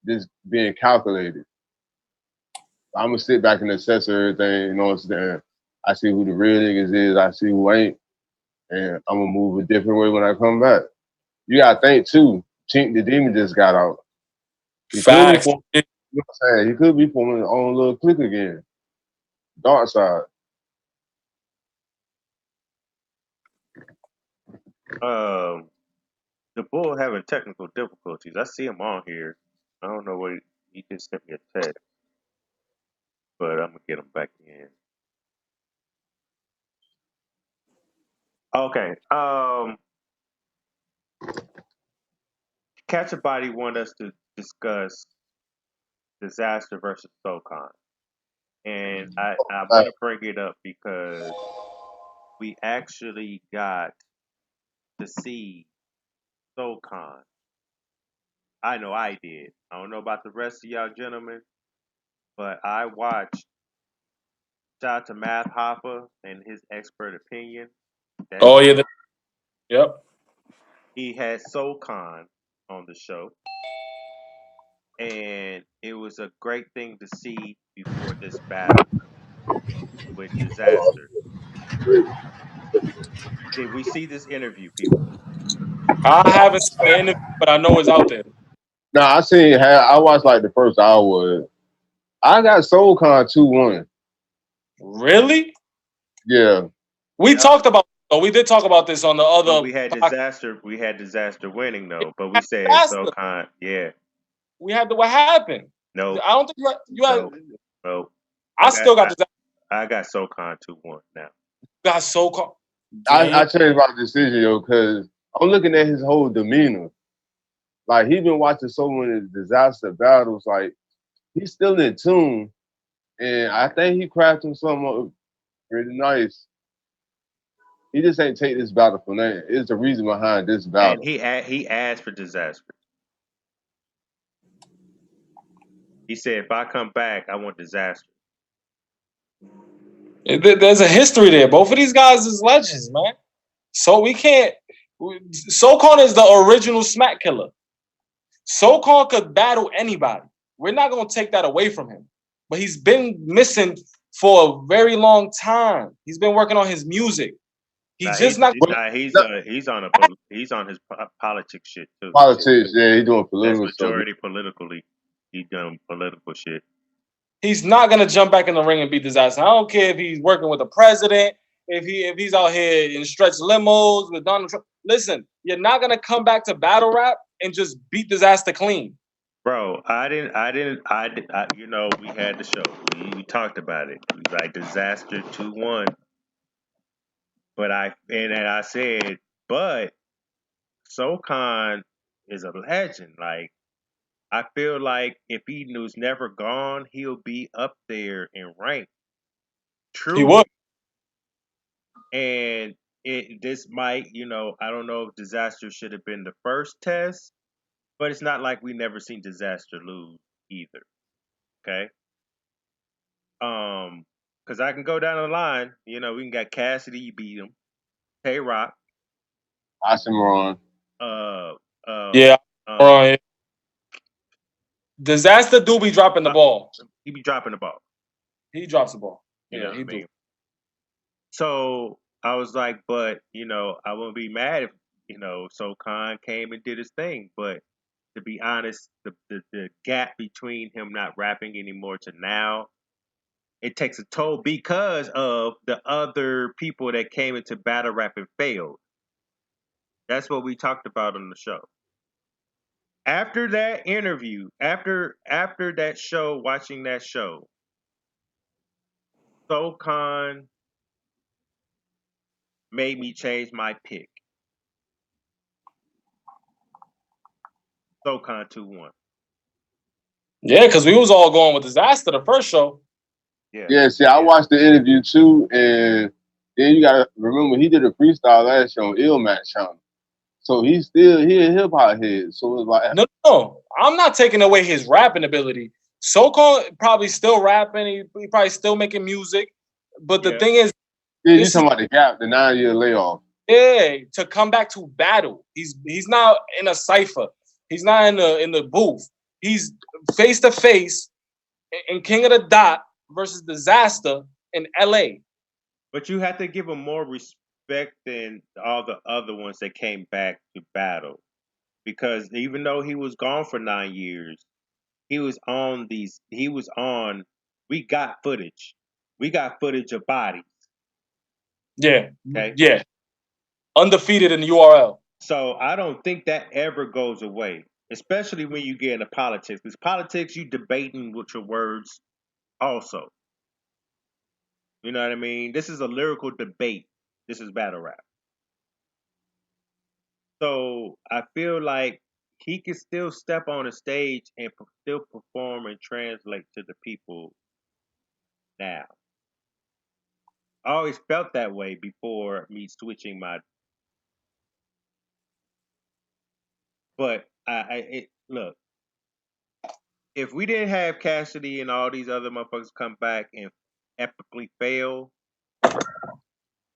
Just being calculated. I'm gonna sit back and assess everything. You know what I'm saying? I see who the real niggas is. I see who ain't, and I'm gonna move a different way when I come back. You gotta think too. Chink the Demon just got out. Facts. You know what I'm saying? He could be forming his own little clique again. Dark side. The Bull having technical difficulties. I see him on here. I don't know what he just sent me a text, but I'm gonna get him back in. Okay. Catch a Body want us to discuss Disaster versus SoCon. And I want to bring it up because we actually got to see SoCon. I know I did. I don't know about the rest of y'all gentlemen, but I watched. Shout out to Math Hopper and his expert opinion. Yep. He had SoCon on the show. and it was a great thing to see before this battle with Disaster. Did we see this interview, people? I haven't seen the interview, but I know it's out there. Nah, I watched like the first hour. I got SoulCon 2-1. Really? Yeah. We talked about. Oh, we did talk about this on the But other. we had podcast. Disaster. We had Disaster winning though. But we had said Disaster. SoulCon. Yeah. We had what happened. No. I don't think you had. No. I still got Disaster. I got SoulCon 2-1 now. Got SoulCon. I changed my decision, yo, because I'm looking at his whole demeanor. Like, he been watching so many Disaster battles. Like, he's still in tune. And I think he crafted something up pretty nice. He just ain't take this battle for nothing. It's the reason behind this battle. And he asked for Disaster. He said, if I come back, I want Disaster. There's a history there. Both of these guys is legends, man. So we can't. SoulCon is the original smack killer. SoulCon could battle anybody. We're not gonna take that away from him. But he's been missing for a very long time. He's been working on his music. He's on his politics shit too. Politics, yeah, he's doing political That's majority stuff. Politically, he doing political shit. He's not gonna jump back in the ring and beat Disaster. I don't care if he's working with the president, if he's out here in stretch limos with Donald Trump. Listen, you're not gonna come back to battle rap and just beat Disaster clean. Bro, I didn't. You know, we had the show. We talked about it. It was like Disaster 2-1. But I said, but SoulCon is a legend. Like, I feel like if he was never gone, he'll be up there in rank. True. He would. And this might, you know, I don't know if Disaster should have been the first test, but it's not like we never seen Disaster lose either. Okay. Because I can go down the line. You know, we can got Cassidy, you beat him. K-Rock. Oxymoron. Disaster do be dropping the ball. He be dropping the ball. He drops the ball. You know what I mean? So I was like, but, you know, I wouldn't be mad if, you know, SoulCon came and did his thing. But to be honest, the gap between him not rapping anymore to now, it takes a toll because of the other people that came into battle rap and failed. That's what we talked about on the show. After that interview, after that show, watching that show, SoulCon made me change my pick. SoulCon 2-1. Yeah, because we was all going with Disaster the first show. Yeah, see, I watched the interview too, and then you gotta remember he did a freestyle last show on Illmatic channel. So he a hip hop head. So it's like no, I'm not taking away his rapping ability. SoulCon probably still rapping, he probably still making music. But the thing is, you talking about the gap, the 9-year layoff. Yeah, to come back to battle. He's not in a cipher. He's not in the booth. He's face to face in King of the Dot versus Disaster in LA. But you have to give him more respect than all the other ones that came back to battle. Because even though he was gone for 9 years, we got footage. We got footage of bodies. Yeah. Okay. Yeah. Undefeated in the URL. So I don't think that ever goes away, especially when you get into politics. Because politics, you debating with your words also. You know what I mean? This is a lyrical debate. This is battle rap. So I feel like he can still step on a stage and still perform and translate to the people now. I always felt that way before me switching my. But look, if we didn't have Cassidy and all these other motherfuckers come back and epically fail,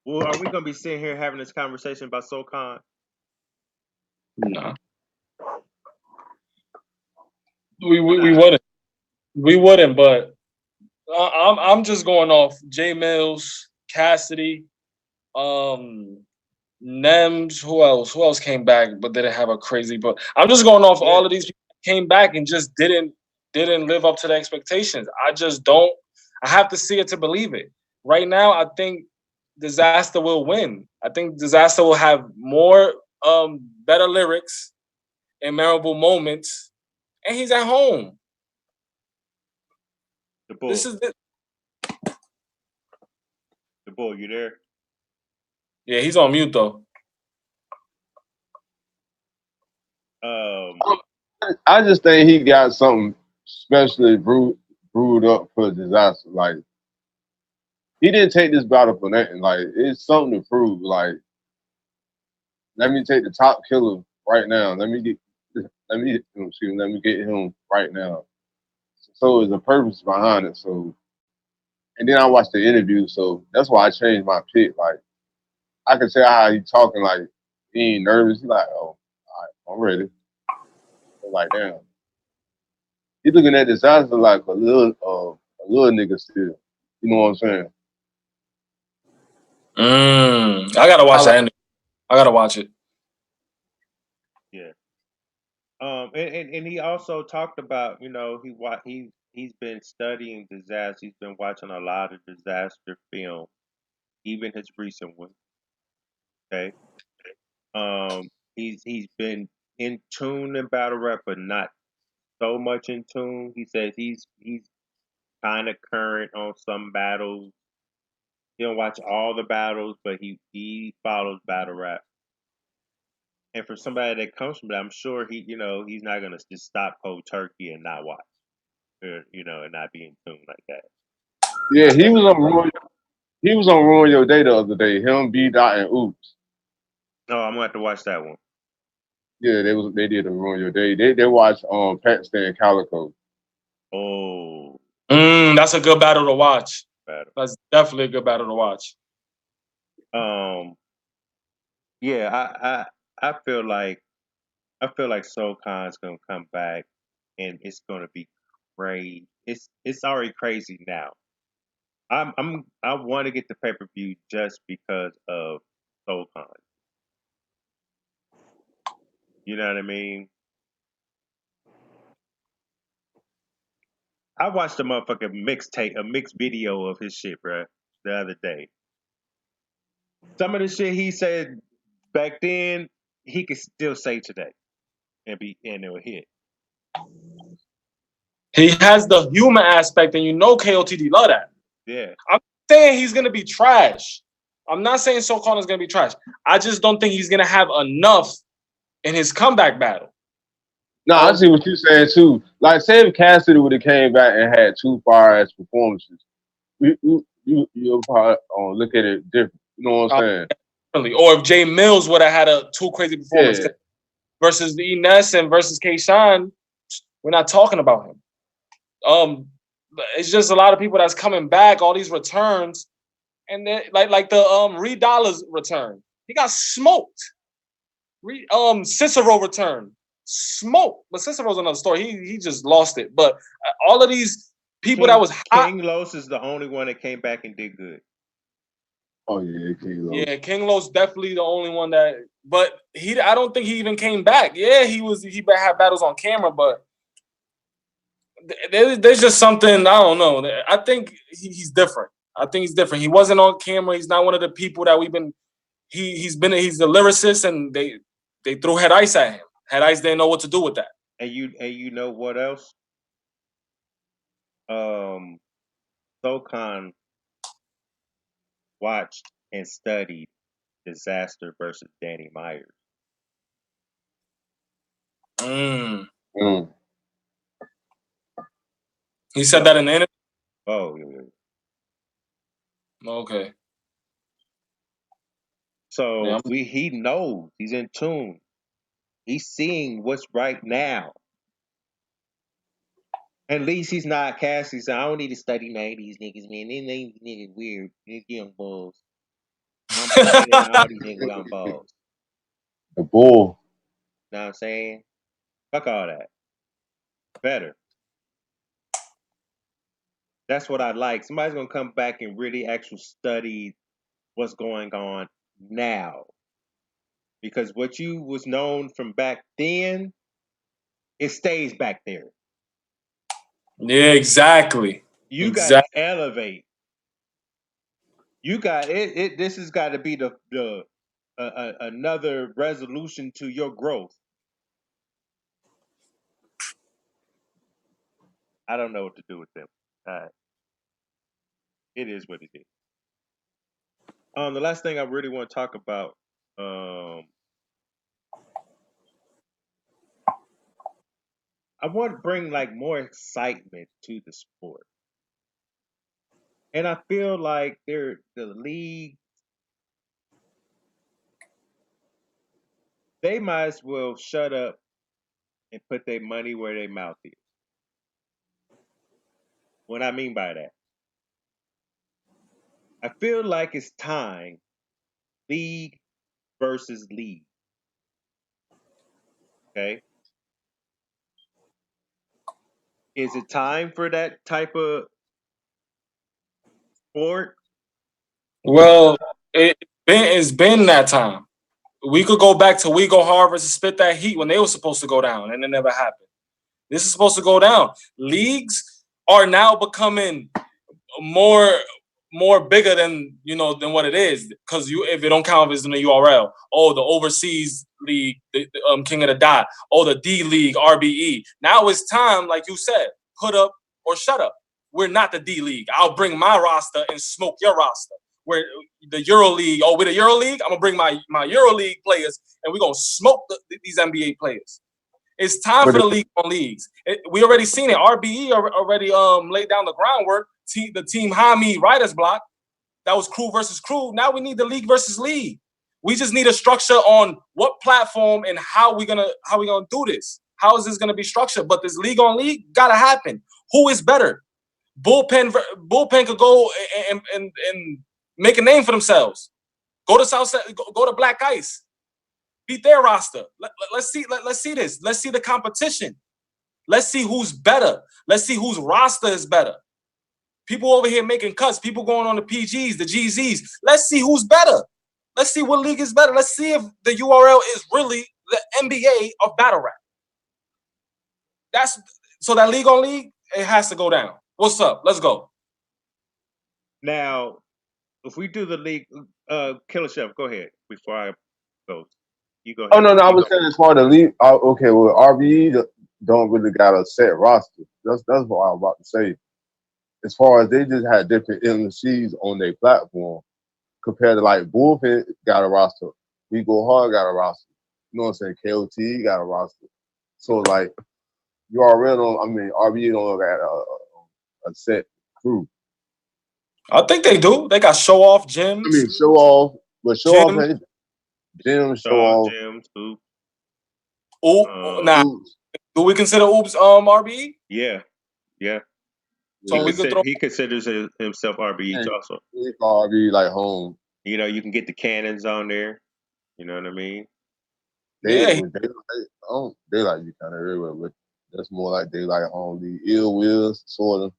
well, are we gonna be sitting here having this conversation about SoulCon? No. We wouldn't, but I'm just going off J Mills, Cassidy, Nems. Who else? Who else came back but didn't have a crazy? But I'm just going off all of these people that came back and just didn't live up to the expectations. I just don't. I have to see it to believe it. Right now, I think Disaster will win. I think Disaster will have more better lyrics and memorable moments, and he's at home. The Bull. This is it. The Bull, you there? Yeah, he's on mute though. I just think he got something specially brewed up for Disaster. Like, he didn't take this battle for nothing. Like, it's something to prove. Like, let me take the top killer right now. Let me get him right now. So there's a purpose behind it. So, and then I watched the interview. So that's why I changed my pick. Like, I can tell how he talking. Like, he ain't nervous. He's like, oh, all right, I'm ready. So like, damn. He's looking at Disaster like a little nigga still. You know what I'm saying? I gotta watch that ending. I gotta watch it. Yeah. And he also talked about, you know, he's been studying Disaster. He's been watching a lot of Disaster film, even his recent one. Okay. He's been in tune in battle rap, but not so much in tune. He says he's kind of current on some battles. He don't watch all the battles, but he follows battle rap. And for somebody that comes from that, I'm sure he's not gonna just stop cold turkey and not watch, or, and not be in tune like that. Yeah, he was on Ruin Your Day the other day. Him, B Dot, and Oops. No, I'm gonna have to watch that one. Yeah, they did a Ruin Your Day. They watched FACTZ and Calico. Oh, that's a good battle to watch. battle. That's definitely a good battle to watch. Yeah, I feel like Soul Khan's gonna come back, and it's gonna be crazy. It's already crazy now. I want to get the pay-per-view just because of Soul Khan. You know what I mean? I watched a motherfucking a mixed video of his shit, bro, the other day. Some of the shit he said back then, he could still say today, and it'll hit. He has the human aspect, and KOTD love that. Yeah. I'm saying he's gonna be trash. I'm not saying Soul Khan is gonna be trash. I just don't think he's gonna have enough in his comeback battle. No, I see what you're saying too. Like, say if Cassidy would have came back and had two fire ass performances, you'll probably look at it different. You know what I'm saying? Definitely. Or if Jay Mills would have had a two crazy performance versus the Ines and versus K-Shine, we're not talking about him. It's just a lot of people that's coming back, all these returns, and then like the Reed Dollars return, he got smoked. Cicero return, smoked, but Cicero's another story. He just lost it. But all of these people that was hot, King Los is the only one that came back and did good. Oh yeah, King Los. Yeah, King Los definitely the only one that. But I don't think he even came back. Yeah, he had battles on camera, but there's just something, I don't know. I think he's different. I think he's different. He wasn't on camera. He's not one of the people that we've been. He's a lyricist, and they threw Head Ice at him. Head Ice didn't know what to do with that. And you know what else? Soul Khan watched and studied Disaster versus Danny Myers. He said that in the interview? Oh, yeah. Okay. So he knows. He's in tune. He's seeing what's right now. At least he's not Cassie. So I don't need to study none of these niggas, man. These niggas weird. These young balls. I'm better than all these niggas on balls. The Bull. Know what I'm saying? Fuck all that. better. That's what I like. Somebody's gonna come back and really actually study what's going on now. Because what you was known from back then, it stays back there. Yeah, exactly. You got to Exactly. elevate. You got it. This has got to be the another resolution to your growth. I don't know what to do with them. It is what it is. The last thing I really want to talk about, I want to bring like more excitement to the sport, and I feel like the league, they might as well shut up and put their money where their mouth is. What I mean by that, I feel like it's time, league versus league. Okay, is it time for that type of sport? Well, it's been that time. We could go back to We Go Hard versus Spit That Heat when they were supposed to go down, and it never happened. This is supposed to go down. Leagues are now becoming more bigger than than what it is, because if you don't count as in the URL, the overseas league, the King of the Dot, the D League, RBE. Now it's time, like you said, put up or shut up. We're not the D League. I'll bring my roster and smoke your roster. We're the Euro League. We're the Euro League. I'm gonna bring my Euro League players, and we're gonna smoke these NBA players. It's time for the league on leagues. We already seen it. RBE already laid down the groundwork. The team Hami writers block. That was crew versus crew. Now we need the league versus league. We just need a structure on what platform and how we gonna do this. How is this gonna be structured? But this league on league gotta happen. Who is better? Bullpen could go and make a name for themselves. Go to Southside. Go to Black Ice. Beat their roster. Let's see this. Let's see the competition. Let's see who's better. Let's see whose roster is better. People over here making cuts. People going on the PGs, the GZs. Let's see who's better. Let's see what league is better. Let's see if the URL is really the NBA of battle rap. So that league on league, it has to go down. What's up? Let's go. Now, if we do the league, Killer Chef, go ahead before I go. You go ahead. Oh no, I was saying as far as the league. Okay, well, RBE don't really got a set roster. That's what I was about to say. As far as they just had different MCs on their platform compared to like Bullpen got a roster, We Go Hard got a roster. You know what I'm saying? KOT got a roster. So like URL RBE don't got a set crew. I think they do. They got show off gyms. I mean show off, but show off anything. Gym, show off. Gyms, Oops. Oops. Do we consider Oops RBE? Yeah. So he considers himself RBE also. RBE like home. You know, you can get the cannons on there. You know what I mean? They like you kind of everywhere, but that's more like they like only Ill Wills, sort of.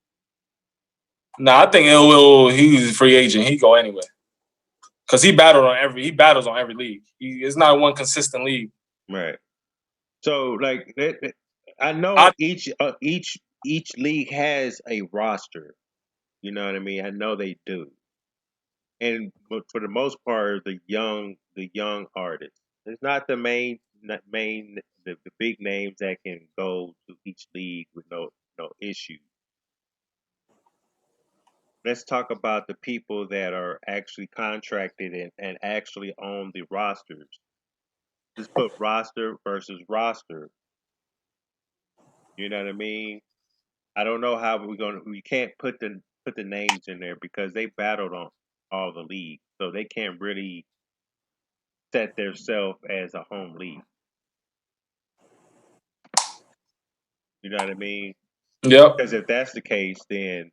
Nah, I think Ill Will, he's a free agent. He go anywhere. Cause he battles on every league. It's not one consistent league. Right. So like I know each league has a roster. You know what I mean? I know they do. But for the most part, the young artists. It's not the the big names that can go to each league with no issue. Let's talk about the people that are actually contracted and actually on the rosters. Let's put roster versus roster. You know what I mean? I don't know how we can't put the names in there because they battled on all the leagues, so they can't really set themselves as a home league. You know what I mean? Yep. Because if that's the case, then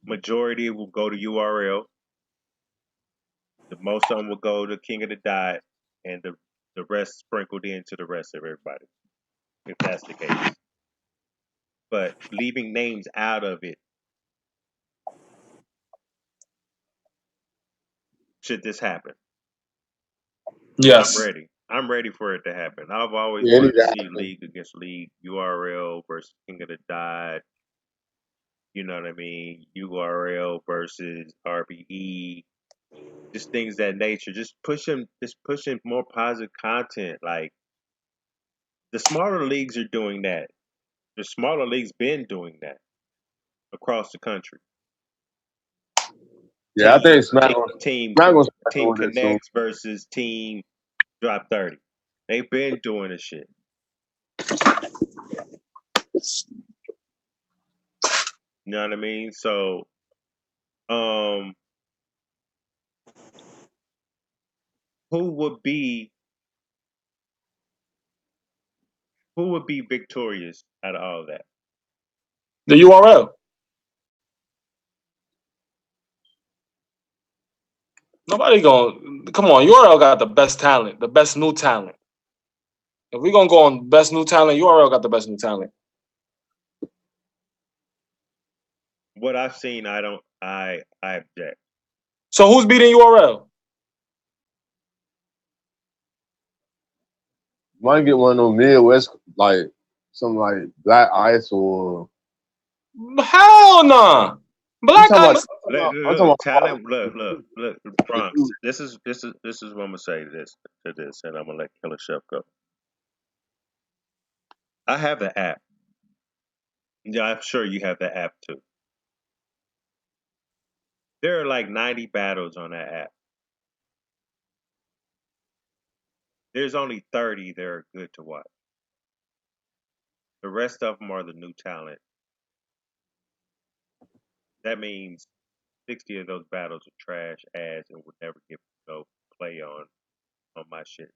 majority will go to URL. The most of them will go to King of the Dot, and the rest sprinkled into the rest of everybody. If that's the case. but leaving names out of it. Should this happen? Yes. I'm ready for it to happen. I've always Yeah, it wanted needs to to see happen. league against league, URL versus King of the Dot. You know what I mean? URL versus RBE. Just things of that nature. Just pushing more positive content. Like the smaller leagues are doing that. The smaller leagues been doing that across the country. Yeah, I think Team Smack gonna start Team doing that soon. Connects versus Team Drop 30. They've been doing this shit. You know what I mean? So, who would be victorious out of all that? The URL. Nobody gonna come on. URL got the best talent, the best new talent. If we gonna go on best new talent, URL got the best new talent. What I've seen, I object. So who's beating URL? Might get one of them Midwest, like something like Black Ice or. Hell nah. Black I'm Ice. talking about Talent. Look, Bronx. This is what I'm gonna say to this, and I'm gonna let Killer Chef go. I have the app. Yeah, I'm sure you have the app too. There are like 90 battles on that app. There's only 30 that are good to watch. The rest of them are the new talent. That means 60 of those battles are trash ass and would never get no play on my shit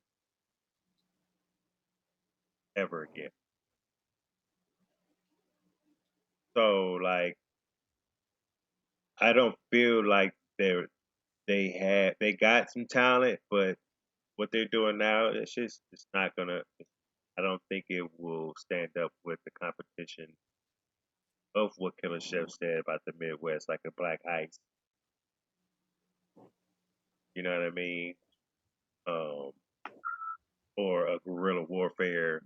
ever again. So like I don't feel like they got some talent, but what they're doing now, it's not gonna. I don't think it will stand up with the competition of what Killer Chef said about the Midwest, like a Black Ice. You know what I mean? Um, or a guerrilla warfare,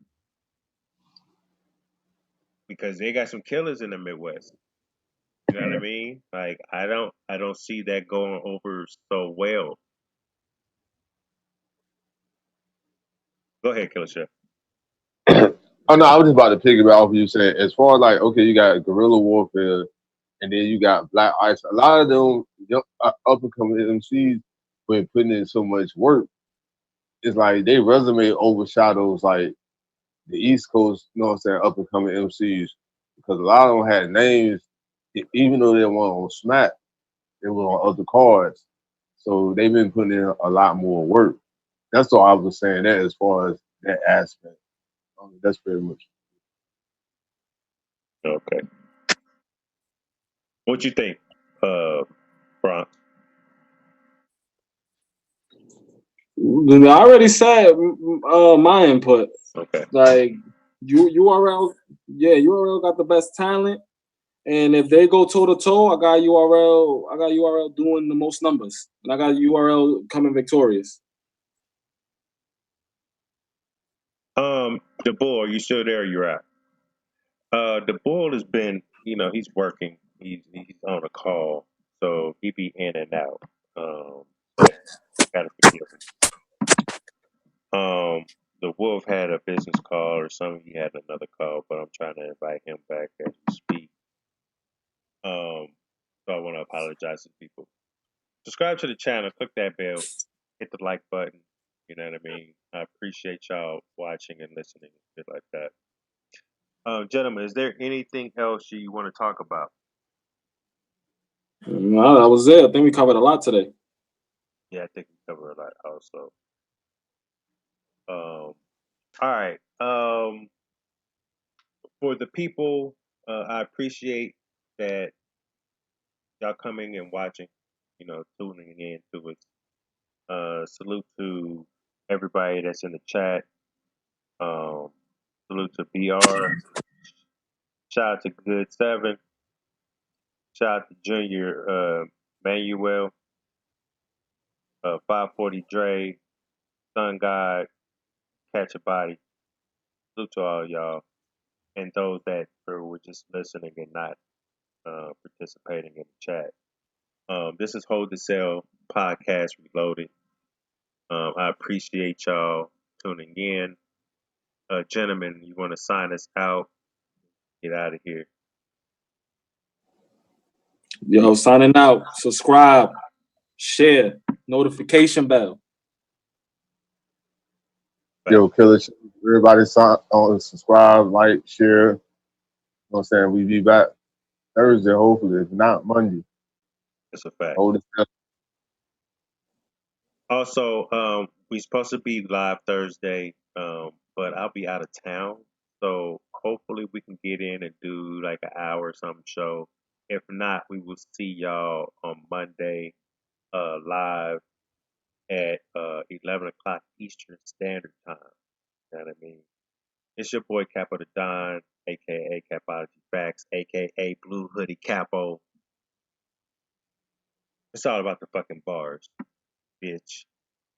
because they got some killers in the Midwest. You know what I mean? Like I don't see that going over so well. Go ahead, Killer Chef. Oh no, I was just about to piggyback off of you saying, as far as like, okay, you got guerrilla warfare, and then you got Black Ice. A lot of them up and coming MCs, been putting in so much work. It's like they resume overshadows like the East Coast, you know what I'm saying, up and coming MCs, because a lot of them had names, even though they weren't on Smack, they were on other cards. So they've been putting in a lot more work. That's all I was saying that as far as that aspect. That's pretty much. Okay. What you think, Bronx? I already said my input. Okay. Like URL, yeah, URL got the best talent. And if they go toe to toe, I got URL. I got URL doing the most numbers, and I got URL coming victorious. The bull, are you still there? Or you're out. The bull has been, he's working. He's on a call, so he be in and out. So gotta forgive him. The wolf had a business call or something. He had another call, but I'm trying to invite him back as we speak. So I want to apologize to people. Subscribe to the channel, click that bell, hit the like button. You know what I mean? I appreciate y'all watching and listening and shit like that. Gentlemen, is there anything else you want to talk about? No, that was it. I think we covered a lot today. Yeah, I think we covered a lot also. All right. For the people, I appreciate that y'all coming and watching, tuning in to us. Salute to everybody that's in the chat. Salute to BR. Shout out to Good Seven. Shout out to Junior Manuel, 540 Dre, Sun God, Catch a Body. Salute to all y'all. And those that were just listening and not participating in the chat. This is Hold the Cell Podcast Reloaded. I appreciate y'all tuning in. Gentlemen, you want to sign us out? Get out of here. Yo, signing out. Subscribe, share, notification bell. Yo, killer shit. Everybody sign on, subscribe, like, share. You know what I'm saying? We be back Thursday, hopefully. If not, Monday. It's a fact. Hold it. Also, we supposed to be live Thursday, but I'll be out of town. So hopefully we can get in and do like an hour or something show. If not, we will see y'all on Monday live at 11 o'clock Eastern Standard Time. You know what I mean? It's your boy Capo the Don, aka CapologyFactz, aka Blue Hoodie Capo. It's all about the fucking bars, bitch.